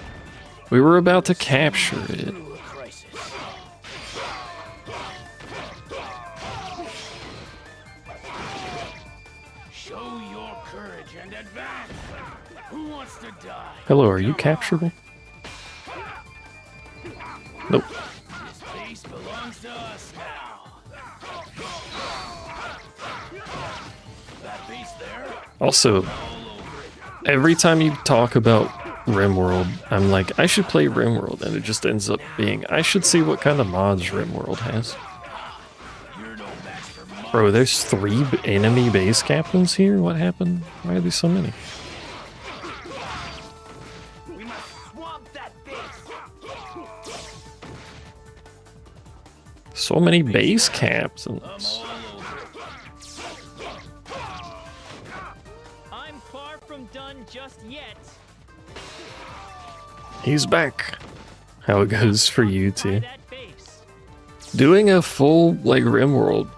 We were about to capture it. Through a crisis. Show your courage and advance. Who wants to die? Hello, are you capturable? Nope. This base belongs to us now. That base there? Also, every time you talk about RimWorld, I'm like, I should play RimWorld, and it just ends up being, I should see what kind of mods RimWorld has. You're no match for my Bro, there's 3 enemy base captains here? What happened? Why are there so many? We must swamp that base. So many base captains. I'm far from done just yet. He's back. How it goes for you By two. that base. Doing a full, like, RimWorld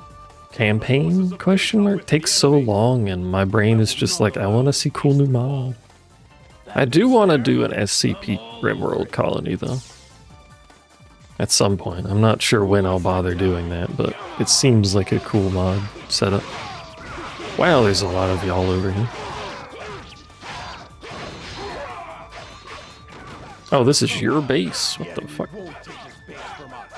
campaign, question mark, takes so long, and my brain is just like, I want to see cool new mod. I do want to do an SCP RimWorld colony, though. At some point. I'm not sure when I'll bother doing that, but it seems like a cool mod setup. Wow, there's a lot of y'all over here. Oh, this is your base. What the fuck? Won't take this base from us.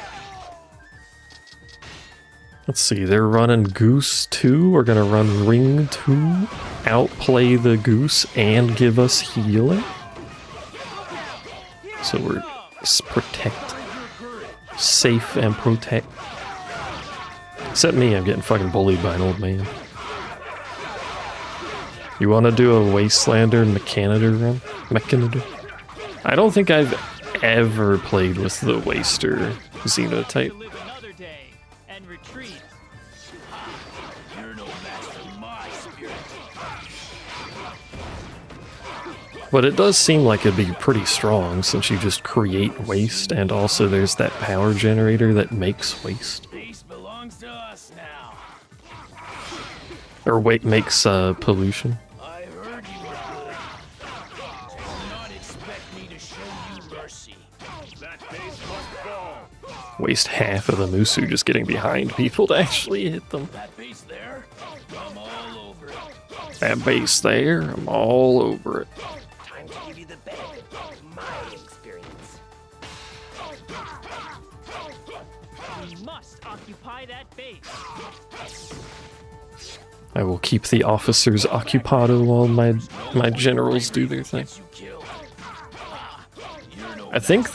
Let's see, they're running Goose 2. We're gonna run Ring 2. Outplay the Goose and give us healing. So we're protect. Safe and protect. Except me, I'm getting fucking bullied by an old man. You wanna do a Wastelander Mechanitor run? Mechanitor? I don't think I've ever played with the Waster To Xenotype. live another day and retreat. You're no match for my spirit. But it does seem like it'd be pretty strong since you just create waste, and also there's that power generator that makes waste. Base belongs to us now. Or makes pollution. I heard you were good. Do not expect me to show you mercy. That base must fall. Waste half of the Musu just getting behind people to actually hit them. That base there, I'm all over it. That base there, I'm all over it. Time to give you the benefit of my experience. We must occupy that base. I will keep the officers occupado while my generals do their thing. You killed. You're no I think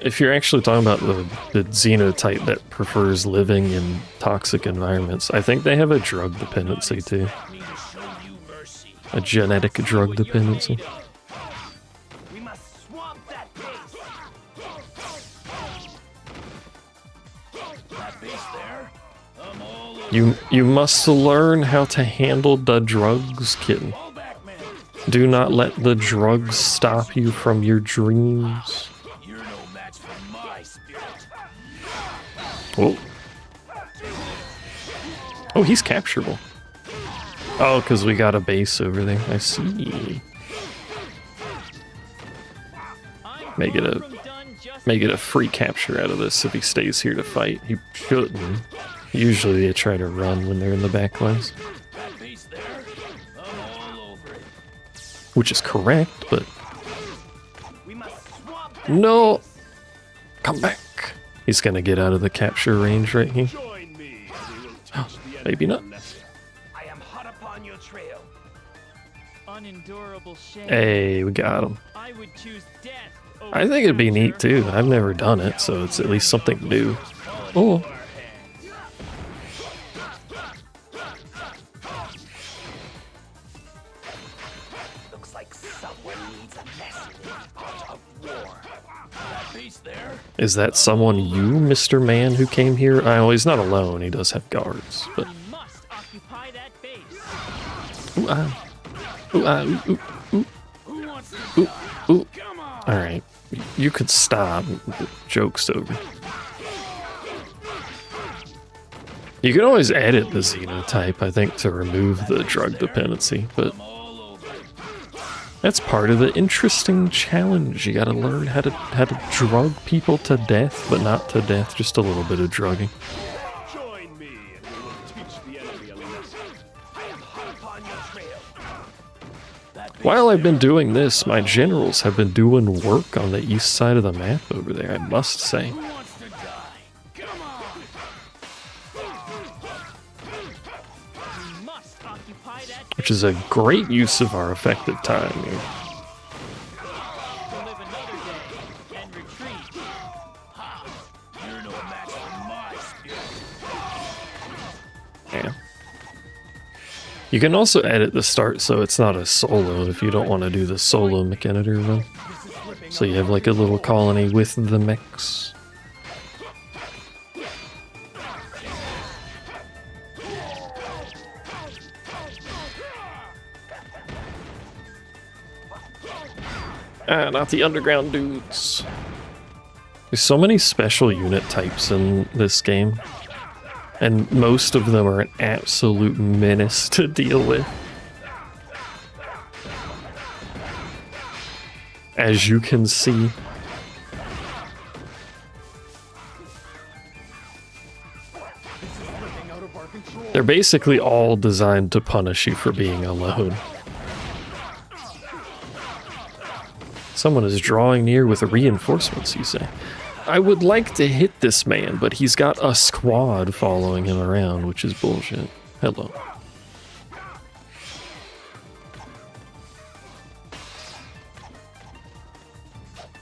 if you're actually talking about the xenotype that prefers living in toxic environments, I think they have a drug dependency too. expect me to show you mercy. A genetic drug What you're dependency. made of. We must swamp that base. That base there, I'm all over. You must learn how to handle the drugs, kitten. Fall back, man. Do not let the drugs stop you from your dreams. You're no match for my spirit. Whoa. Oh, he's capturable. Oh, because we got a base over there. I see. Make it a free capture out of this if he stays here to fight. He shouldn't. Usually they try to run when they're in the back lines. That base there, I'm all over it. Which is correct, but We must swamp that no! base. Come back! He's gonna get out of the capture range right here. Join me, and we will teach the Maybe enemy not. a lesson. I am hot upon your trail. Unendurable shame. Hey, we got him. I would choose death over I think it'd be neat capture. too. I've never done it, so it's at least something new. Oh, Looks like someone needs a lesson in the art of war. That base there, is that someone you, Mr. Man, who came here? Oh, he's not alone. He does have guards, but We must occupy that base. ooh, ah. Ooh, ah, ooh, ooh, who wants to ooh, die? ooh. Come on. All right, you could stop. The joke's over. You can always edit the xenotype, I think, to remove the drug dependency, but I'm all over it. that's part of the interesting challenge. You gotta learn how to drug people to death, but not to death, just a little bit of drugging. Join me, and we will teach the enemy a lesson. I am hot upon your trail. That base While I've been there, doing this, my generals have been doing work on the east side of the map over there, I must say. who wants to die? Come on. We must occupy that Which is a great use of our effective time here. to live another day and retreat. You're no match for my spirit. Yeah. You can also edit the start so it's not a solo if you don't want to do the solo mechanic run. So you have like a little colony with the mechs. Ah, not the underground dudes. There's so many special unit types in this game. And most of them are an absolute menace to deal with. As you can see. They're basically all designed to punish you for being alone. Someone is drawing near with reinforcements, you say. I would like to hit this man, but he's got a squad following him around, which is bullshit. Hello.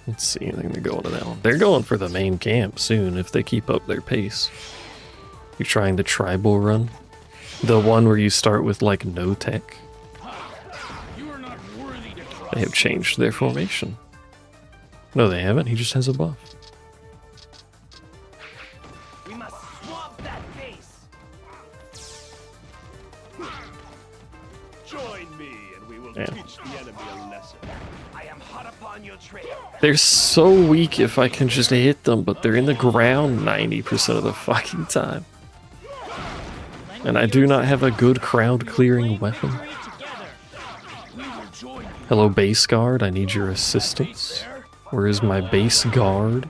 Let's see, I think they're going to that one. They're going for the main camp soon if they keep up their pace. You're trying the tribal run? The one where you start with like no tech? You are not worthy to cross. They have changed their formation. No, they haven't. He just has a buff. We must swamp that base. Join me, and we will Yeah. teach the enemy a lesson. I am hot upon your trail. They're so weak if I can just hit them, but they're in the ground 90% of the fucking time. And I do not have a good crowd clearing weapon. Hello, base guard. I need your assistance. Where is my base guard?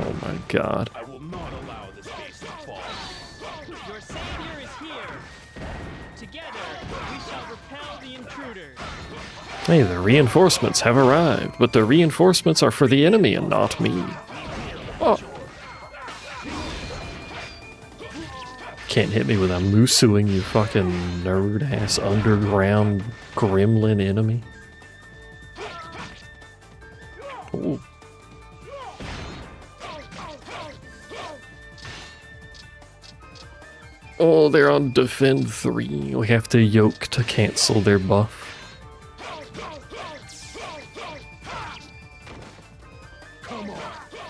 Oh my god. I will not allow this base to fall. Your savior is here. Together, we shall repel the intruders. Hey, the reinforcements have arrived, but the reinforcements are for the enemy and not me. Oh. Can't hit me with a musuing, you fucking nerd-ass underground gremlin enemy. Ooh. Oh, they're on defend 3. We have to yoke to cancel their buff.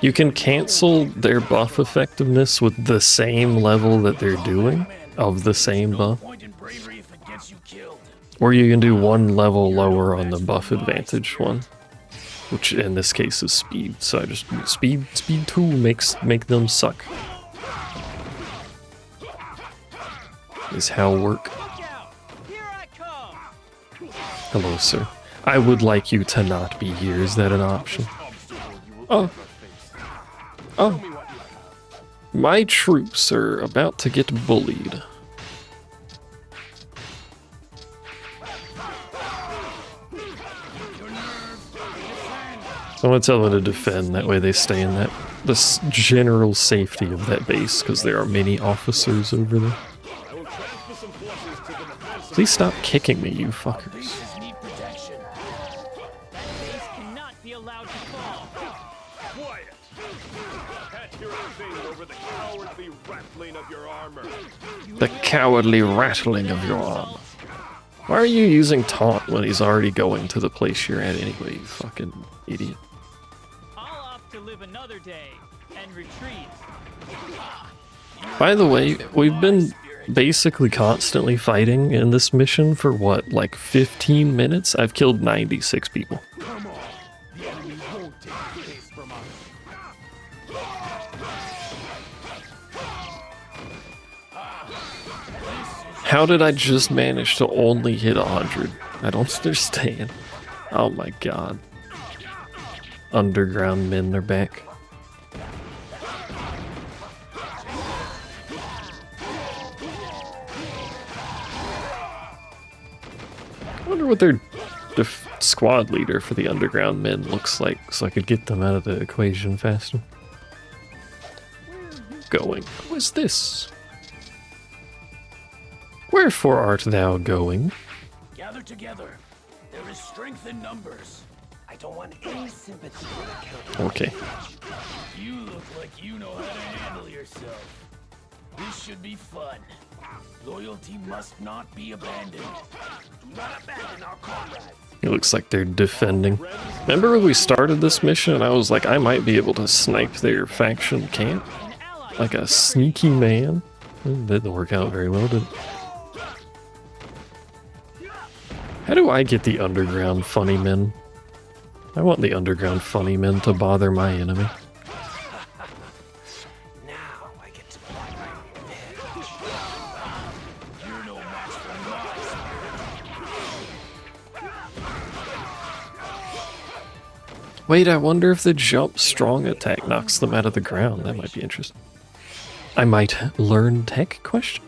You can cancel their buff effectiveness with the same level that they're doing of the same buff. Point in bravery if it gets you killed. Or you can do one level lower on the buff advantage one, which in this case is speed. So I just speed 2 make them suck. Is how work. Look out! Here I come! Hello, sir. I would like you to not be here. Is that an option? Oh. Oh. My troops are about to get bullied. So I'm gonna tell them to defend, that way they stay in that this general safety of that base, because there are many officers over there. Please stop kicking me, you fuckers. Bases need protection. Base cannot be allowed to fall. Quiet! Can't hear anything over the cowardly rattling of your armor. The cowardly rattling of your arm. Why are you using taunt when he's already going to the place you're at anyway, you fucking idiot? I'll opt to live another day and retreat. By the way, we've been basically constantly fighting in this mission for what, like 15 minutes? I've killed 96 people. Come on. The enemy won't take the base from us. How did I just manage to only hit 100? I don't understand. Oh my god. Underground men are back. I wonder what their squad leader for the underground men looks like, so I could get them out of the equation faster. Going. Who is this? Wherefore art thou going? Gather together. There is strength in numbers. I don't want any sympathy for the counter. Okay. You look like you know how to handle yourself. This should be fun. Loyalty must not be abandoned. Do not abandon our comrades. It looks like they're defending. Remember when we started this mission and I was like, I might be able to snipe their faction camp? Like a sneaky man? It didn't work out very well, did it? How do I get the underground funny men? I want the underground funny men to bother my enemy. Now I get to play my revenge. You're no match for my Wait, I wonder if the jump strong attack knocks them out of the ground. That might be interesting. I might learn tech question?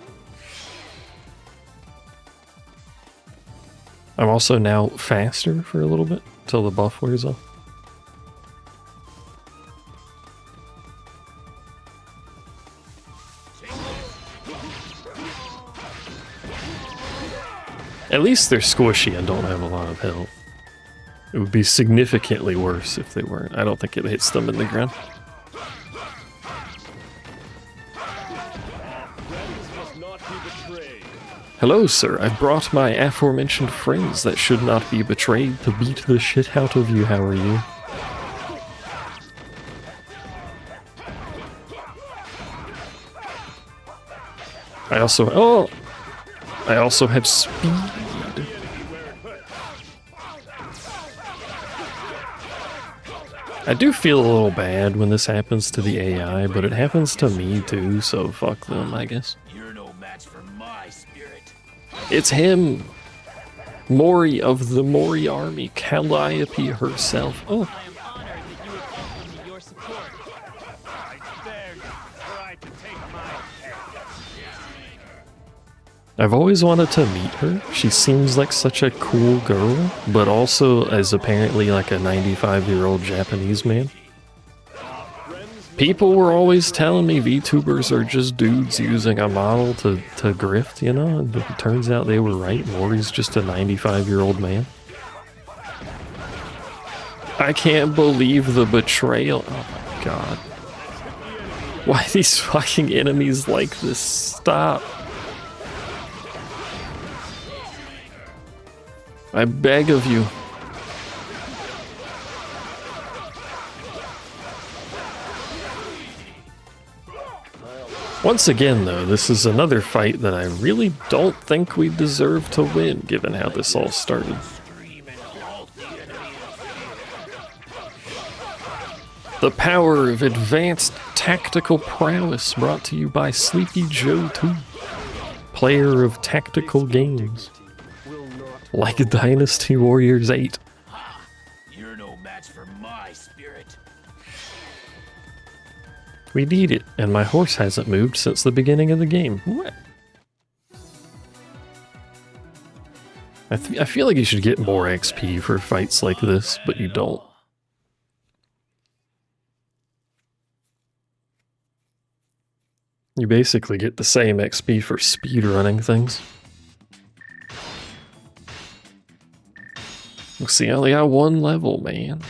I'm also now faster for a little bit, till the buff wears off. At least they're squishy and don't have a lot of health. It would be significantly worse if they weren't. I don't think it hits them in the ground. Friends must not be betrayed. Hello, sir. I brought my aforementioned friends that should not be betrayed to beat the shit out of you. How are you? I also have speed. I do feel a little bad when this happens to the AI, but it happens to me too, so fuck them, I guess. You're no match for my spirit. It's him! Mori of the Mori army, Calliope herself. Oh. I am honored that you have offered me your support. I beg, were I to take my I've always wanted to meet her. She seems like such a cool girl, but also as apparently like a 95-year-old Japanese man. People were always telling me VTubers are just dudes using a model to grift, you know, and it turns out they were right. Mori's just a 95-year-old man. I can't believe the betrayal. Oh my god. Why are these fucking enemies like this? Stop. I beg of you. Once again, though, this is another fight that I really don't think we deserve to win, given how this all started. The power of advanced tactical prowess brought to you by Sleepy Joe 2, player of tactical games. Like Dynasty Warriors 8. You're no match for my spirit. We need it, and my horse hasn't moved since the beginning of the game. What? I feel like you should get more XP for fights like this, but you don't. You basically get the same XP for speedrunning things. See, I only got one level, man.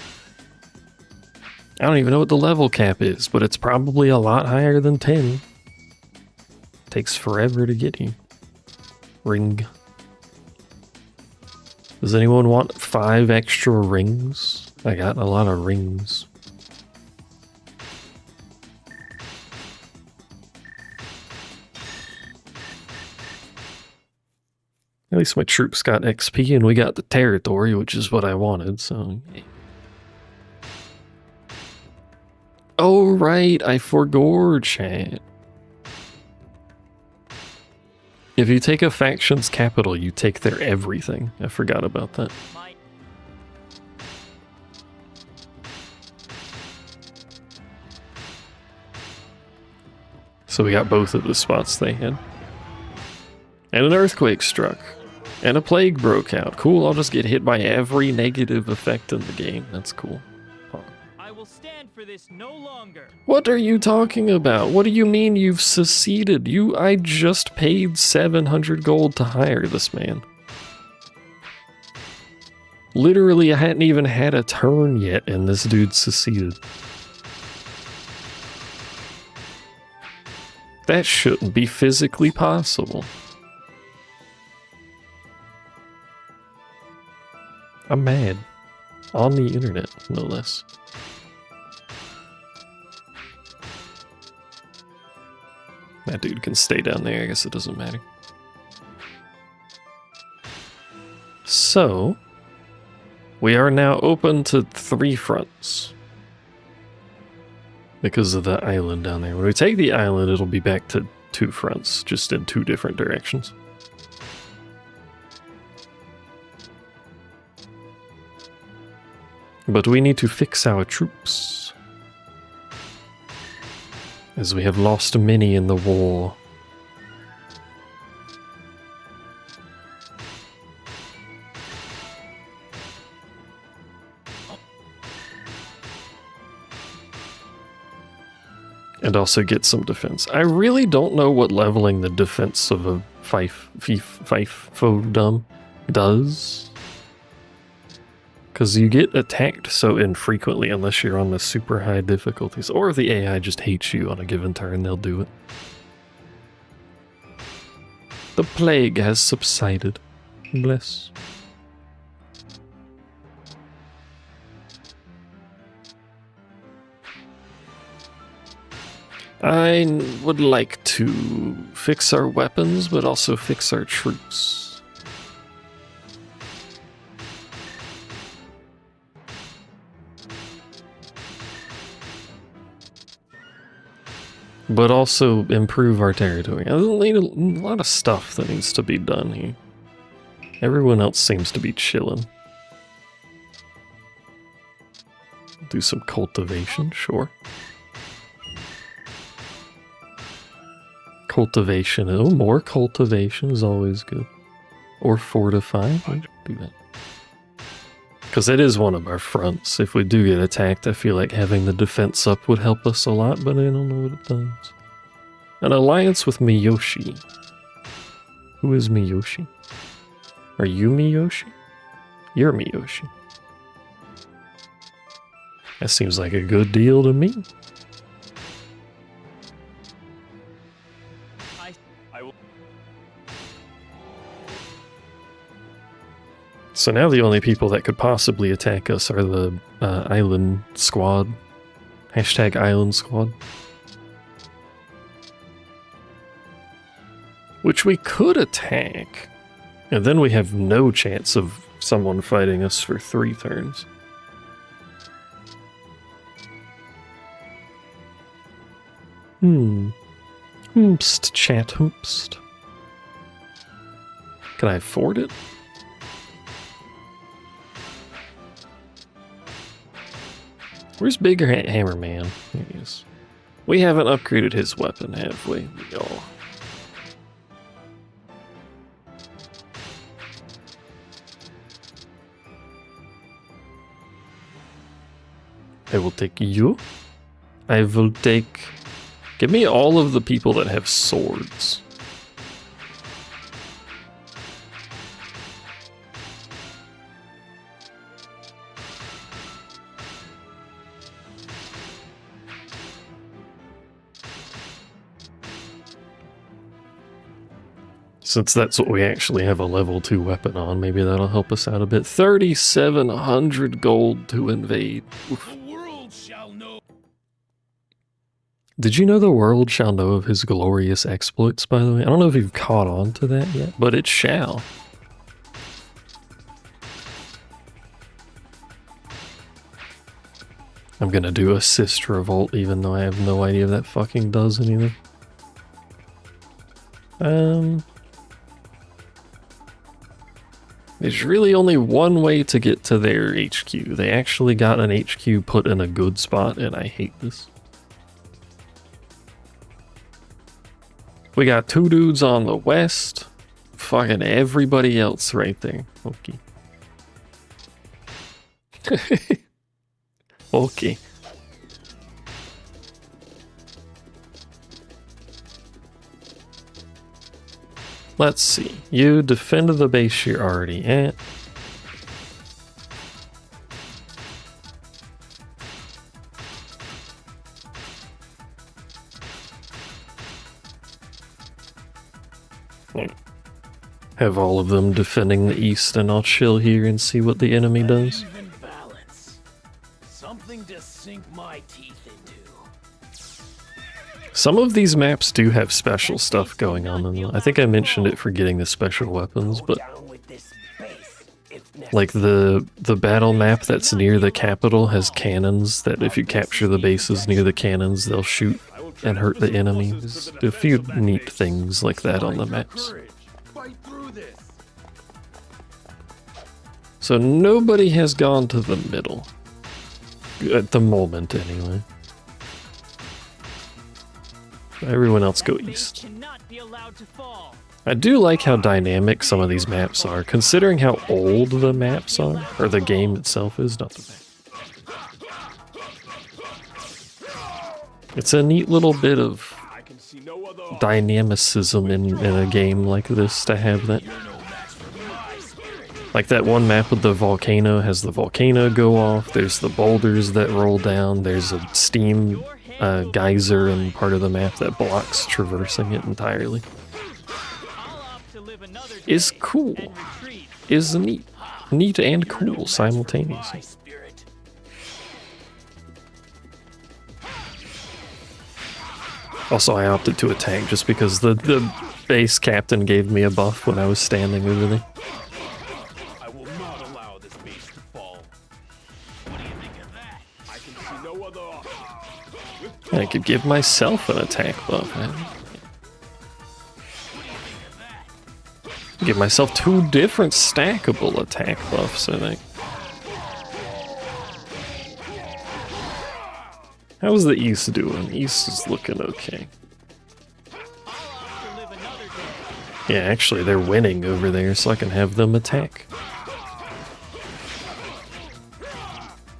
I don't even know what the level cap is, but it's probably a lot higher than 10. Takes forever to get you. Ring. Does anyone want 5 extra rings? I got a lot of rings. At least my troops got XP and we got the territory, which is what I wanted, so... Yeah. Oh, right, I forgot, chat. If you take a faction's capital, you take their everything. I forgot about that. So we got both of the spots they had. And an earthquake struck. And a plague broke out. Cool, I'll just get hit by every negative effect in the game. That's cool. I will stand for this no longer. What are you talking about? What do you mean you've seceded? I just paid 700 gold to hire this man. Literally, I hadn't even had a turn yet and this dude seceded. That shouldn't be physically possible. I'm mad. On the internet, no less. That dude can stay down there, I guess it doesn't matter. So, we are now open to 3 fronts. Because of the island down there. When we take the island, it'll be back to 2 fronts, just in 2 different directions. But we need to fix our troops, as we have lost many in the war. And also get some defense. I really don't know what leveling the defense of a fiefdom does. Because you get attacked so infrequently unless you're on the super high difficulties. Or if the AI just hates you on a given turn, they'll do it. The plague has subsided. Bless. I would like to fix our weapons, but also fix our troops. But also improve our territory. There's a lot of stuff that needs to be done here. Everyone else seems to be chilling. Do some cultivation, sure. Cultivation. Oh, more cultivation is always good. Or fortify. We'll do that. Because it is one of our fronts. If we do get attacked, I feel like having the defense up would help us a lot, but I don't know what it does. An alliance with Miyoshi. Who is Miyoshi? Are you Miyoshi? You're Miyoshi. That seems like a good deal to me. So now the only people that could possibly attack us are the island squad. Hashtag island squad. Which we could attack. And then we have no chance of someone fighting us for 3 turns. Hoopst, chat, hoopst. Can I afford it? Where's Bigger Hammer Man? There he is. We haven't upgraded his weapon, have we? No. I will take you. I will take... Give me all of the people that have swords. Since that's what we actually have a level 2 weapon on, maybe that'll help us out a bit. 3,700 gold to invade. Oof. The world shall know. Did you know the world shall know of his glorious exploits, by the way? I don't know if you've caught on to that yet, but it shall. I'm gonna do assist revolt, even though I have no idea if that fucking does anything. There's really only one way to get to their HQ. They actually got an HQ put in a good spot, and I hate this. We got 2 dudes on the west. Fucking everybody else right there. Okay. Okay. Let's see. You defend the base you're already at. Have all of them defending the east, and I'll chill here and see what the enemy does. Even balance. Something to sink my teeth into. Some of these maps do have special stuff going on in them. I think I mentioned it for getting the special weapons, but like the battle map that's near the capital has cannons that if you capture the bases near the cannons, they'll shoot and hurt the enemy. There's a few neat things like that on the maps. So nobody has gone to the middle. At the moment, anyway. Everyone else go east. I do like how dynamic some of these maps are, considering how old the maps are, or the game itself is, not the map. It's a neat little bit of dynamicism in a game like this to have that. Like that one map with the volcano has the volcano go off, there's the boulders that roll down, there's a steam geyser in part of the map that blocks traversing it entirely. Is cool. Is neat. Neat and cool simultaneously. Also, I opted to attack just because the base captain gave me a buff when I was standing over there. I will not allow this base to fall. What do you think of that? I can see no other option. I could give myself an attack buff, man. Give myself 2 different stackable attack buffs, I think. How's the East doing? East is looking okay. Yeah, actually, they're winning over there, so I can have them attack.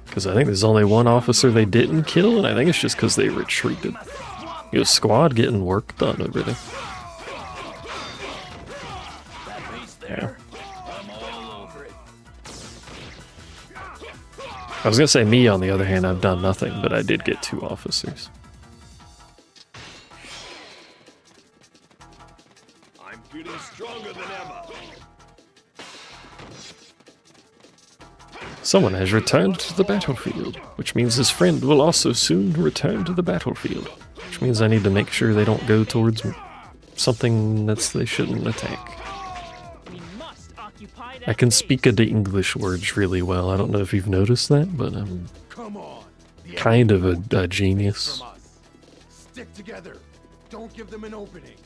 Because I think there's only one officer they didn't kill, and I think it's just because they retreated. Your squad getting work done over there. Yeah. I'm all over it. I was gonna say me, on the other hand, I've done nothing, but I did get 2 officers. I'm feeling stronger than ever. Someone has returned to the battlefield, which means his friend will also soon return to the battlefield. Which means I need to make sure they don't go towards something they shouldn't attack. I can speak the English words really well. I don't know if you've noticed that, but I'm kind of a genius. Stick together. Don't give them an opening.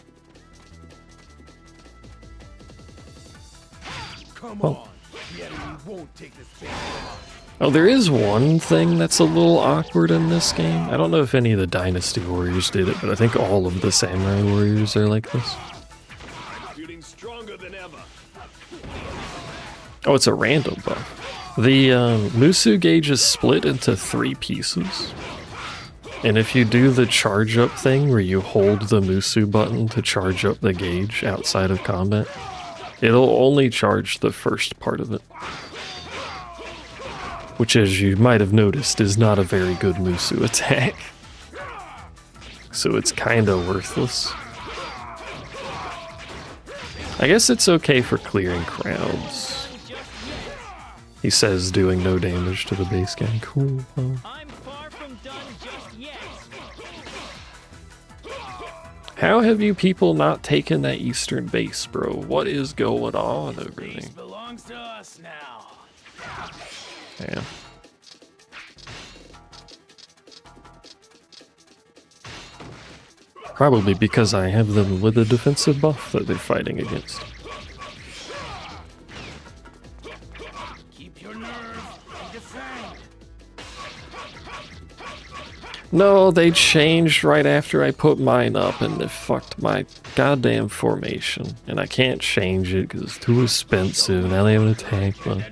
Come on. The enemy won't take this base from us. Oh, there is one thing that's a little awkward in this game. I don't know if any of the Dynasty Warriors did it, but I think all of the Samurai Warriors are like this. I'm feeling stronger than ever. Oh, it's a random buff. The Musu gauge is split into 3 pieces. And if you do the charge up thing where you hold the Musu button to charge up the gauge outside of combat, it'll only charge the first part of it. Which, as you might have noticed, is not a very good Musu attack. So it's kinda worthless. I guess it's okay for clearing crowds. He says doing no damage to the base gang. Cool. I'm far from done just yet. How have you people not taken that eastern base, bro? What is going on over there? Base belongs to us now. Yeah. Probably because I have them with a defensive buff that they're fighting against. Keep your nerve and defend. No, they changed right after I put mine up and they fucked my goddamn formation. And I can't change it because it's too expensive. Now they have an attack buff.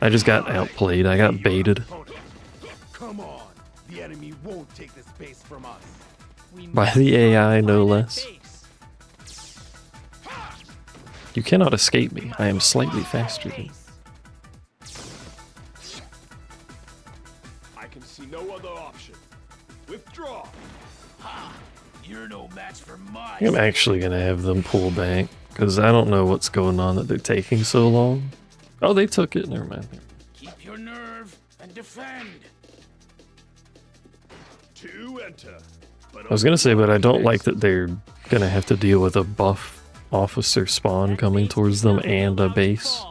I just got outplayed. I got baited. Come on. The enemy won't take this base from us. By the AI, no less. You cannot escape me. I am slightly faster than you. I can see no other option. Withdraw. You're no match for my. I'm actually gonna have them pull back because I don't know what's going on that they're taking so long. Oh, they took it. Never mind. Keep your nerve and defend. 2 enter. But I was gonna say, but I don't like that they're gonna have to deal with a buff officer spawn coming towards them and a base. I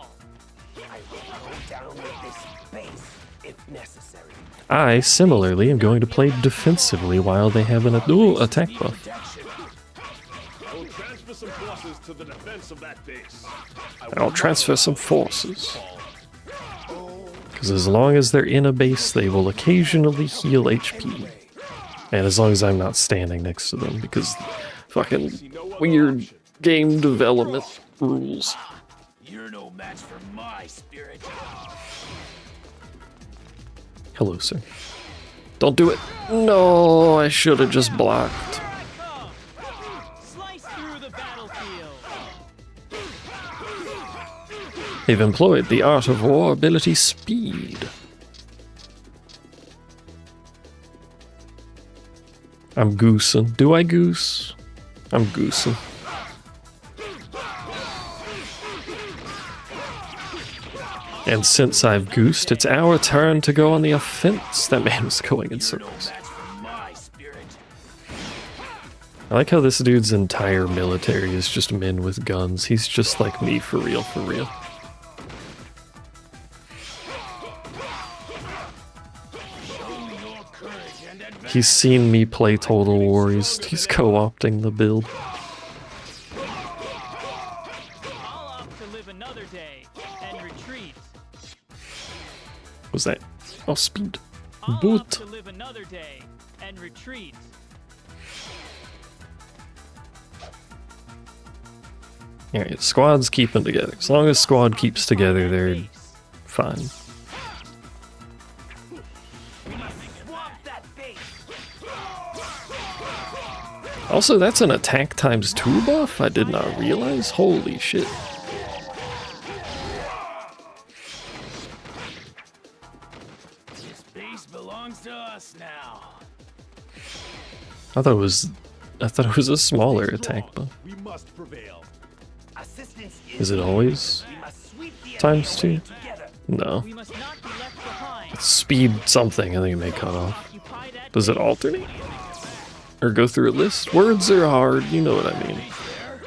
will go down with this base if necessary. I, similarly, am going to play defensively while they have an attack buff. I will transfer some forces to the defense of that base. I'll transfer some forces. Because as long as they're in a base, they will occasionally heal HP. And as long as I'm not standing next to them, because fucking weird game development rules. You're no match for my spirit. Hello, sir. Don't do it. No, I should have just blocked. Slice through the battlefield. They've employed the art of war ability speed. I'm goosing. Do I goose? I'm goosing. And since I've goosed, it's our turn to go on the offense. That man was going in circles. I like how this dude's entire military is just men with guns. He's just like me for real, for real. He's seen me play Total War. He's co-opting the build. I'll opt to live another day and retreat. What's that? Oh, speed. I'll Boot. opt to live another day and retreat. Alright, squad's keeping together. As long as squad keeps together, they're fine. Also, that's an attack times 2 buff? I did not realize. Holy shit. This base belongs to us now. I thought it was a smaller attack buff. We must prevail. Assistance Is it always We must sweep the times 2? enemy together. No. We must not be left behind. It's speed something, I think it may cut off. Occupy that Does it base. alternate? Or go through a list? Words are hard, you know what I mean. There,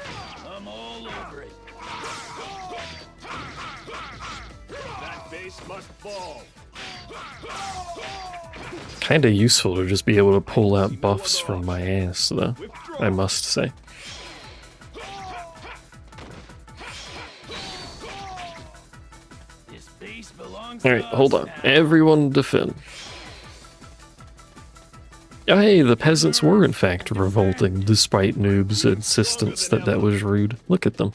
I'm all over it. That base must fall. Kinda useful to just be able to pull out buffs from my ass, though, I must say. This base belongs Alright, to hold us on. now. Everyone defend. Oh, hey, the peasants were in fact revolting, despite Noob's insistence that that was rude. Look at them.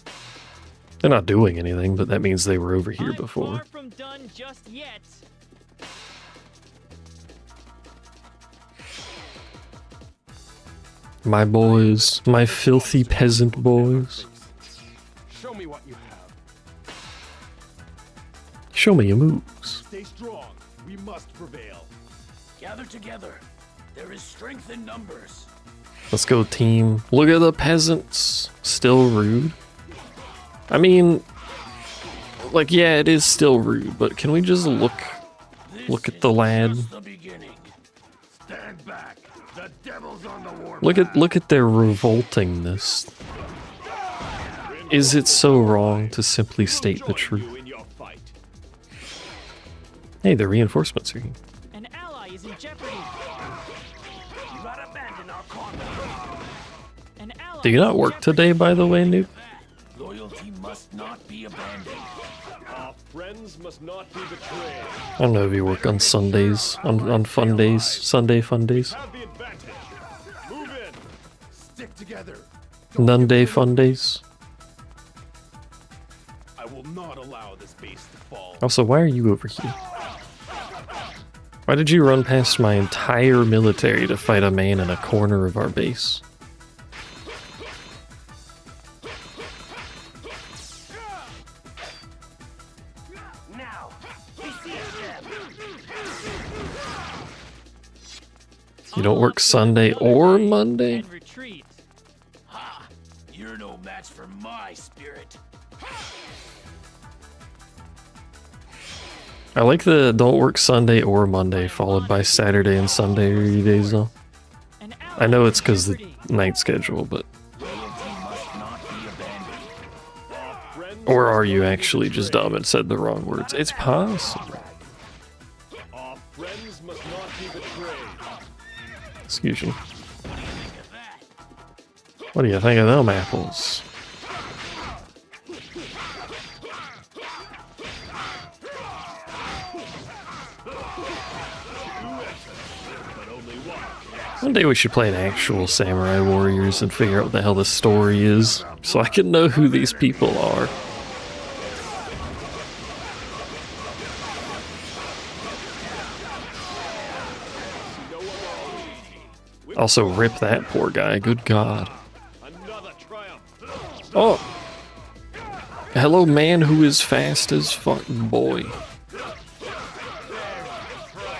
They're not doing anything, but that means they were over here I'm before. far from done just yet. My boys, my filthy peasant boys. Show me what you have. Show me your moves. Stay strong. We must prevail. Gather together. There is strength in numbers. Let's go, team. Look at the peasants. Still rude. I mean, like, yeah, it is still rude, but can we just look This at the is lad? just the beginning. Stand back. The devil's on the war Look at their revoltingness. Is it so wrong to simply state the truth? You in your fight. Hey, the reinforcements are here. An ally is in jeopardy. Do not abandon our cause. An ally Do you is not in work jeopardy. today, by the way, Noob? Loyalty must not be abandoned. Our friends must not be betrayed. I don't know if you work on Sundays, on fun days, Sunday fun days, Have the advantage. Move in. Stick together. none day fun days. I will not allow this base to fall. Also, why are you over here? Why did you run past my entire military to fight a man in a corner of our base? Now, besiege them. You don't work Sunday or Monday? And retreat. Ha! You're no match for my spirit. I like the don't work Sunday or Monday followed by Saturday and Sunday or days though. An ally I know is it's in because the jeopardy. night schedule, but Loyalty must not be abandoned. Our friends or must are you not be actually just betrayed. dumb and said the wrong words? It's possible. Our friends must not be betrayed. Excuse me. What do you think of that? What do you think of them apples? One day we should play an actual Samurai Warriors and figure out what the hell the story is, so I can know who these people are. Also, rip that poor guy, good god. Another triumph. Oh! Hello, man who is fast as fuck, boy. Tried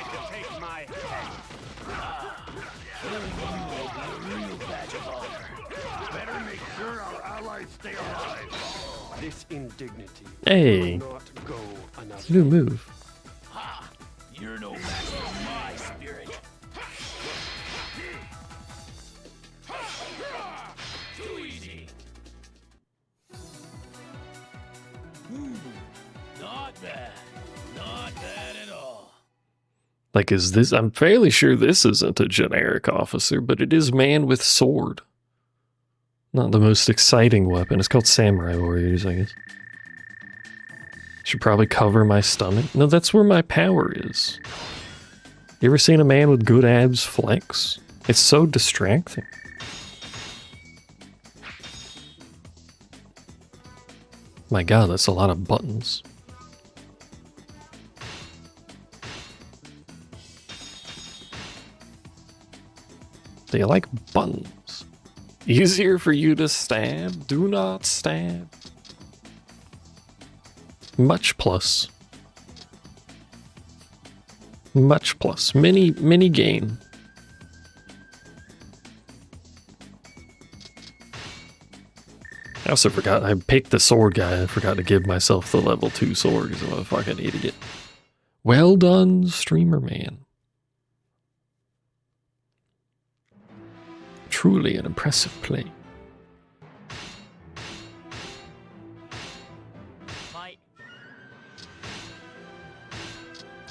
to take my head. Killing you will be a real badge of honor. Better make sure our allies stay alive. This indignity Hey, will not go another. new move. Ha! You're no match for my spirit. bad. Not bad at all. Like, is this... I'm fairly sure this isn't a generic officer, but it is man with sword. Not the most exciting weapon. It's called Samurai Warriors, I guess. Should probably cover my stomach. No, that's where my power is. You ever seen a man with good abs flex? It's so distracting. My god, that's a lot of buttons. Do you like buttons? Easier for you to stab? Do not stab. Much plus. Much plus. Mini game. I also forgot, I picked the sword guy. I forgot to give myself the level 2 sword because I'm a fucking idiot. Well done, streamer man. Truly an impressive play.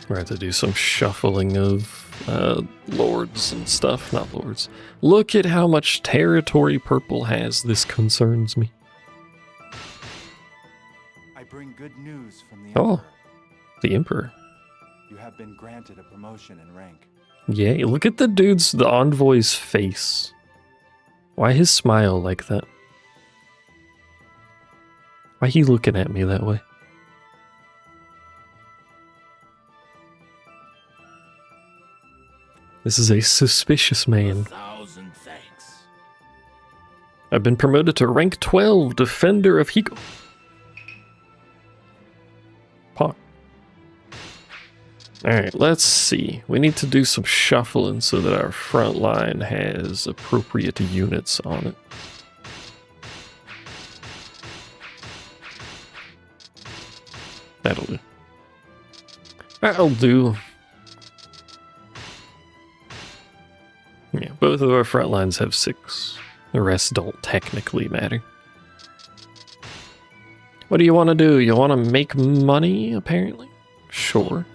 We're going to do some shuffling of lords and stuff. Not lords. Look at how much territory purple has. This concerns me. I bring good news from the Oh, Emperor. the Emperor. You have been granted a promotion in rank. Yay, look at the the envoy's face. Why his smile like that? Why he looking at me that way? This is a suspicious man. 1,000 thanks. I've been promoted to rank 12, Defender of Hiko. Pog. Alright, let's see. We need to do some shuffling so that our front line has appropriate units on it. That'll do. That'll do. Yeah, both of our front lines have 6. The rest don't technically matter. What do you want to do? You want to make money, apparently? Sure.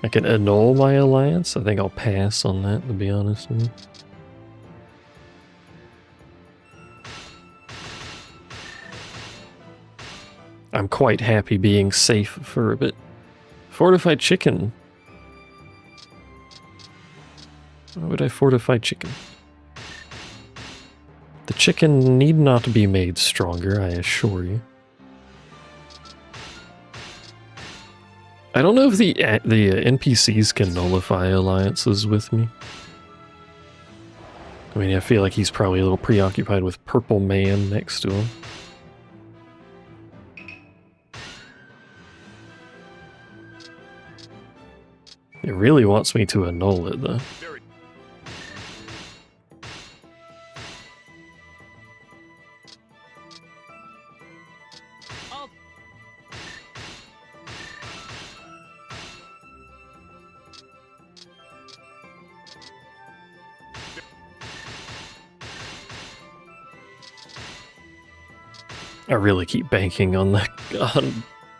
I can annul my alliance. I think I'll pass on that, to be honest with you. I'm quite happy being safe for a bit. Fortified chicken. Why would I fortify chicken? The chicken need not be made stronger, I assure you. I don't know if the NPCs can nullify alliances with me. I mean, I feel like he's probably a little preoccupied with Purple Man next to him. It really wants me to annul it, though. I really keep banking on the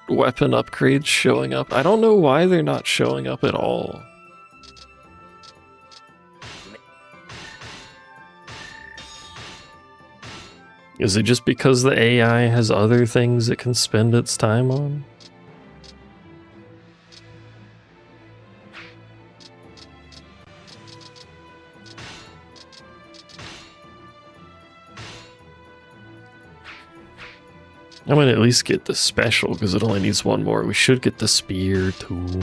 weapon upgrades showing up. I don't know why they're not showing up at all. Is it just because the AI has other things it can spend its time on? I'm gonna at least get the special because it only needs one more. We should get the spear too.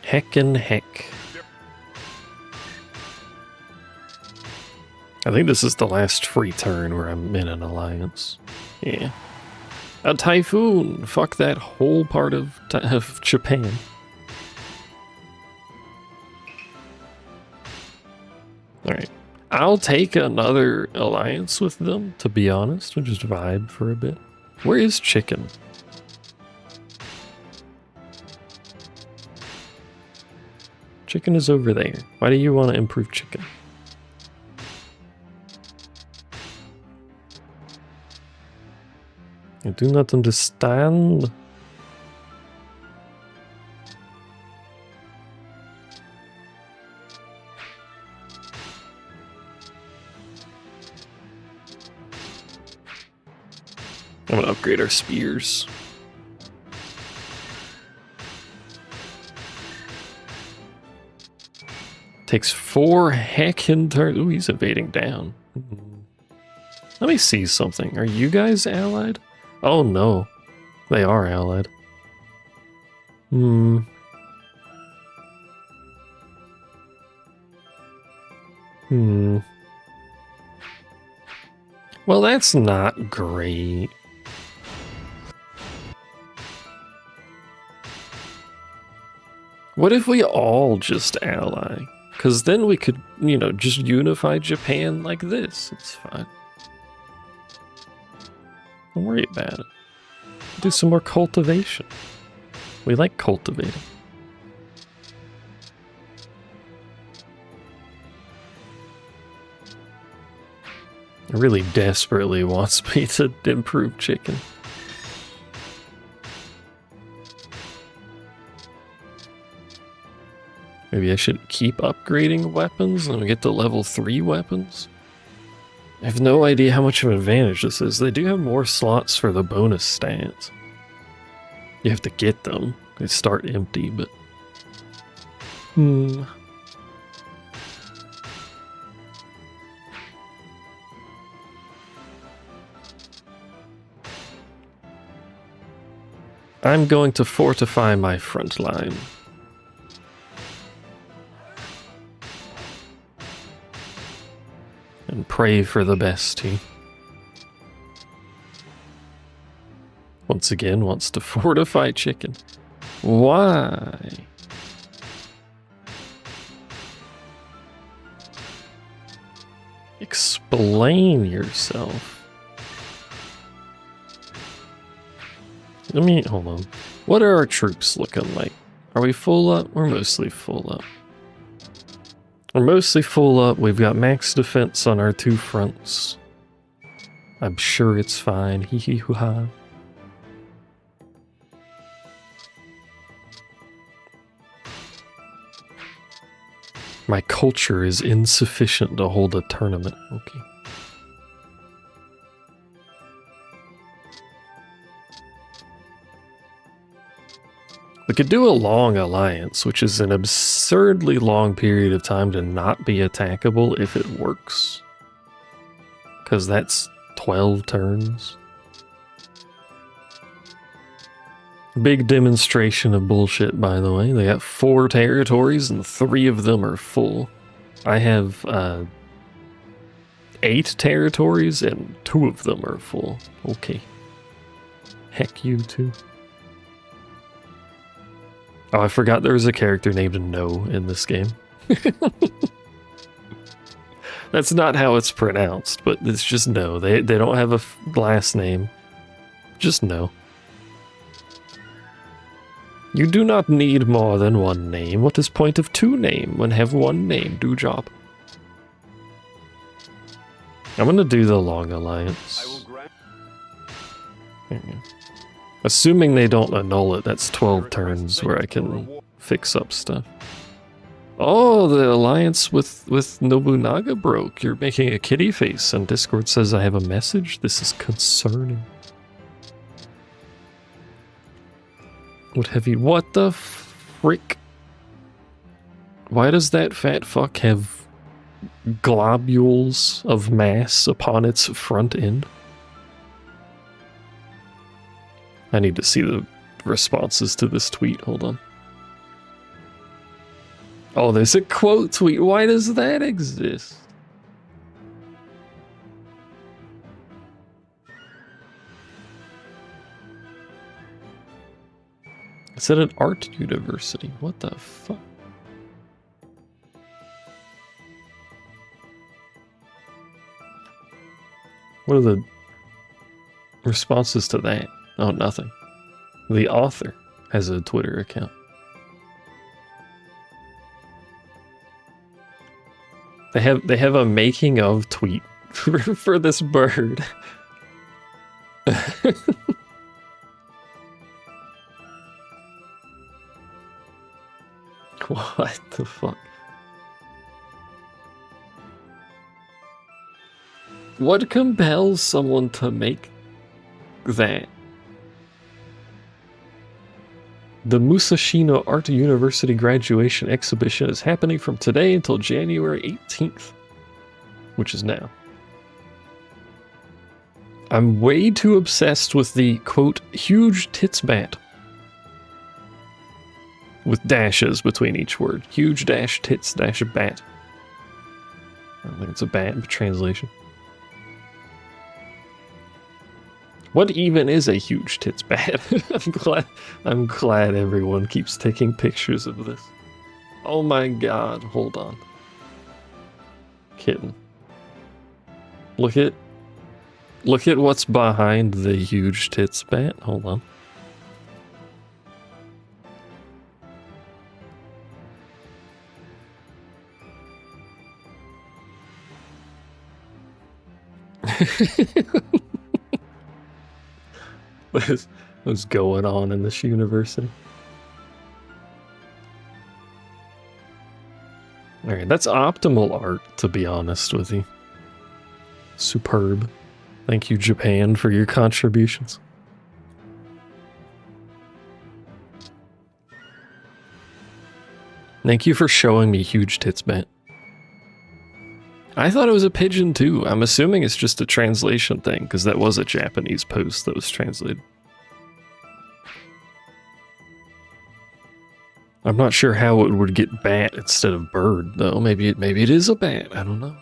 Heckin' heck. I think this is the last free turn where I'm in an alliance. Yeah. A typhoon! Fuck that whole part of Japan. Alright. I'll take another alliance with them, to be honest. We'll just vibe for a bit. Where is Chicken? Chicken is over there. Why do you want to improve chicken? I do not understand. I'm gonna upgrade our spears. Takes 4 heckin' turns. Ooh, he's evading down. Let me see something. Are you guys allied? Oh no. They are allied. Hmm. Well, that's not great. What if we all just ally? Because then we could, you know, just unify Japan like this. It's fine. Don't worry about it. Do some more cultivation. We like cultivating. It really desperately wants me to improve chicken. Maybe I should keep upgrading weapons and we get to level 3 weapons? I have no idea how much of an advantage this is. They do have more slots for the bonus stats. You have to get them. They start empty, but... I'm going to fortify my front line. And pray for the best. He once again wants to fortify chicken. Why? Explain yourself. Let me, hold on. What are our troops looking like? Are we full up? We're mostly full up. We're mostly full up. We've got max defense on our 2 fronts. I'm sure it's fine. Hee hee hoo ha. My culture is insufficient to hold a tournament. Okay. We could do a long alliance, which is an absurdly long period of time to not be attackable if it works. Because that's 12 turns. Big demonstration of bullshit, by the way. They got 4 territories and 3 of them are full. I have 8 territories and 2 of them are full. Okay. Heck you too. Oh, I forgot there was a character named No in this game. That's not how it's pronounced, but it's just No. They don't have a last name. Just No. You do not need more than 1 name. What is point of 2 name when have 1 name? Do job. I'm gonna do the long alliance. There you go. Assuming they don't annul it, that's 12 turns where I can fix up stuff. Oh, the alliance with Nobunaga broke. You're making a kitty face and Discord says I have a message. This is concerning. What have you... What the frick? Why does that fat fuck have globules of mass upon its front end? I need to see the responses to this tweet. Hold on. Oh, there's a quote tweet. Why does that exist? It's at an art university. What the fuck? What are the responses to that? Oh, nothing. The author has a Twitter account. They have a making of tweet for this bird. What the fuck? What compels someone to make that? The Musashino Art University graduation exhibition is happening from today until January 18th, which is now. I'm way too obsessed with the, quote, huge tits bat. With dashes between each word. Huge dash tits dash bat. I don't think it's a bat translation. What even is a huge tits bat? I'm glad everyone keeps taking pictures of this. Oh my god, hold on. Kitten. Look at what's behind the huge tits bat. Hold on. What's going on in this university? Alright, that's optimal art, to be honest with you. Superb. Thank you, Japan, for your contributions. Thank you for showing me huge tits, bat. I thought it was a pigeon too. I'm assuming it's just a translation thing, because that was a Japanese post that was translated. I'm not sure how it would get bat instead of bird, though. Maybe it is a bat. I don't know.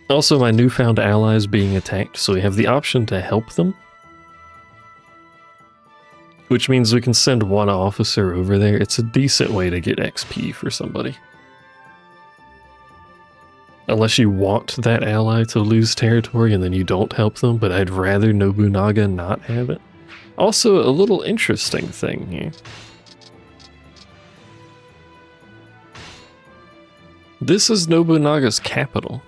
Also, my newfound ally is being attacked, so we have the option to help them. Which means we can send one officer over there. It's a decent way to get XP for somebody. Unless you want that ally to lose territory and then you don't help them, but I'd rather Nobunaga not have it. Also, a little interesting thing here. This is Nobunaga's capital.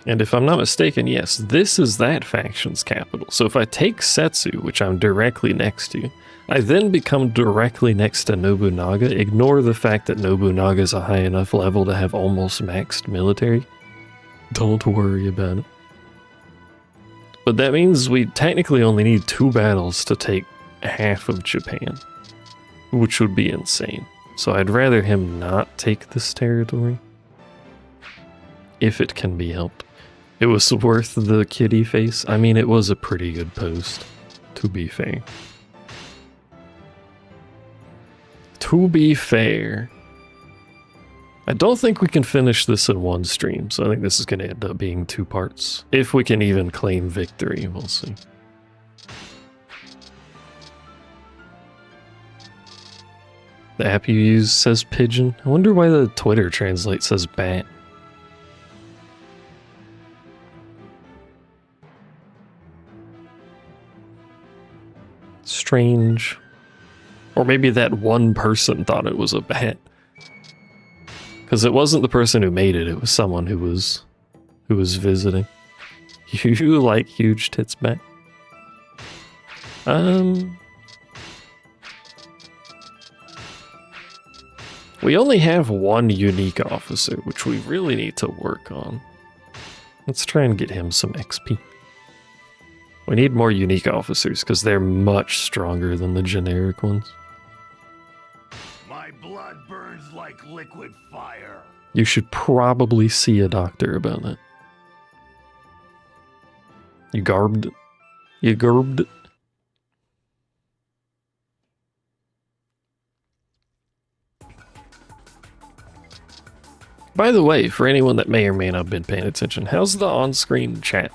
And if I'm not mistaken, yes, this is that faction's capital. So if I take Setsu, which I'm directly next to, I then become directly next to Nobunaga. Ignore the fact that Nobunaga is a high enough level to have almost maxed military. Don't worry about it. But that means we technically only need 2 battles to take half of Japan, which would be insane. So I'd rather him not take this territory, if it can be helped. It was worth the kitty face. I mean, it was a pretty good post, to be fair. To be fair. I don't think we can finish this in one stream, so I think this is going to end up being 2 parts. If we can even claim victory, we'll see. The app you use says pigeon. I wonder why the Twitter translate says bat. Strange. Or maybe that one person thought it was a bat. Because it wasn't the person who made it, it was someone who was visiting. You like huge tits, bat? We only have 1 unique officer, which we really need to work on. Let's try and get him some XP. We need more unique officers, because they're much stronger than the generic ones. My blood burns like liquid fire. You should probably see a doctor about that. You garbed? You garbed? By the way, for anyone that may or may not have been paying attention, how's the on-screen chat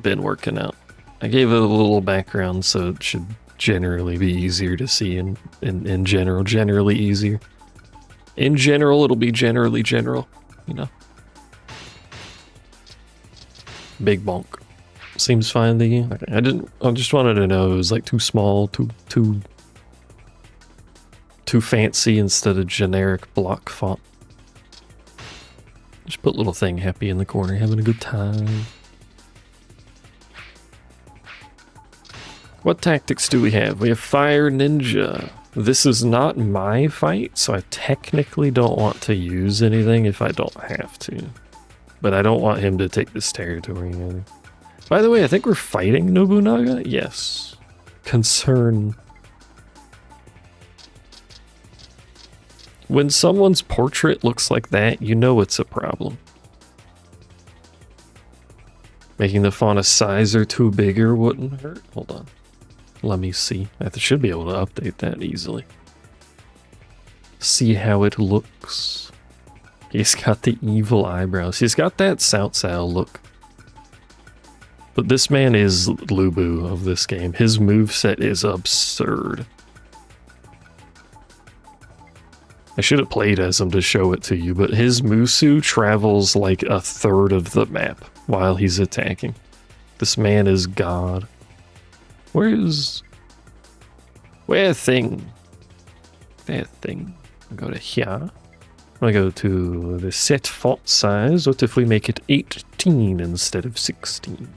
been working out? I gave it a little background, so it should generally be easier to see in general. Generally easier. In general, it'll be generally general, you know? Big bonk. seems fine to you? Okay, I just wanted to know it was like too small, too fancy instead of generic block font. Just put little thing happy in the corner, having a good time. What tactics do we have? We have Fire Ninja. This is not my fight, so I technically don't want to use anything if I don't have to. But I don't want him to take this territory either. By the way, I think we're fighting Nobunaga? Yes. Concern. When someone's portrait looks like that, you know it's a problem. Making the font a size or two bigger wouldn't hurt. Hold on. Let me see. I should be able to update that easily. See how it looks. He's got the evil eyebrows. He's got that Cao Cao look. But this man is Lubu of this game. His moveset is absurd. I should have played as him to show it to you, but his Musu travels like a third of the map while he's attacking. This man is God. Where thing? That thing. I go to here. I go to the set font size. What if we make it 18 instead of 16?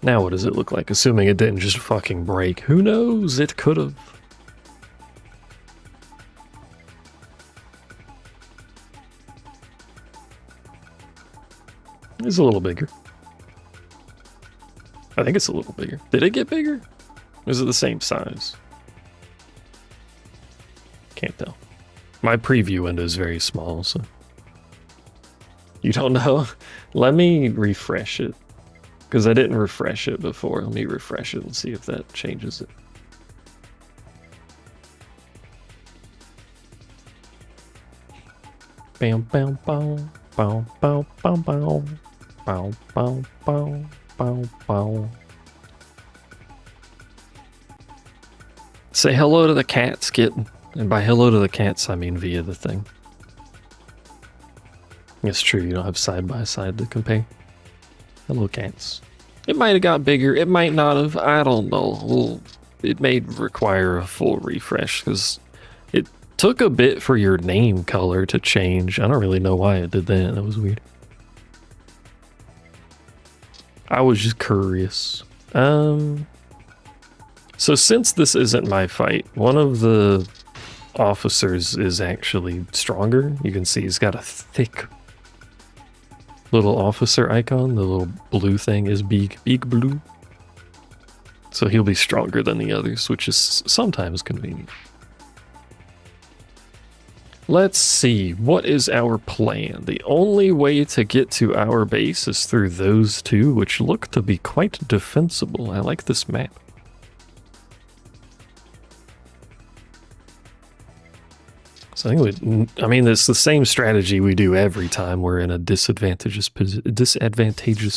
Now what does it look like? Assuming it didn't just fucking break. Who knows? It could have. It's a little bigger. I think it's a little bigger. Did it get bigger? Or is it the same size? Can't tell. My preview window is very small, so... You don't know? Let me refresh it. Because I didn't refresh it before. Let me refresh it and see if that changes it. Bam, bam, bam, bam, bam, bam, bam, bam, bam, bam, bam, bam. Say hello to the cats, kitten. And by hello to the cats, I mean via the thing. It's true, you don't have side by side to compare. Hello, cats. It might have got bigger, it might not have, I don't know. Well, it may require a full refresh, because it took a bit for your name color to change. I don't really know why it did that, that was weird. I was just curious. So since this isn't my fight, one of the officers is actually stronger. You can see he's got a thick little officer icon. The little blue thing is big blue. So he'll be stronger than the others, which is sometimes convenient. Let's see, what is our plan? The only way to get to our base is through those two, which look to be quite defensible. I like this map. So I think I mean, it's the same strategy we do every time we're in a disadvantageous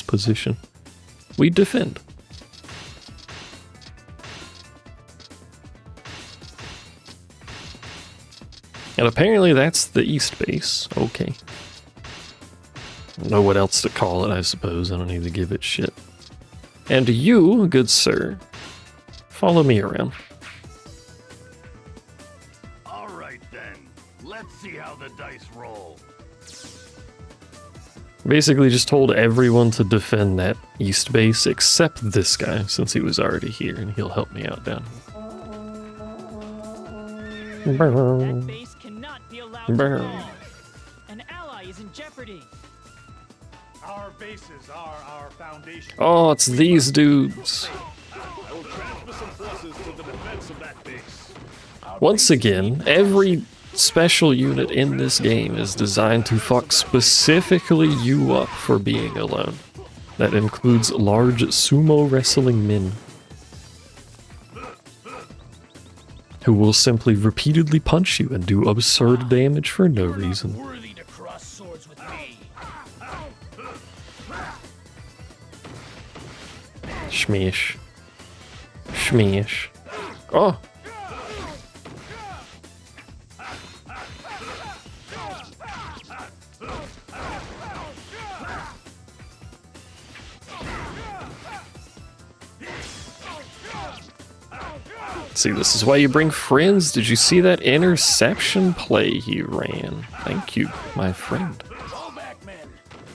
position. We defend. And apparently that's the east base. Okay. I don't know what else to call it, I suppose. I don't need to give it shit. And you, good sir, follow me around. Let's see how the dice roll. Basically just told everyone to defend that east base except this guy, since he was already here, and he'll help me out down here. That base cannot be allowed to fall. An ally is in jeopardy. Our bases are our foundation. Oh, it's these dudes. I will transfer some forces to the defense of that base. Once again, every special unit in this game is designed to fuck specifically you up for being alone. That includes large sumo wrestling men who will simply repeatedly punch you and do absurd damage for no reason. Worthy to cross swords with me. Shmeesh. Shmeesh. Oh! See, this is why you bring friends. Did you see that interception play he ran? Thank you, my friend. Fall back, men.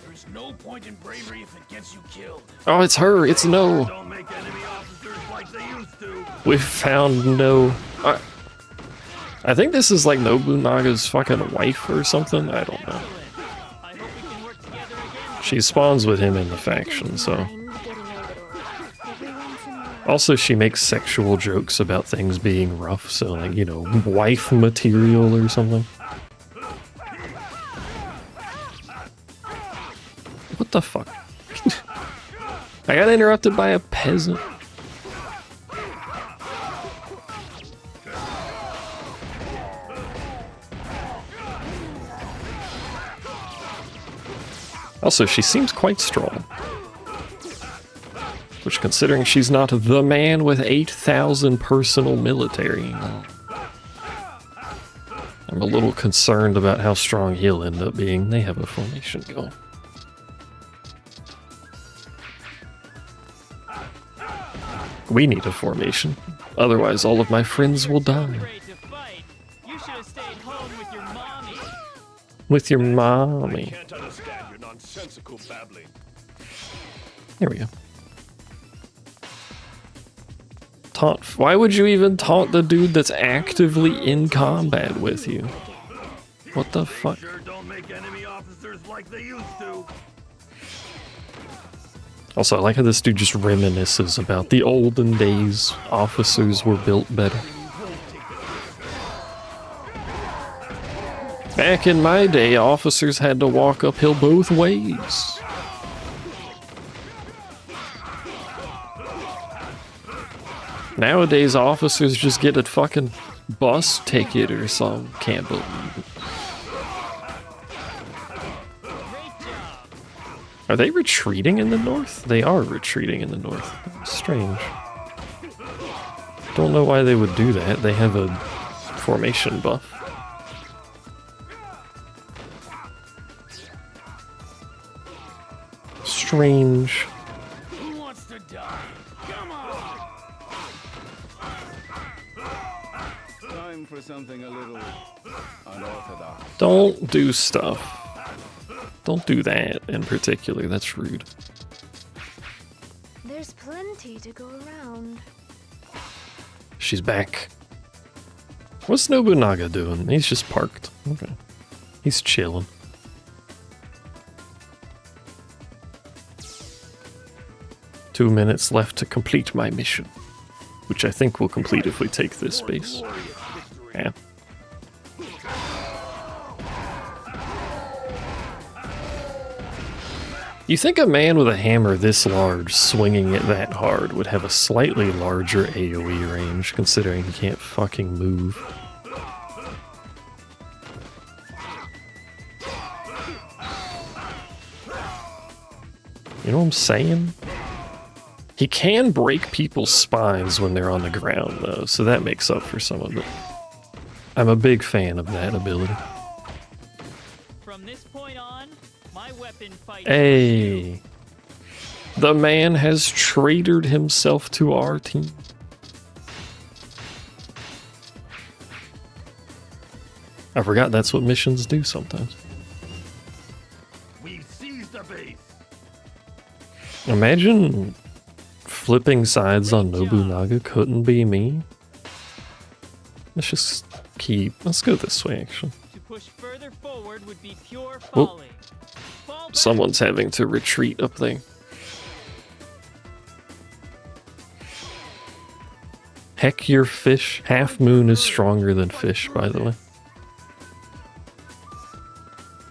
There's no point in bravery if it gets you killed. Oh, it's her. It's No. Don't make enemy officers like they used to. We found No. I think this is like Nobunaga's fucking wife or something. I don't know. I hope we can work together again. She spawns with him in the faction, so. Mind getting a little rough every once in a while. Also, she makes sexual jokes about things being rough, so like, you know, wife material or something. What the fuck? I got interrupted by a peasant. Also, she seems quite strong. Which, considering she's not the man with 8,000 personal military, I'm a little concerned about how strong he'll end up being. They have a formation going. We need a formation. Otherwise, all of my friends will die. Afraid to fight. You should have stayed home with your mommy. With your mommy. Can't understand your nonsensical babbling. There we go. Taunt. Why would you even taunt the dude that's actively in combat with you? What the fuck? Sure don't make enemy officers like they used to. Also, I like how this dude just reminisces about the olden days. Officers were built better. Back in my day, officers had to walk uphill both ways. Nowadays, officers just get a fucking bus ticket or some. Can't believe it. Are they retreating in the north? They are retreating in the north. Strange. Don't know why they would do that. They have a formation buff. Strange. Who wants to die? Come on! Time for something a little unorthodox. Don't do stuff. Don't do that in particular. That's rude. There's plenty to go around. She's back. What's Nobunaga doing? He's just parked. Okay. He's chilling. Two minutes left to complete my mission. Which I think we'll complete if we take this base. Yeah. You think a man with a hammer this large swinging it that hard would have a slightly larger AoE range, considering he can't fucking move. You know what I'm saying? He can break people's spines when they're on the ground, though, so that makes up for some of it. I'm a big fan of that ability. From this point on, my weapon fights. Hey, the man has traitored himself to our team. I forgot that's what missions do sometimes. We've seized the base. Imagine flipping sides on Nobunaga couldn't be me. Let's just let's go this way, actually. To push further forward would be pure Oh. folly. Fall back. Someone's having to retreat up there. Heck your fish. Half Moon is stronger than fish, by the way.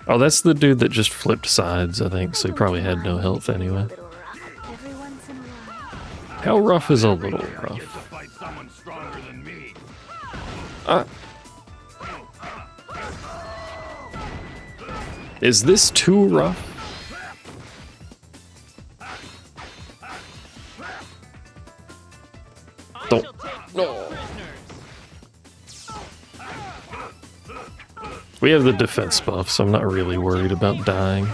Oh, that's the dude that just flipped sides, I think, so he probably had no health anyway. A little rough every once in a while. How rough is a little Get to rough? fight someone stronger than me. Is this too rough? I Don't- shall take no. no prisoners. We have the defense buff, so I'm not really worried about dying.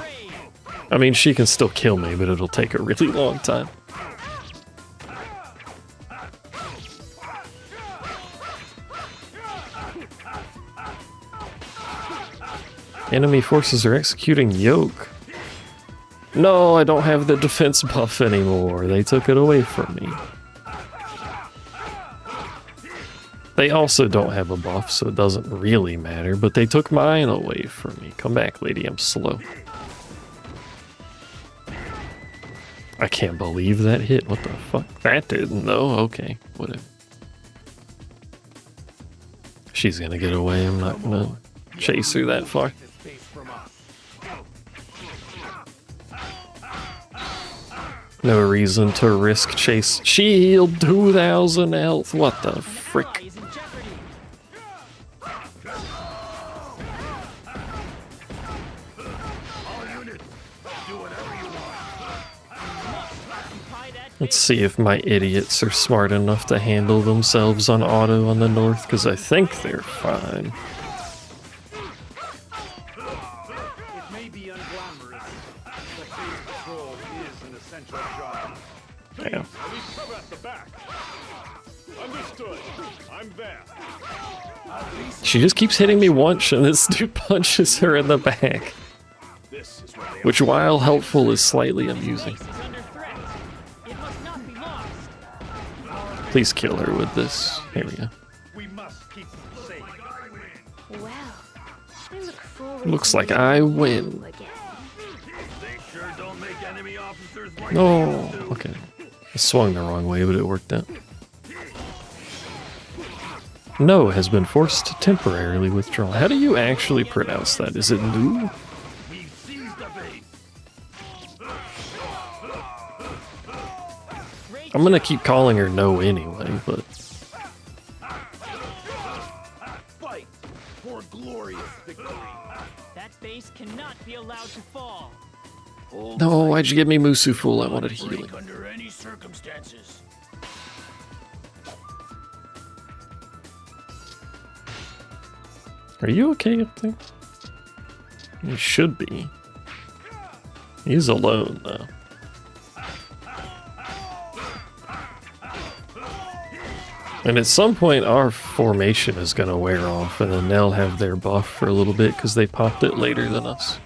I mean, she can still kill me, but it'll take a really long time. Enemy forces are executing yoke. No, I don't have the defense buff anymore. They took it away from me. They also don't have a buff, so it doesn't really matter, but they took mine away from me. Come back, lady, I'm slow. I can't believe that hit. What the fuck? That didn't, though. Okay, whatever. She's gonna get away. I'm not gonna chase her that far. No reason to risk chase. Shield 2,000 health. What the frick? Let's see if my idiots are smart enough to handle themselves on auto on the north, because I think they're fine. It may be unglamorous, but base patrol is an essential job. Yeah. I need cover at the back. Understood. I'm there. She just keeps hitting me once, and this dude punches her in the back. This is where they Which, while helpful, is slightly amusing. Please kill her with this. Here we go. We must keep them safe. Well, I look forward Looks to like meeting I you win. again. They sure don't make enemy officers like Oh, they used to. okay. I swung the wrong way, but it worked out. No has been forced to temporarily withdraw. How do you actually pronounce that? Is it new? We've seized the base. I'm gonna keep calling her No anyway, but Fight for glorious victory. That base cannot be allowed to fall. no, why'd you give me Musu Fool? I wanted healing. Break under any circumstances. Are you okay up there? You should be. He's alone though. And at some point our formation is gonna wear off and then they'll have their buff for a little bit because they popped it later than us.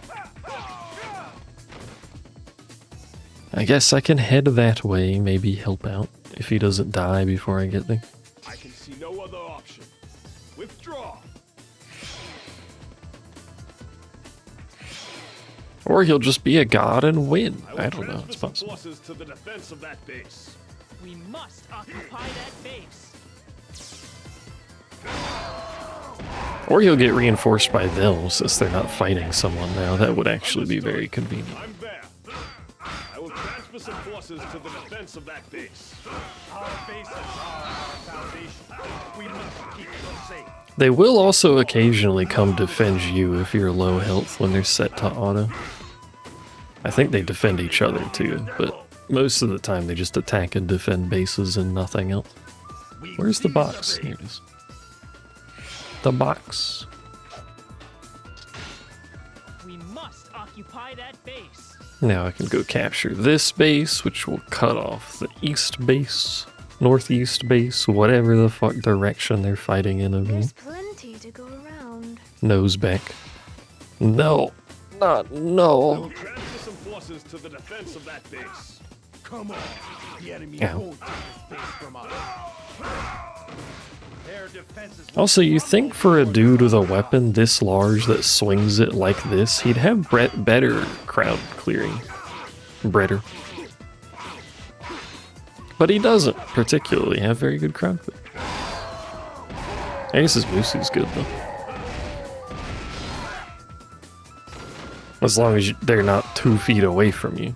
I guess I can head that way, maybe help out if he doesn't die before I get there. I can see no other option. Withdraw. Or he'll just be a god and win. will I don't know, transfer it's some possible. forces to the defense of that base. We must occupy that base. Or he'll get reinforced by them since they're not fighting someone now. That would actually be very convenient. I'm there. I will transfer some forces to the defense of that base. Our bases are our foundation. We must keep them safe. They will also occasionally come defend you if you're low health when they're set to auto. I think they defend each other too, but most of the time they just attack and defend bases and nothing else. Where's the box? Here it is. The box. We must occupy that base. Now I can go capture this base, which will cut off the east base, northeast base, whatever the fuck direction they're fighting in over here. There's plenty to go around. Nose back. No. Not no. Transfer some forces to the defense of that base. Come on. The enemy Ow. won't take this base from us. Their defenses will Also, you think for a dude with a weapon this large that swings it like this, he'd have better crowd clearing. Better. But he doesn't particularly have very good crowd clearing. I guess his Musu's good though. As long as they're not 2 feet away from you.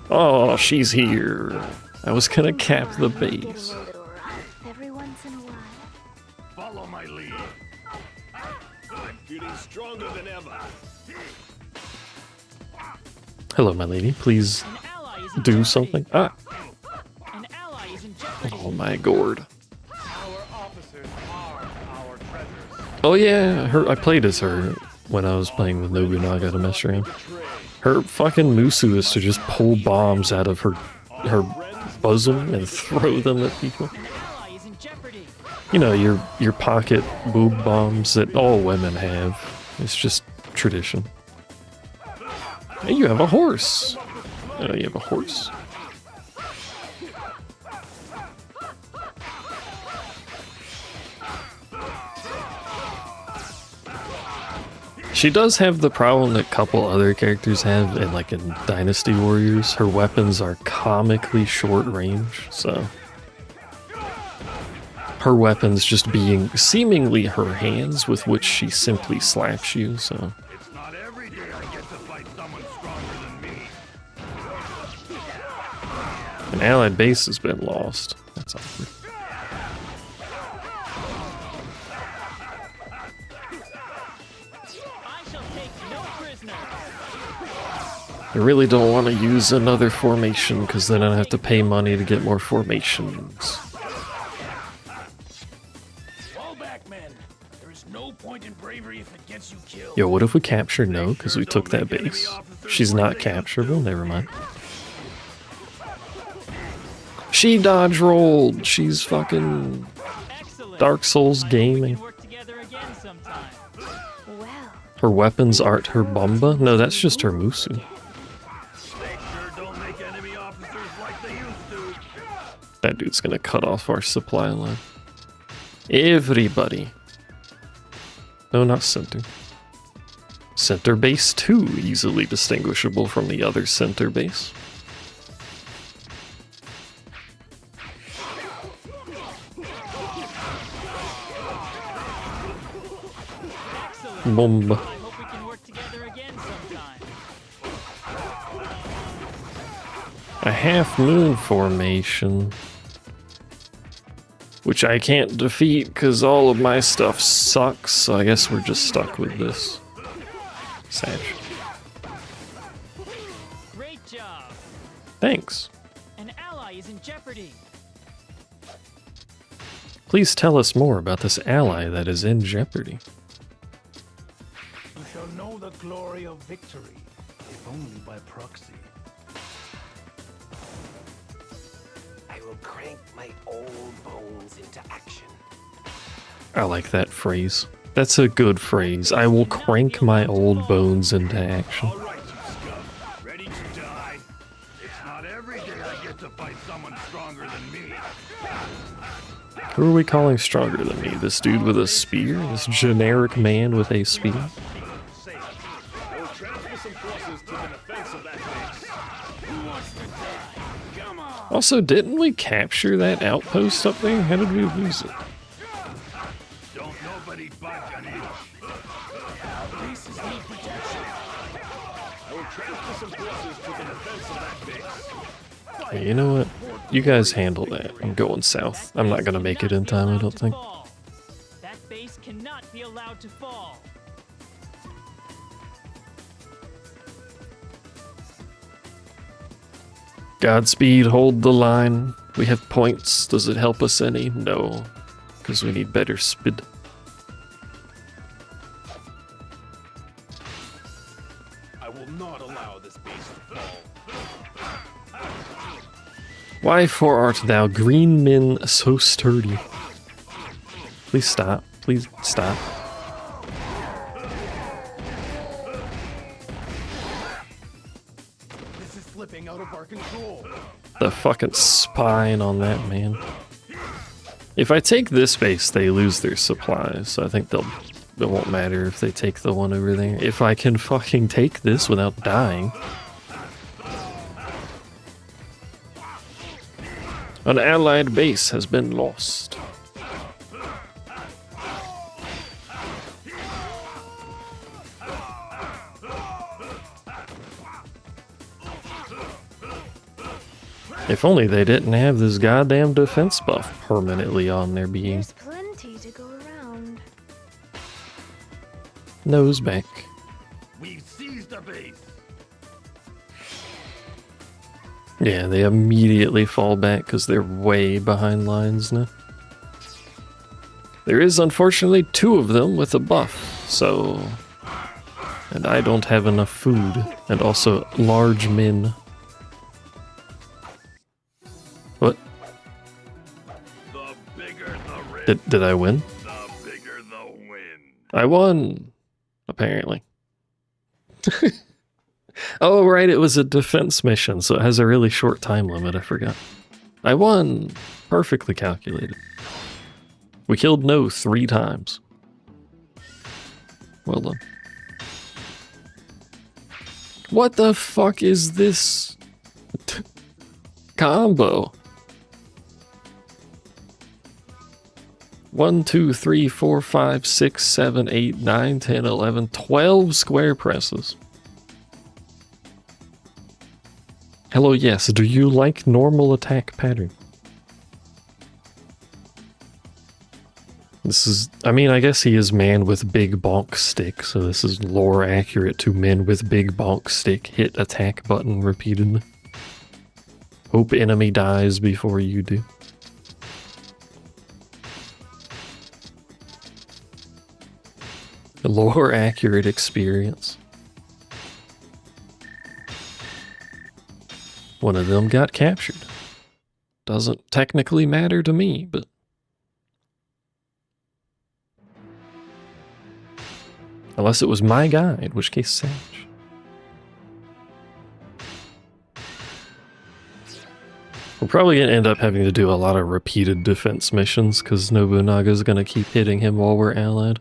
Oh, she's here. I was gonna cap the base. Get a little rough every once in a while. Follow my lead. I'm feeling stronger than ever. Hello, my lady. Please An ally is in do jeopardy. something. Ah. An ally is in jeopardy. Oh my gourd. Our officers are our treasures. Oh yeah, I played as her when I was playing with Nobunaga to mess around. Her fucking Musu is to just pull bombs out of her bosom and throw them at people. An ally is in jeopardy. You know, your pocket boob bombs that all women have. It's just tradition. Hey, you have a horse. You have a horse. She does have the problem that a couple other characters have, and like in Dynasty Warriors, her weapons are comically short range, so her weapons just being seemingly her hands with which she simply slaps you, so. It's not every day I get to fight someone stronger than me. An allied base has been lost. That's awkward. I really don't want to use another formation because then I have to pay money to get more formations. Fall back, men. There is no point in bravery if it gets you killed. Yo, what if we capture No because we took that base? She's not capturable, never mind. She dodge rolled. She's fucking Dark Souls gaming. Her weapons aren't her Bumba? No, that's just her Musu. That dude's gonna cut off our supply line. Everybody. No, not center. Center base 2, easily distinguishable from the other center base. Bomba. A half moon formation, which I can't defeat because all of my stuff sucks, so I guess we're just stuck with this. Sad. Great job. Thanks. An ally is in jeopardy. Please tell us more about this ally that is in jeopardy. You shall know the glory of victory, if only by proxy. I will crank my old bones into action. I like that phrase. That's a good phrase. I will crank my old bones into action. All right, you scum. Ready to die? It's not every day I get to fight someone stronger than me. Who are we calling stronger than me? This dude with a spear? This generic man with a spear? We'll transfer some forces to the defense of that base. Who wants to die? Come on! Also, didn't we capture that outpost up there? How did we lose it? Don't nobody budge an inch. Bases need protection. I will transfer some forces to the defense of that base. Hey, you know what? You guys handle that. I'm going south. I'm not gonna make it in time, I don't think. That base cannot be allowed to fall. Godspeed, hold the line. We have points. Does it help us any? No. Because we need better speed. I will not allow this base to fall. Why for art thou green men so sturdy? Please stop. Please stop. This is slipping out of our control. The fucking spine on that man. If I take this base, they lose their supplies, so I think it won't matter if they take the one over there. If I can fucking take this without dying. An allied base has been lost. If only they didn't have this goddamn defense buff permanently on their being. There's plenty to go around. Nose back. We've seized a base. Yeah, they immediately fall back because they're way behind lines now. There is unfortunately 2 of them with a buff, so... And I don't have enough food, and also large men. What? The bigger the risk, Did I win? the bigger the win. I won! apparently. Oh, right, it was a defense mission, so it has a really short time limit, I forgot. I won! Perfectly calculated. We killed No 3 times. Well done. What the fuck is this combo? 1, 2, 3, 4, 5, 6, 7, 8, 9, 10, 11, 12 square presses. Hello, yes, do you like normal attack pattern? This is, I mean, I guess he is man with big bonk stick, so this is lore accurate to men with big bonk stick. Hit attack button repeatedly. Hope enemy dies before you do. Lore accurate experience. One of them got captured. Doesn't technically matter to me, but... Unless it was my guy, in which case Sage. We're probably going to end up having to do a lot of repeated defense missions, because Nobunaga's going to keep hitting him while we're allied.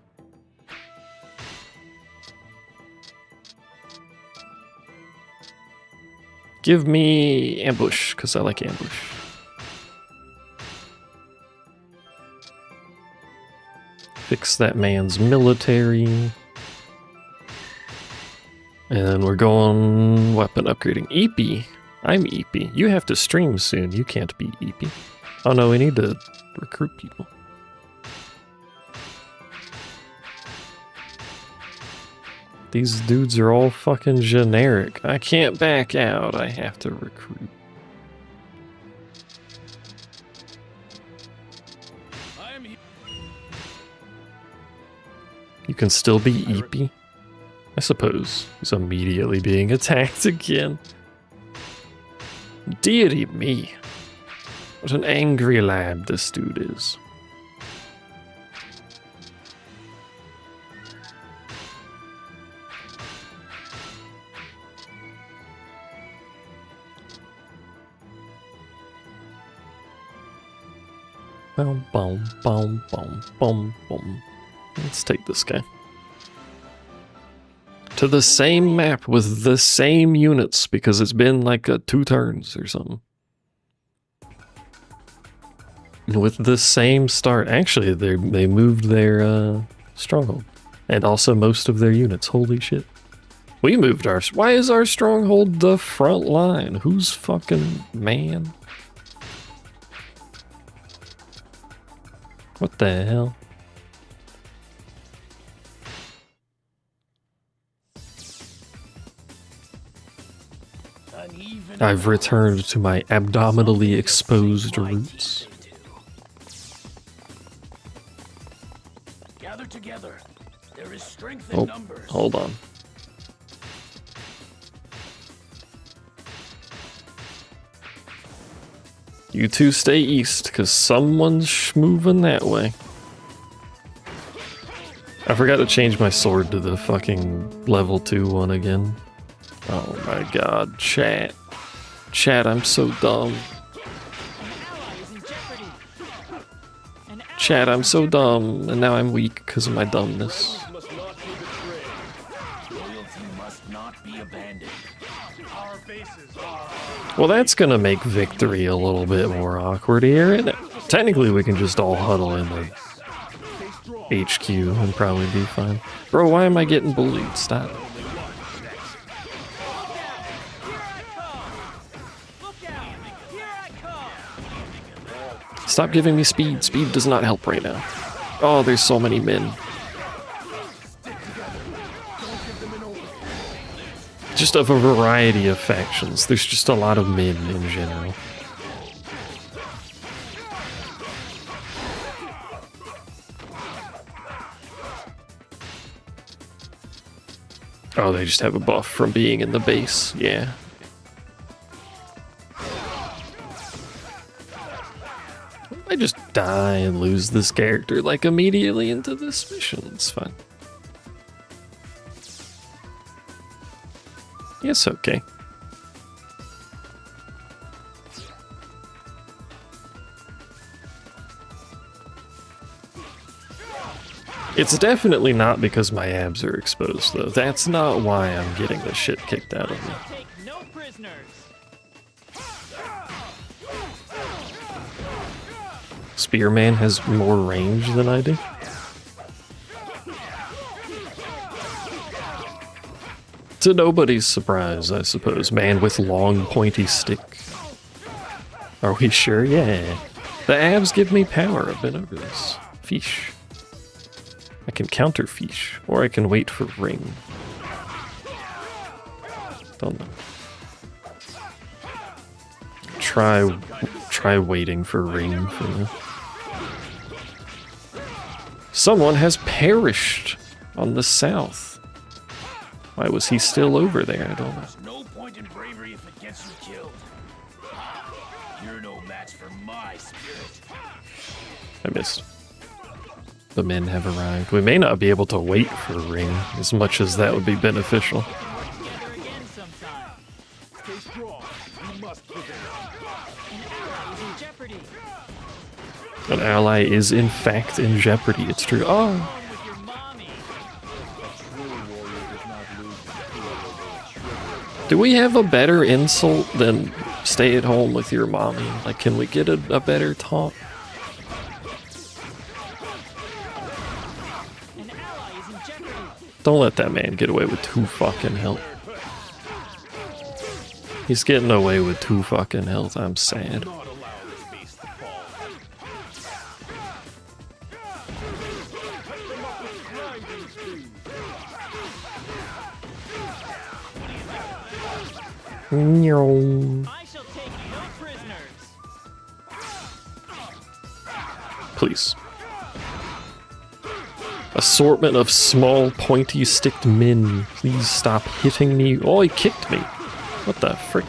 Give me ambush, because I like ambush. Fix that man's military. And then we're going weapon upgrading. EP. I'm EP. You have to stream soon. You can't be EP. Oh no, we need to recruit people. These dudes are all fucking generic. I can't back out. I have to recruit. You can still be EP? I suppose. He's immediately being attacked again. Deary me. What an angry lad this dude is. Boom, boom, boom, boom, boom, boom. Let's take this guy. To the same map with the same units, because it's been like 2 turns or something. With the same start. Actually, they moved their stronghold. And also most of their units. Holy shit. We moved ours. Why is our stronghold the front line? Who's fucking man? What the hell? I've returned to my abdominally exposed roots. Gather together. There is strength Oh, in numbers. hold on. You two stay east, because someone's moving that way. I forgot to change my sword to the fucking level 2 one again. Oh my god, chat. Chat, I'm so dumb. Chat, I'm so dumb, and now I'm weak because of my dumbness. Well, that's gonna make victory a little bit more awkward here. And technically, we can just all huddle in the HQ and probably be fine. Bro, why am I getting bullied? Stop. Stop giving me speed. Speed does not help right now. Oh, there's so many men. Just of a variety of factions. There's just a lot of men in general. Oh, they just have a buff from being in the base. Yeah. I just die and lose this character like immediately into this mission. It's fine. It's okay. It's definitely not because my abs are exposed, though. That's not why I'm getting the shit kicked out of me. Take no prisoners. Spearman has more range than I do. To nobody's surprise, I suppose. Man with long, pointy stick. Are we sure? Yeah. The abs give me power. I've been over this. Fish. I can counter fish, or I can wait for ring. Don't know. Try waiting for ring for me. Someone has perished on the south. Why was he still over there? I don't know. There's no point in bravery if it gets you killed. You're no match for my spirit. I missed. The men have arrived. We may not be able to wait for ring as much as that would be beneficial. Together again sometime. Stay strong. We must prevail. An ally is in jeopardy. An ally is in fact in jeopardy. It's true. Oh. Home with your mommy. Do we have a better insult than stay at home with your mommy? Like, can we get a better taunt? An ally is in jeopardy. Don't let that man get away with 2 fucking health. He's getting away with 2 fucking health. I'm sad. Not allow this base to fall. No. I shall take no prisoners. Please. Assortment of small, pointy-sticked men. Please stop hitting me. Oh, he kicked me. What the frick?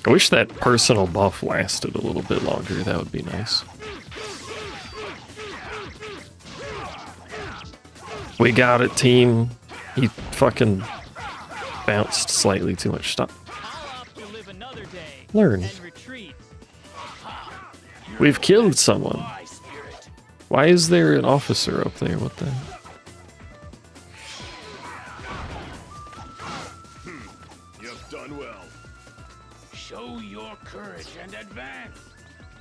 I wish that personal buff lasted a little bit longer. That would be nice. We got it, team. He fucking bounced slightly too much. Stop. I'll opt to live another day Learn. and retreat. We've killed someone. My spirit. Why is there an officer up there? What the? You've done well. Show your courage and advance.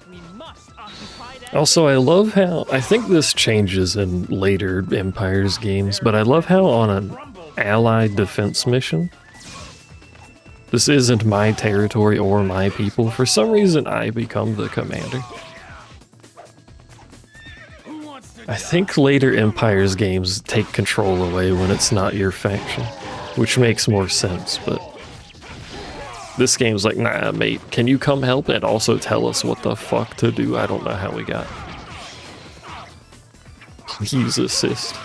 We must occupy that. Also, I love how, I think this changes in later Empires games, but I love how on an allied defense mission, this isn't my territory or my people. For some reason, I become the commander. Who wants to I think later Empires games take control away when it's not your faction, which makes more sense, but this game's like, nah, mate, can you come help and also tell us what the fuck to do? I don't know how we got. Please assist.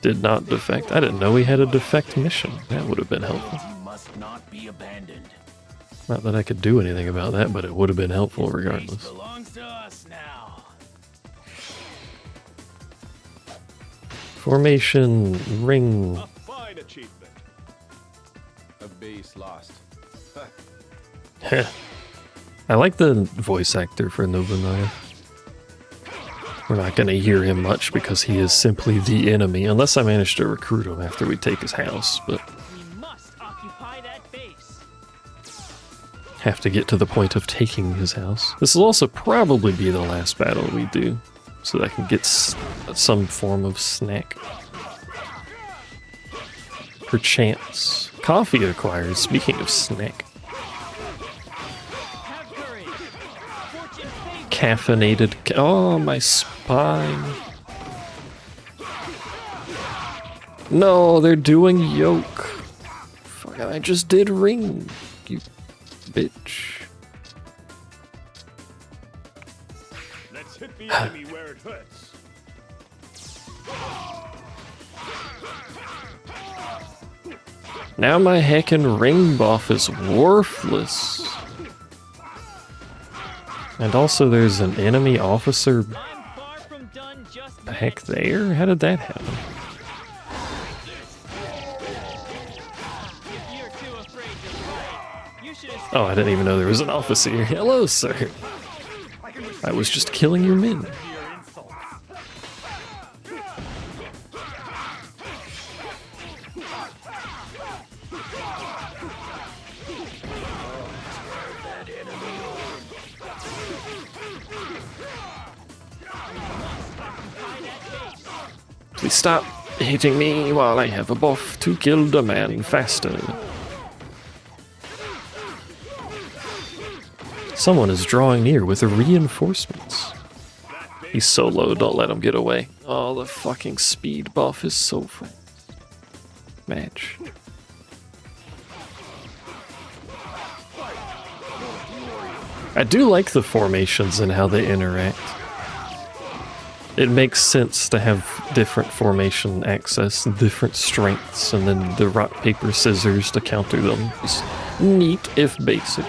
Did not defect. I didn't know we had a defect mission. That would have been helpful. must not be abandoned. Not that I could do anything about that, but it would have been helpful Base regardless. belongs to us now. Formation, ring. A fine achievement. A base lost. I like the voice actor for Nobunaga. We're not going to hear him much because he is simply the enemy, unless I manage to recruit him after we take his house, but We must occupy that base. have to get to the point of taking his house. This will also probably be the last battle we do, so that I can get some form of snack. Perchance. Coffee acquired, speaking of snack. Have courage. Fortune favors. Caffeinated. Oh, my spine. No, they're doing yoke. Fuck, I just did ring, you bitch. Let's hit the enemy where it hurts. Now my heckin' ring buff is worthless. And also there's an enemy officer I'm far from done just back yet. there? How did that happen? If you're too afraid to fight, you should have Oh, I didn't even know there was an officer here. Hello, sir. I was just killing your men. Please stop hitting me while I have a buff to kill the man faster. Someone is drawing near with reinforcements. He's so low, don't let him get away. Oh, the fucking speed buff is so fast. Match. I do like the formations and how they interact. It makes sense to have different formation access, different strengths, and then the rock, paper, scissors to counter them. It's neat if basic.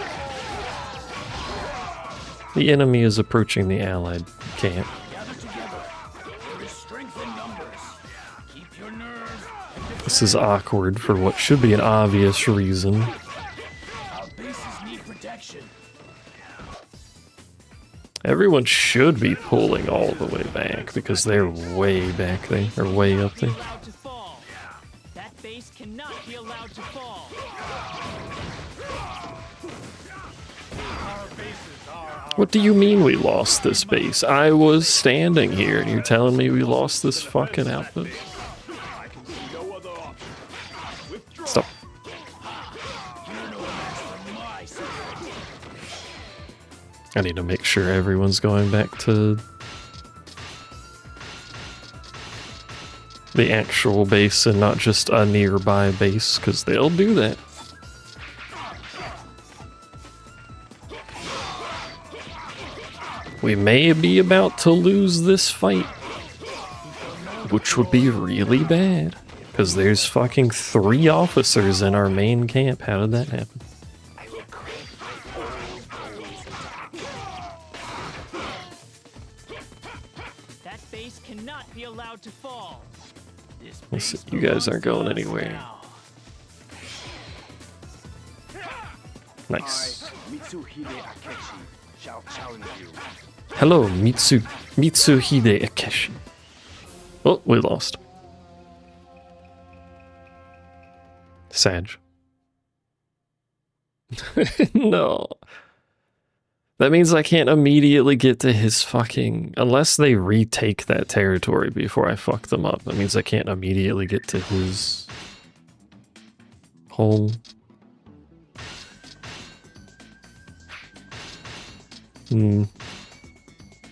The enemy is approaching the allied camp. Gather together. There is strength in numbers. Keep your nerve. This is awkward for what should be an obvious reason. Our bases need protection. Everyone should be pulling all the way back because they're way back there, or way up there. allowed to fall. That base cannot be allowed to fall. What do you mean we lost this base? I was standing here and you're telling me we lost this fucking outpost? Stop. I need to make sure everyone's going back to the actual base and not just a nearby base, because they'll do that. We may be about to lose this fight, which would be really bad, because there's fucking 3 officers in our main camp. How did that happen? That base cannot be allowed to fall. This Listen, base you guys aren't going belongs to us anywhere. now. Nice. Mitsuhide Akechi shall challenge you. Hello, Mitsuhide Akechi. Oh, we lost. Sag. No. That means I can't immediately get to his fucking... Unless they retake that territory before I fuck them up. That means I can't immediately get to his... home.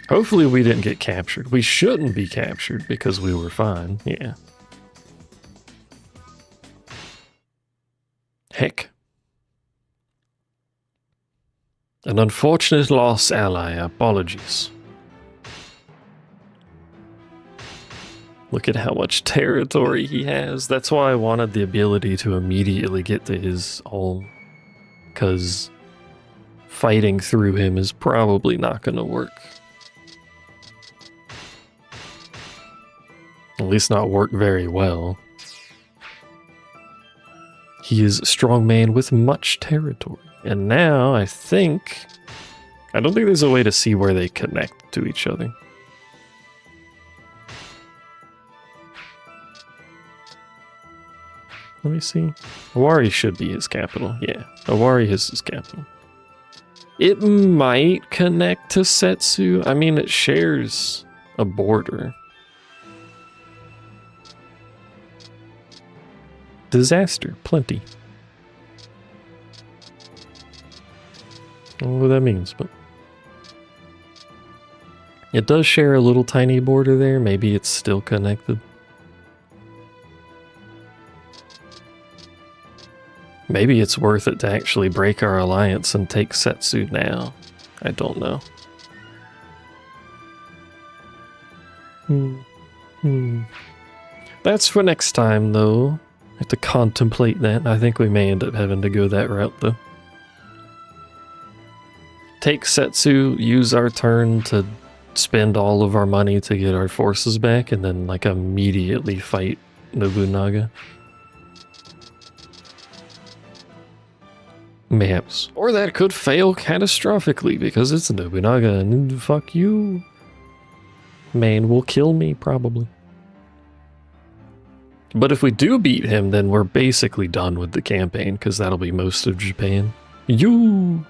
Hopefully we didn't get captured. We shouldn't be captured because we were fine. Yeah. Heck. An unfortunate loss, ally. Apologies. Look at how much territory he has. That's why I wanted the ability to immediately get to his home. Because fighting through him is probably not going to work. At least not work very well. He is a strong man with much territory. And now, I don't think there's a way to see where they connect to each other. Let me see. Awari should be his capital. Yeah, Awari is his capital. It might connect to Setsu. I mean, it shares a border. Disaster, plenty. I don't know what that means, but... It does share a little tiny border there. Maybe it's still connected. Maybe it's worth it to actually break our alliance and take Setsu now. I don't know. That's for next time, though. I have to contemplate that. I think we may end up having to go that route, though. take Setsu, use our turn to spend all of our money to get our forces back, and then like immediately fight Nobunaga. Maps. Or that could fail catastrophically because it's Nobunaga and fuck you. Man will kill me probably. But if we do beat him, then we're basically done with the campaign because that'll be most of Japan. You.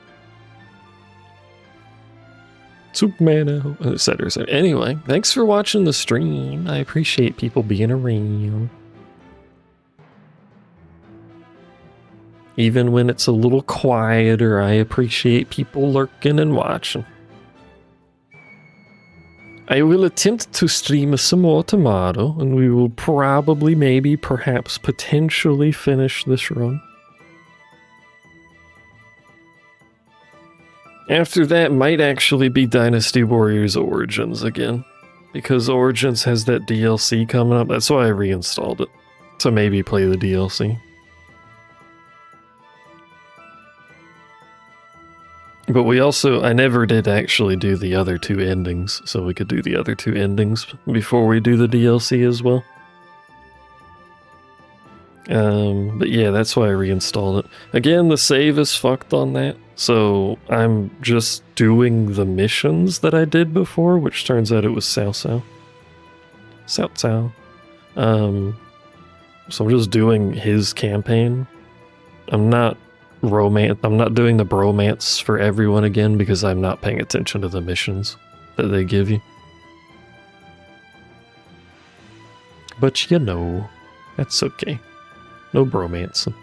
Superman, etc. Anyway, thanks for watching the stream. I appreciate people being around. Even when it's a little quieter, I appreciate people lurking and watching. I will attempt to stream some more tomorrow, and we will probably, maybe, perhaps, potentially finish this run. After that might actually be Dynasty Warriors Origins again, because Origins has that DLC coming up. That's why I reinstalled it, to maybe play the DLC. But we also, I never did actually do the other two endings, so we could do the other two endings before we do the DLC as well. But yeah, that's why I reinstalled it. Again, the save is fucked on that, so I'm just doing the missions that I did before, which turns out it was Cao Cao. Cao Cao. So I'm just doing his campaign. I'm not doing the bromance for everyone again because I'm not paying attention to the missions that they give you. But you know, that's okay. No bromance.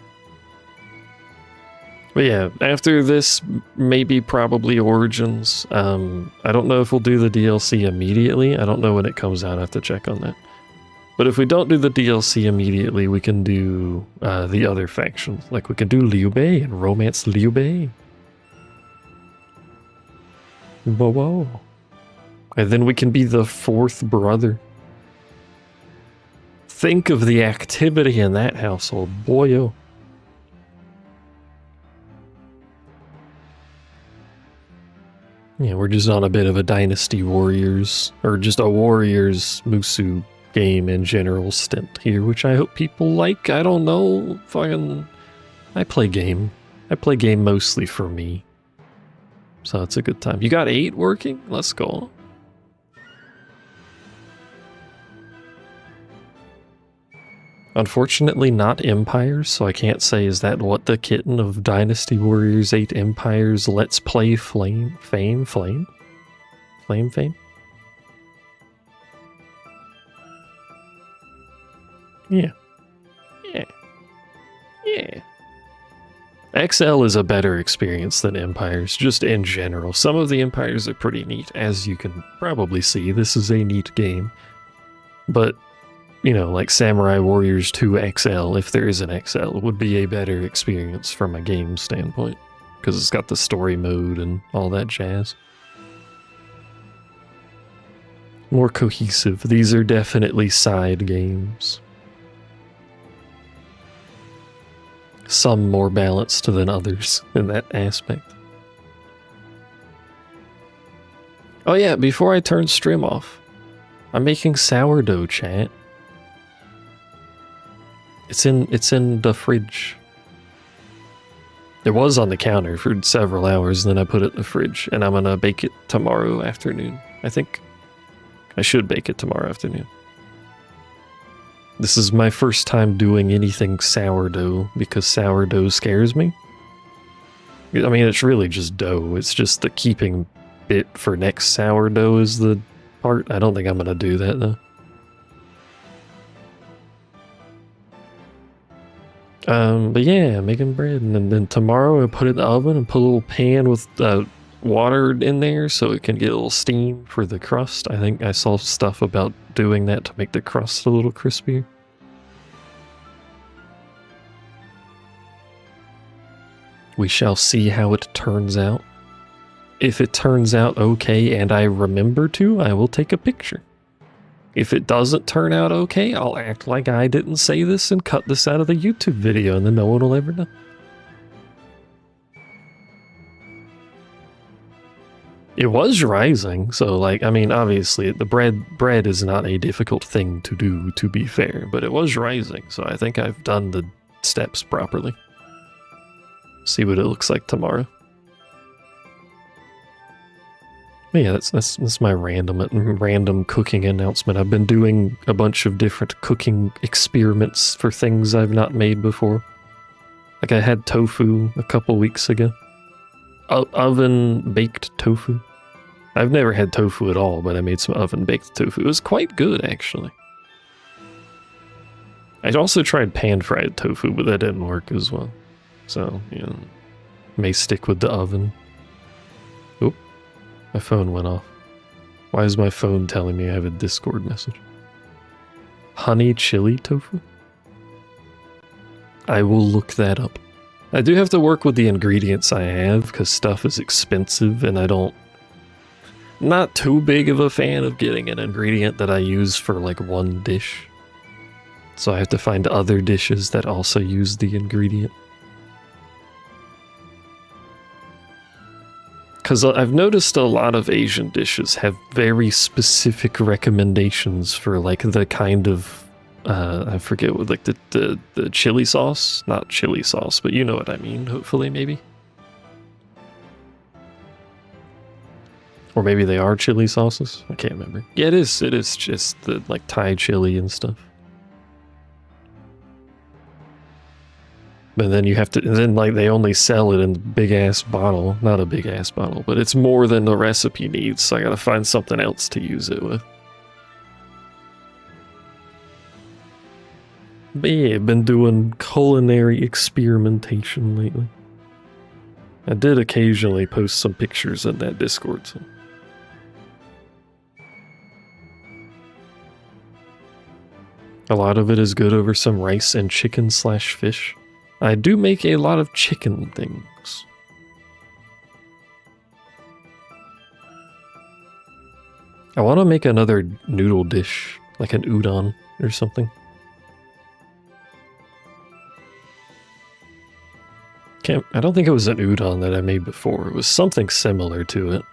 But yeah, after this, maybe probably Origins. I don't know if we'll do the DLC immediately. I don't know when it comes out. I have to check on that. But if we don't do the DLC immediately, we can do the other factions. Like we can do Liu Bei and romance Liu Bei. Whoa, whoa. And then we can be the fourth brother. Think of the activity in that household, boyo. Yeah, we're just on a bit of a Dynasty Warriors, or just a Warriors Musu game in general stint here, which I hope people like. I don't know, I play game. I play game mostly for me. So it's a good time. You got 8 working? Let's go. Unfortunately not Empires, so I can't say is that what the kitten of Dynasty Warriors 8 Empires Let's Play Flame? Yeah. XL is a better experience than Empires, just in general. Some of the Empires are pretty neat, as you can probably see. This is a neat game. But, you know, like Samurai Warriors 2 XL, if there is an XL, would be a better experience from a game standpoint. Because it's got the story mode and all that jazz. More cohesive. These are definitely side games. Some more balanced than others in that aspect. Oh yeah, before I turn stream off, I'm making sourdough, chat. It's in the fridge. It was on the counter for several hours, and then I put it in the fridge, and I'm gonna bake it tomorrow afternoon. I think I should bake it tomorrow afternoon. This is my first time doing anything sourdough because sourdough scares me. I mean, it's really just dough. It's just the keeping bit for next sourdough is the part. I don't think I'm going to do that, though. But yeah, making bread. And then tomorrow I put it in the oven and put a little pan with water in there so it can get a little steam for the crust. I think I saw stuff about doing that to make the crust a little crispier. We shall see how it turns out. If it turns out okay and I remember to, I will take a picture. If it doesn't turn out okay, I'll act like I didn't say this and cut this out of the YouTube video, and then no one will ever know. It was rising, so like, I mean, obviously the bread is not a difficult thing to do, to be fair, but it was rising, so I think I've done the steps properly. See what it looks like tomorrow. But yeah, that's my random cooking announcement. I've been doing a bunch of different cooking experiments for things I've not made before. Like I had tofu a couple weeks ago. Oven baked tofu. I've never had tofu at all, but I made some oven baked tofu. It was quite good, actually. I also tried pan fried tofu, but that didn't work as well. So, you know, may stick with the oven. Oop, my phone went off. Why is my phone telling me I have a Discord message? Honey chili tofu? I will look that up. I do have to work with the ingredients I have, because stuff is expensive, and not too big of a fan of getting an ingredient that I use for like one dish. So I have to find other dishes that also use the ingredient. Because I've noticed a lot of Asian dishes have very specific recommendations for like the kind of, I forget what, like the chili sauce? Not chili sauce, but you know what I mean, hopefully, maybe. Or maybe they are chili sauces? I can't remember. Yeah, it is just the like Thai chili and stuff. But then you have to, and then like they only sell it in a big ass bottle. Not a big ass bottle, but it's more than the recipe needs, so I gotta find something else to use it with. But yeah, I've been doing culinary experimentation lately. I did occasionally post some pictures in that Discord, so. A lot of it is good over some rice and chicken / fish. I do make a lot of chicken things. I want to make another noodle dish, like an udon or something. I don't think it was an udon that I made before. It was something similar to it.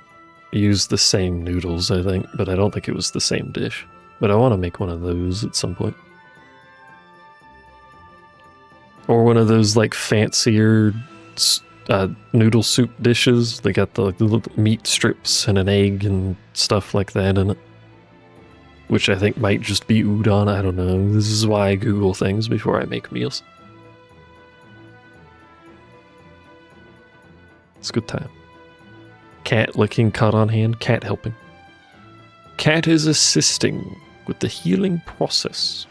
I used the same noodles, I think, but I don't think it was the same dish. But I want to make one of those at some point. Or one of those like fancier noodle soup dishes. They got the little meat strips and an egg and stuff like that in it. Which I think might just be udon, I don't know. This is why I Google things before I make meals. It's a good time. Cat licking cut on hand, cat helping. Cat is assisting with the healing process.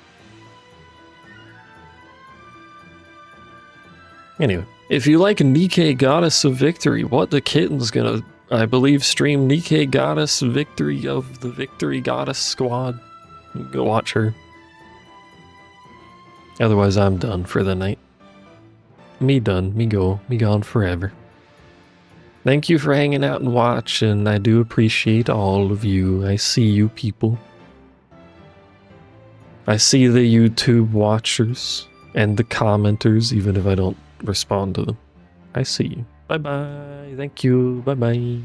Anyway, if you like Nikke Goddess of Victory, What the Kitten's gonna, I believe, stream Nikke Goddess Victory of the Victory Goddess Squad. Go watch her. Otherwise, I'm done for the night. Me done, me go, me gone forever. Thank you for hanging out and watching. I do appreciate all of you. I see you people. I see the YouTube watchers and the commenters, even if I don't respond to them. I see you. Bye-bye. Thank you. Bye-bye.